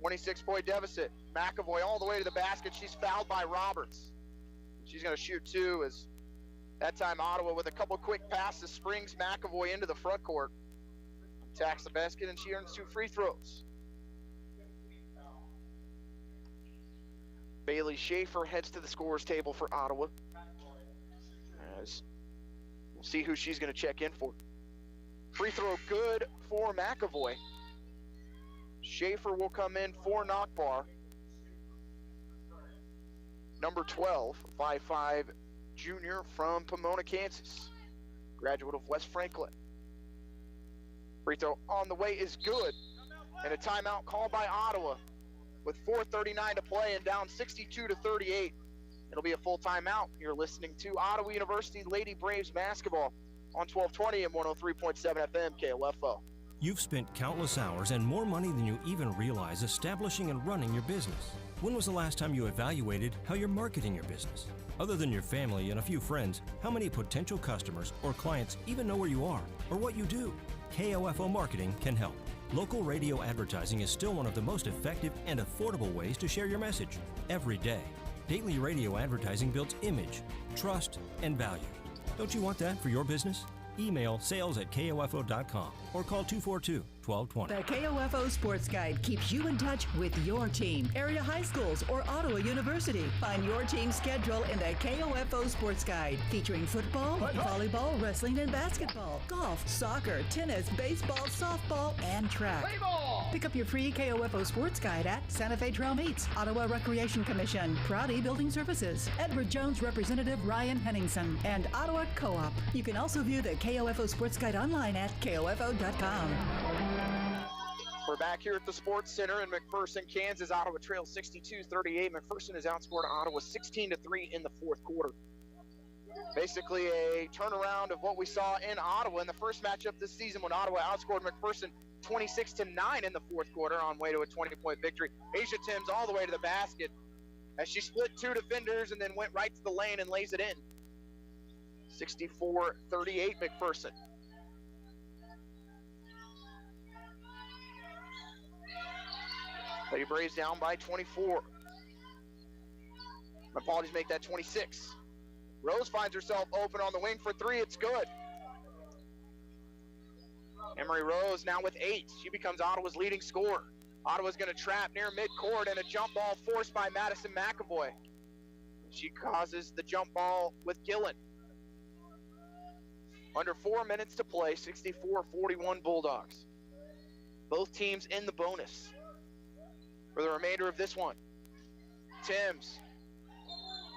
26-point deficit. McAvoy all the way to the basket. She's fouled by Roberts. She's going to shoot 2, as that time Ottawa with a couple quick passes springs McAvoy into the front court. Attacks the basket, and she earns 2 free throws. Bailey Schaefer heads to the scorer's table for Ottawa. As we'll see who she's going to check in for. Free throw good for McAvoy. Schaefer will come in for Nockbar. Number 12, 5'5" junior from Pomona, Kansas. Graduate of West Franklin. Free throw on the way is good. And a timeout called by Ottawa with 4:39 to play and down 62-38. It'll be a full timeout. You're listening to Ottawa University Lady Braves basketball on 1220 and 103.7 FM KOFO. You've spent countless hours and more money than you even realize establishing and running your business. When was the last time you evaluated how you're marketing your business? Other than your family and a few friends, how many potential customers or clients even know where you are or what you do? KOFO Marketing can help. Local radio advertising is still one of the most effective and affordable ways to share your message every day. Daily radio advertising builds image, trust, and value. Don't you want that for your business? Email sales@kofo.com or call 1220. The KOFO Sports Guide keeps you in touch with your team, area high schools, or Ottawa University. Find your team's schedule in the KOFO Sports Guide, featuring football, volleyball, wrestling, and basketball, golf, soccer, tennis, baseball, softball, and track. Pick up your free KOFO Sports Guide at Santa Fe Trail Meets, Ottawa Recreation Commission, Proudy Building Services, Edward Jones Representative Ryan Henningsen, and Ottawa Co-op. You can also view the KOFO Sports Guide online at KOFO.com. We're back here at the Sports Center in McPherson, Kansas. Ottawa trails 62-38. McPherson has outscored Ottawa 16-3 in the fourth quarter. Basically a turnaround of what we saw in Ottawa in the first matchup this season when Ottawa outscored McPherson 26-9 in the fourth quarter on way to a 20-point victory. Asia Timms all the way to the basket as she split two defenders and then went right to the lane and lays it in. 64-38 McPherson. Lady Braves down by 24. My apologies, make that 26. Rose finds herself open on the wing for three. It's good. Emery Rose now with 8. She becomes Ottawa's leading scorer. Ottawa's going to trap near midcourt and a jump ball forced by Madison McAvoy. She causes the jump ball with Gillen. Under 4 minutes to play, 64-41 Bulldogs. Both teams in the bonus for the remainder of this one. Timms.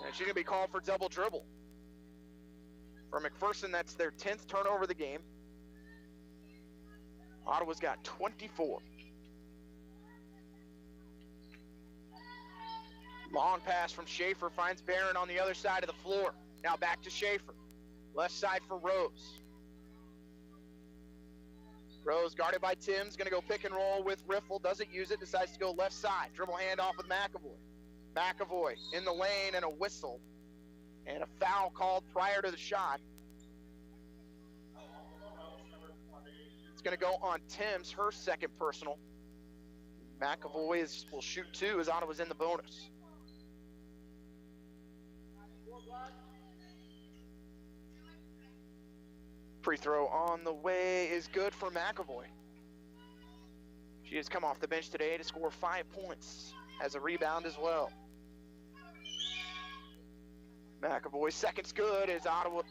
And she's going to be called for double dribble. For McPherson, that's their 10th turnover of the game. Ottawa's got 24. Long pass from Schaefer finds Barron on the other side of the floor. Now back to Schaefer. Left side for Rose. Rose guarded by Timms, going to go pick and roll with Riffle. Doesn't use it, decides to go left side. Dribble handoff with McAvoy. McAvoy in the lane and a whistle. And a foul called prior to the shot. It's going to go on Timms, her second personal. McAvoy will shoot 2 as Ottawa's in the bonus. Free throw on the way is good for McAvoy. She has come off the bench today to score 5 points. Has a rebound as well. McAvoy's second's good as Ottawa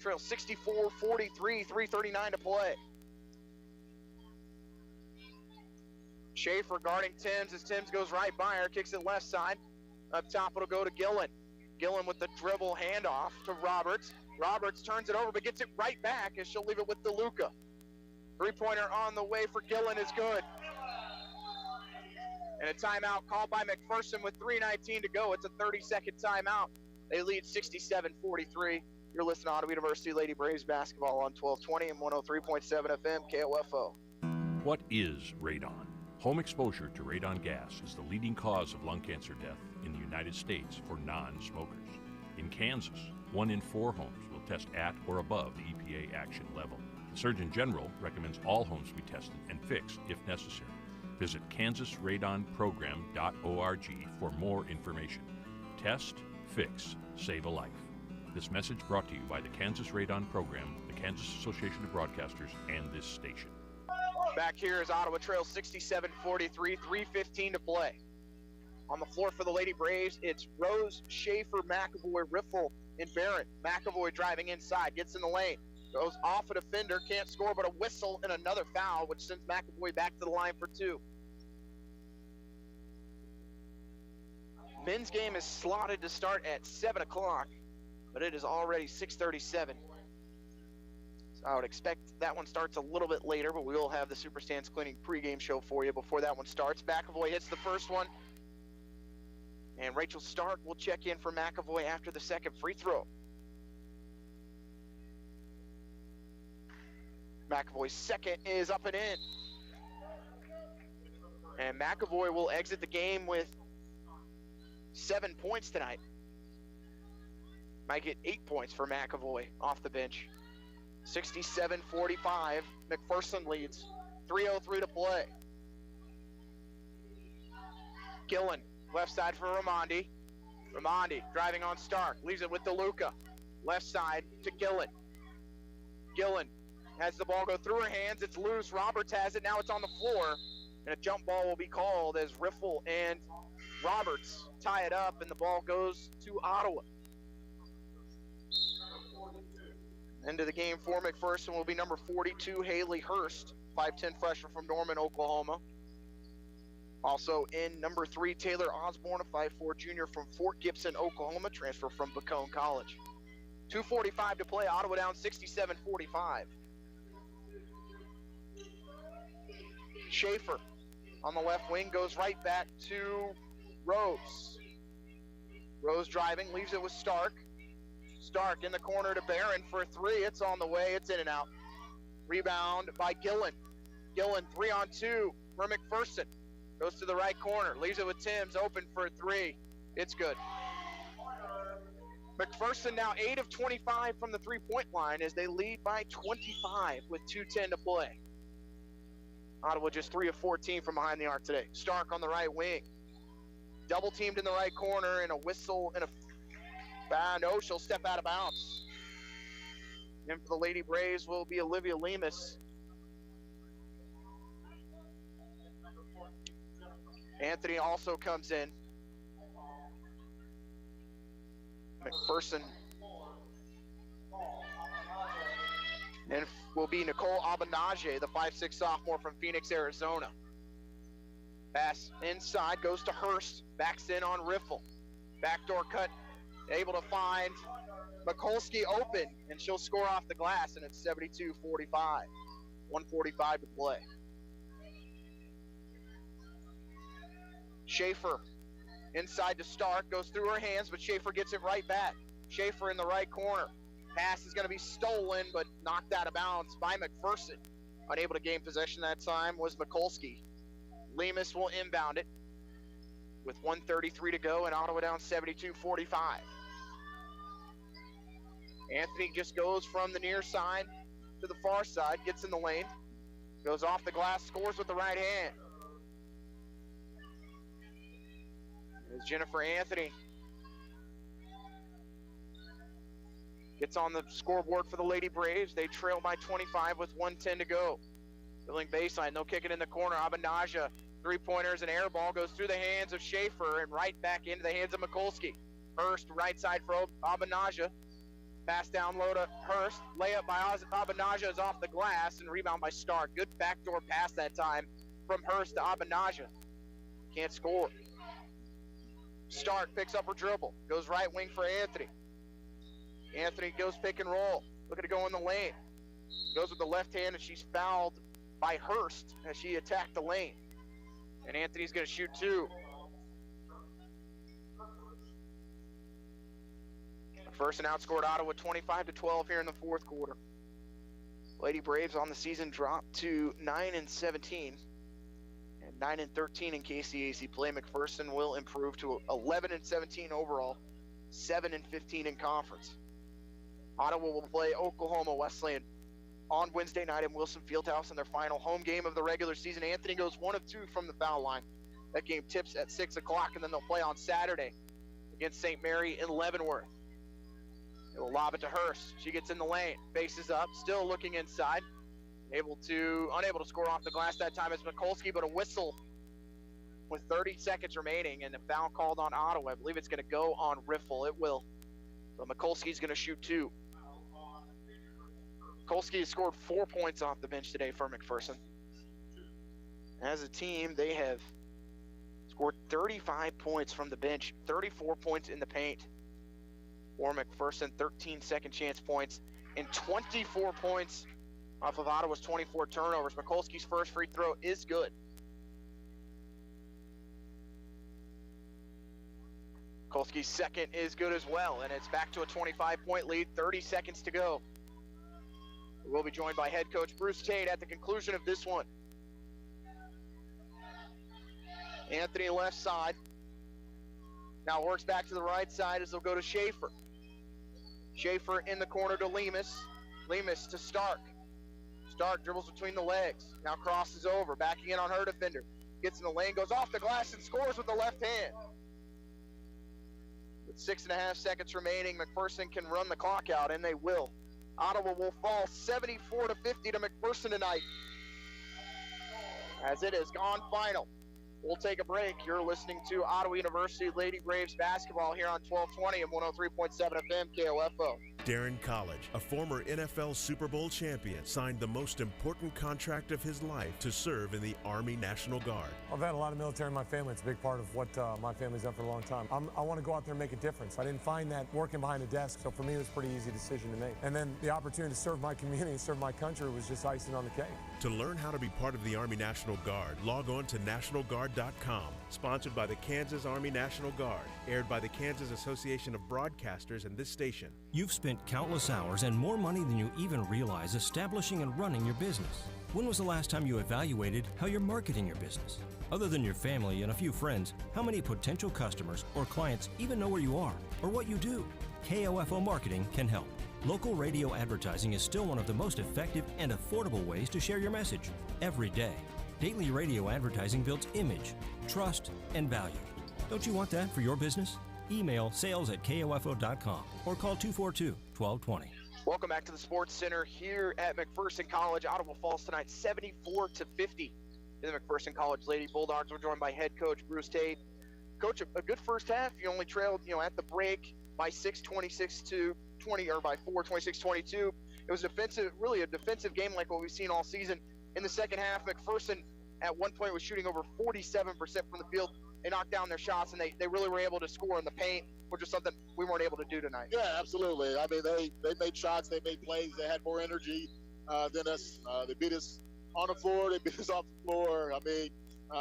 trails 64-43, 3:39 to play. Schaefer guarding Timms as Timms goes right by her, kicks it left side. Up top it'll go to Gillen. Gillen with the dribble handoff to Roberts. Roberts turns it over but gets it right back as she'll leave it with DeLuca. Three-pointer on the way for Gillen is good. And a timeout called by McPherson with 3:19 to go. It's a 30-second timeout. They lead 67-43. You're listening to Ottawa University Lady Braves basketball on 1220 and 103.7 FM KOFO. What is radon? Home exposure to radon gas is the leading cause of lung cancer death in the United States for non-smokers. In Kansas, 1 in 4 homes will test at or above the EPA action level. The Surgeon General recommends all homes be tested and fixed if necessary. Visit kansasradonprogram.org for more information. Test, fix, save a life. This message brought to you by the Kansas Radon Program, the Kansas Association of Broadcasters, and this station. Back here is Ottawa trails 67-43, 3:15 to play. On the floor for the Lady Braves, it's Rose, Schaefer, McAvoy, Riffle, and Barrett. McAvoy driving inside, gets in the lane, goes off a defender, can't score, but a whistle and another foul, which sends McAvoy back to the line for 2. Men's game is slotted to start at 7 o'clock, but it is already 6:37. So I would expect that one starts a little bit later, but we will have the Superstands Cleaning pregame show for you before that one starts. McAvoy hits the first one, and Rachel Stark will check in for McAvoy after the second free throw. McAvoy's second is up and in. And McAvoy will exit the game with 7 points tonight. Might get 8 points for McAvoy off the bench. 67-45, McPherson leads. 3:03 to play. Gillen, left side for Ramondi. Ramondi driving on Stark, leaves it with DeLuca. Left side to Gillen. Gillen has the ball go through her hands. It's loose. Roberts has it. Now it's on the floor. And a jump ball will be called as Riffle and Roberts tie it up, and the ball goes to Ottawa. Into the game for McPherson will be number 42, Haley Hurst, 5'10 freshman from Norman, Oklahoma. Also in number 3, Taylor Osborne, a 5'4 junior from Fort Gibson, Oklahoma, transfer from Bacone College. 2:45 to play, Ottawa down 67-45. Schaefer on the left wing goes right back to Rose. Rose driving, leaves it with Stark. Stark in the corner to Barron for 3. It's on the way. It's in and out. Rebound by Gillen. Gillen 3-on-2 for McPherson. Goes to the right corner. Leaves it with Timms. Open for 3. It's good. McPherson now 8 of 25 from the three-point line as they lead by 25 with 2:10 to play. Ottawa just 3 of 14 from behind the arc today. Stark on the right wing. Double teamed in the right corner, and a whistle and a no, she'll step out of bounds. And for the Lady Braves will be Olivia Lemus. Anthony also comes in. McPherson. And will be Nicole Abenage, the 5'6 sophomore from Phoenix, Arizona. Pass inside, goes to Hurst, backs in on Riffle. Backdoor cut, able to find Mikulski open, and she'll score off the glass, and it's 72-45. 1:45 to play. Schaefer inside to Stark, goes through her hands, but Schaefer gets it right back. Schaefer in the right corner. Pass is going to be stolen, but knocked out of bounds by McPherson. Unable to gain possession that time was Mikulski. Lemus will inbound it with 1:33 to go, and Ottawa down 72-45. Anthony just goes from the near side to the far side, gets in the lane, goes off the glass, scores with the right hand. There's Jennifer Anthony. Gets on the scoreboard for the Lady Braves. They trail by 25 with 1:10 to go. Filling baseline, they'll kick it in the corner. Abenaja, three-pointers, and air ball goes through the hands of Schaefer and right back into the hands of Mikulski. Hurst, right side for Abenaja. Pass down low to Hurst. Layup by Abenaja is off the glass, and rebound by Stark. Good backdoor pass that time from Hurst to Abenaja. Can't score. Stark picks up her dribble. Goes right wing for Anthony. Anthony goes pick and roll. Looking to go in the lane. Goes with the left hand, and she's fouled by Hurst as she attacked the lane. And Anthony's going to shoot 2. McPherson outscored Ottawa 25-12 here in the fourth quarter. Lady Braves on the season dropped to 9-17 and 9-13 in KCAC play. McPherson will improve to 11-17 overall, 7-15 in conference. Ottawa will play Oklahoma Wesleyan on Wednesday night in Wilson Fieldhouse in their final home game of the regular season. Anthony goes 1 of 2 from the foul line. That game tips at 6 o'clock, and then they'll play on Saturday against St. Mary in Leavenworth. They'll lob it to Hurst. She gets in the lane, faces up, still looking inside. Unable to score off the glass that time is Mikulski, but a whistle with 30 seconds remaining and a foul called on Ottawa. I believe it's going to go on Riffle. It will. So Mikulski's going to shoot 2. Mikulski has scored 4 points off the bench today for McPherson. As a team, they have scored 35 points from the bench, 34 points in the paint for McPherson, 13 second chance points, and 24 points off of Ottawa's 24 turnovers. Mikulski's first free throw is good. Mikulski's second is good as well, and it's back to a 25-point lead, 30 seconds to go. We'll be joined by head coach Bruce Tate at the conclusion of this one. Anthony left side. Now works back to the right side as they'll go to Schaefer. Schaefer in the corner to Lemus. Lemus to Stark. Stark dribbles between the legs. Now crosses over, backing in on her defender. Gets in the lane, goes off the glass, and scores with the left hand. With 6.5 seconds remaining, McPherson can run the clock out, and they will. Ottawa will fall 74-50 to McPherson tonight, as it has gone final. We'll take a break. You're listening to Ottawa University Lady Braves basketball here on 1220 and 103.7 FM KOFO. Darren College, a former NFL Super Bowl champion, signed the most important contract of his life to serve in the Army National Guard. I've had a lot of military in my family. It's a big part of what my family's done for a long time. I want to go out there and make a difference. I didn't find that working behind a desk, so for me it was a pretty easy decision to make. And then the opportunity to serve my community and serve my country was just icing on the cake. To learn how to be part of the Army National Guard, log on to nationalguard.com. Sponsored by the Kansas Army National Guard, aired by the Kansas Association of Broadcasters and this station. You've spent countless hours and more money than you even realize establishing and running your business. When was the last time you evaluated how you're marketing your business? Other than your family and a few friends, how many potential customers or clients even know where you are or what you do? KOFO Marketing can help. Local radio advertising is still one of the most effective and affordable ways to share your message every day. Daily radio advertising builds image, trust, and value. Don't you want that for your business? Email sales@kofo.com or call 242-1220. Welcome back to the Sports Center here at McPherson College. Ottawa falls tonight 74-50 in the McPherson College Lady Bulldogs. We're joined by head coach Bruce Tate. Coach, a good first half. You only trailed, at the break by 6, 26-20, or by 4, 26-22. It was really a defensive game like what we've seen all season. In the second half, McPherson at one point was shooting over 47% from the field. They knocked down their shots, and they really were able to score in the paint, which is something we weren't able to do tonight. Yeah, absolutely. I mean, they made shots, they made plays, they had more energy than us. They beat us on the floor, they beat us off the floor. I mean,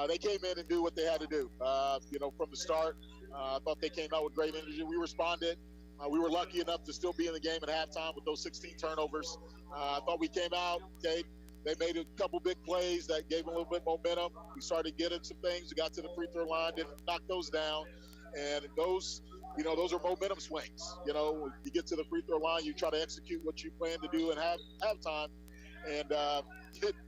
they came in and do what they had to do. From the start, I thought they came out with great energy. We responded. We were lucky enough to still be in the game at halftime with those 16 turnovers. I thought we came out, okay. They made a couple big plays that gave them a little bit momentum. We started getting some things. We got to the free throw line, didn't knock those down. And those are momentum swings. You get to the free throw line, you try to execute what you plan to do and have time. And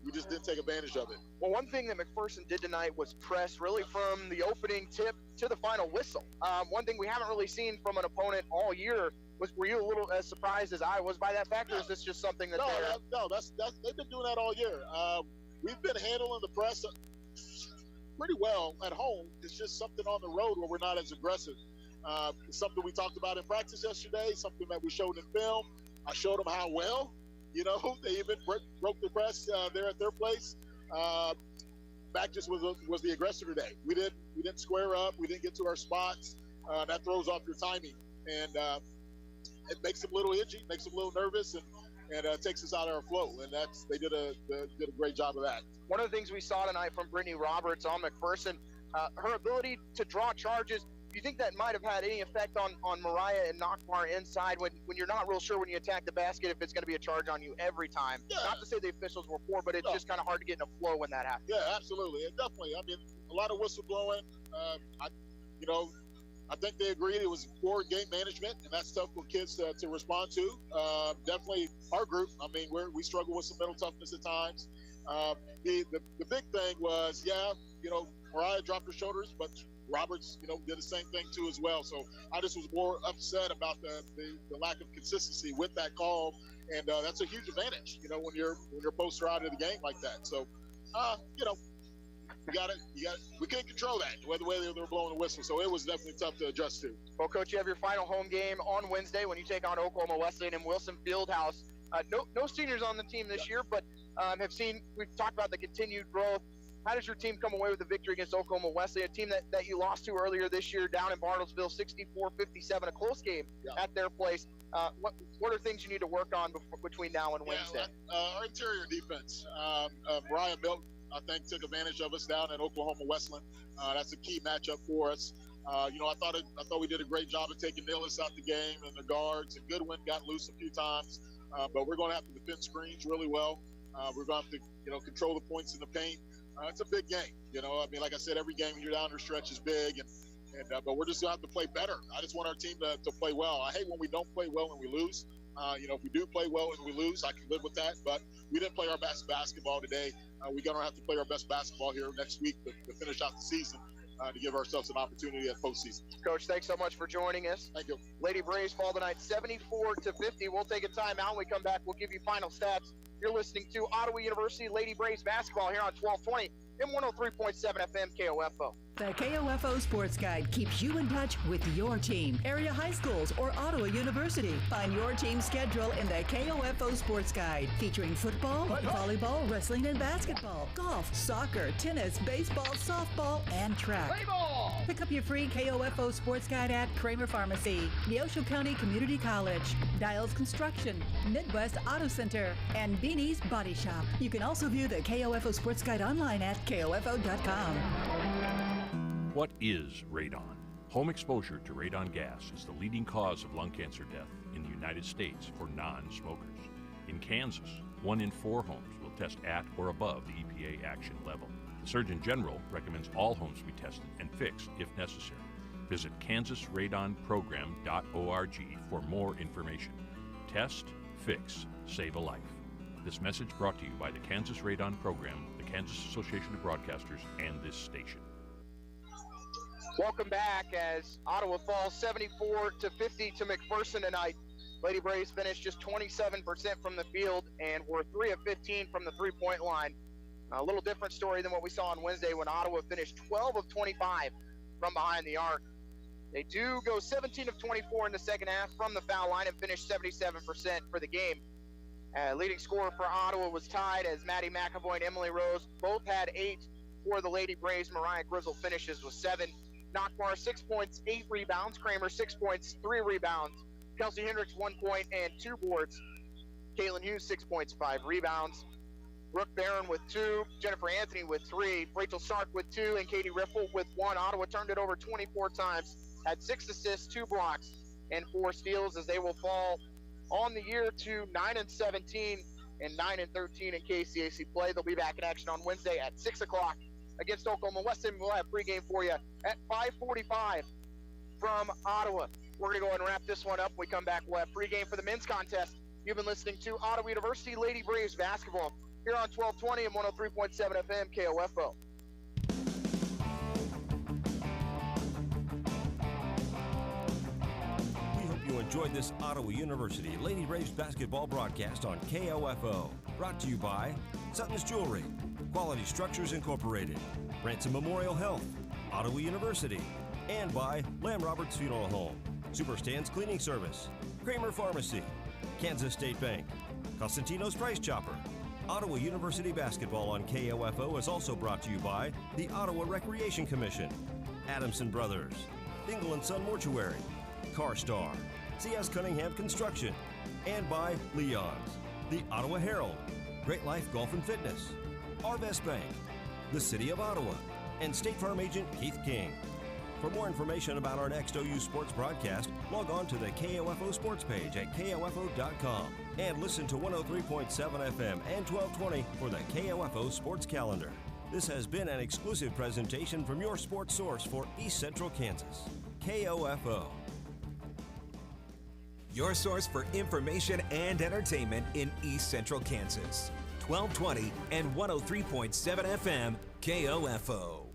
we just didn't take advantage of it. Well, one thing that McPherson did tonight was press really from the opening tip to the final whistle. One thing we haven't really seen from an opponent all year were you a little as surprised as I was by that fact, or is this just something that that's they've been doing that all year. We've been handling the press pretty well at home. It's just something on the road where we're not as aggressive. It's something we talked about in practice yesterday, something that we showed in film. I showed them how well, they even broke the press there at their place. Mac just was the aggressor today. We didn't square up. We didn't get to our spots. That throws off your timing. And it makes them a little itchy, makes them a little nervous, and takes us out of our flow. And they did a great job of that. One of the things we saw tonight from Brittany Roberts on McPherson, her ability to draw charges. Do you think that might have had any effect on Mariah and Nakbar inside when you're not real sure when you attack the basket if it's going to be a charge on you every time? Yeah. Not to say the officials were poor, but it's just kind of hard to get in a flow when that happens. Yeah, absolutely. And definitely. I mean, a lot of whistle blowing. I think they agreed it was poor game management, and that's tough for kids to respond to. Definitely our group. I mean, we struggle with some mental toughness at times. The big thing was, Mariah dropped her shoulders, but Roberts, did the same thing too as well. So I just was more upset about the lack of consistency with that call, and that's a huge advantage, when you're poster out of the game like that. So, we can't control that, the way they were blowing the whistle. So it was definitely tough to adjust to. Well, Coach, you have your final home game on Wednesday when you take on Oklahoma Wesleyan in Wilson Fieldhouse. No seniors on the team this year, but we've talked about the continued growth. How does your team come away with a victory against Oklahoma Wesleyan, a team that you lost to earlier this year down in Bartlesville, 64-57, a close game at their place? What are things you need to work on between now and Wednesday? Our interior defense. Ryan Milton, I think, took advantage of us down at Oklahoma Wesleyan. That's a key matchup for us. I thought we did a great job of taking Nillis out the game and the guards, and Goodwin got loose a few times. But we're going to have to defend screens really well. We're going to have to, control the points in the paint. It's a big game, like I said, every game you're down the stretch is big, but we're just going to have to play better. I just want our team to play well. I hate when we don't play well and we lose. If we do play well and we lose, I can live with that, but we didn't play our best basketball today. We're going to have to play our best basketball here next week to finish out the season. to give ourselves an opportunity at postseason. Coach, thanks so much for joining us. Thank you. Lady Braves fall tonight 74-50. We'll take a timeout. When we come back, we'll give you final stats. You're listening to Ottawa University Lady Braves basketball here on 1220 and 103.7 FM KOFO. The KOFO Sports Guide keeps you in touch with your team, area high schools, or Ottawa University. Find your team's schedule in the KOFO Sports Guide, featuring football, volleyball, wrestling, and basketball, golf, soccer, tennis, baseball, softball, and track. Pick up your free KOFO Sports Guide at Kramer Pharmacy, Neosho County Community College, Dials Construction, Midwest Auto Center, and Beanie's Body Shop. You can also view the KOFO Sports Guide online at KOFO.com. What is radon? Home exposure to radon gas is the leading cause of lung cancer death in the United States for non-smokers. In Kansas, 1 in 4 homes will test at or above the EPA action level. The Surgeon General recommends all homes be tested and fixed if necessary. Visit kansasradonprogram.org for more information. Test, fix, save a life. This message brought to you by the Kansas Radon Program, the Kansas Association of Broadcasters, and this station. Welcome back as Ottawa falls 74-50 to McPherson tonight. Lady Braves finished just 27% from the field and were 3 of 15 from the three-point line. A little different story than what we saw on Wednesday when Ottawa finished 12 of 25 from behind the arc. They do go 17 of 24 in the second half from the foul line and finish 77% for the game. Leading scorer for Ottawa was tied as Maddie McAvoy and Emily Rose both had 8 for the Lady Braves. Mariah Grizzle finishes with 7. Nockbar, 6 points, 8 rebounds. Kramer, 6 points, 3 rebounds. Kelsey Hendricks, 1 point and 2 boards. Caitlin Hughes, 6 points, 5 rebounds. Brooke Barron with 2. Jennifer Anthony with 3. Rachel Stark with 2. And Katie Riffle with 1. Ottawa turned it over 24 times. Had 6 assists, 2 blocks, and 4 steals as they will fall on the year to 9-17 and 9-13 in KCAC play. They'll be back in action on Wednesday at 6 o'clock against Oklahoma Weston. We'll have pregame for you at 5:45 from Ottawa. We're going to go ahead and wrap this one up. When we come back, we'll have pregame for the men's contest. You've been listening to Ottawa University Lady Braves basketball here on 1220 and 103.7 FM KOFO. You enjoyed this Ottawa University Lady Braves basketball broadcast on KOFO. Brought to you by Sutton's Jewelry, Quality Structures Incorporated, Ransom Memorial Health, Ottawa University, and by Lamb Roberts Funeral Home, Superstand's Cleaning Service, Kramer Pharmacy, Kansas State Bank, Costantino's Price Chopper. Ottawa University basketball on KOFO is also brought to you by the Ottawa Recreation Commission, Adamson Brothers, Dingle & Son Mortuary, CarStar, C.S. Cunningham Construction, and by Leon's, the Ottawa Herald, Great Life Golf and Fitness, Arvest Bank, the City of Ottawa, and State Farm Agent Keith King. For more information about our next OU sports broadcast, log on to the KOFO sports page at KOFO.com and listen to 103.7 FM and 1220 for the KOFO sports calendar. This has been an exclusive presentation from your sports source for East Central Kansas, KOFO. Your source for information and entertainment in East Central Kansas. 1220 and 103.7 FM, KOFO.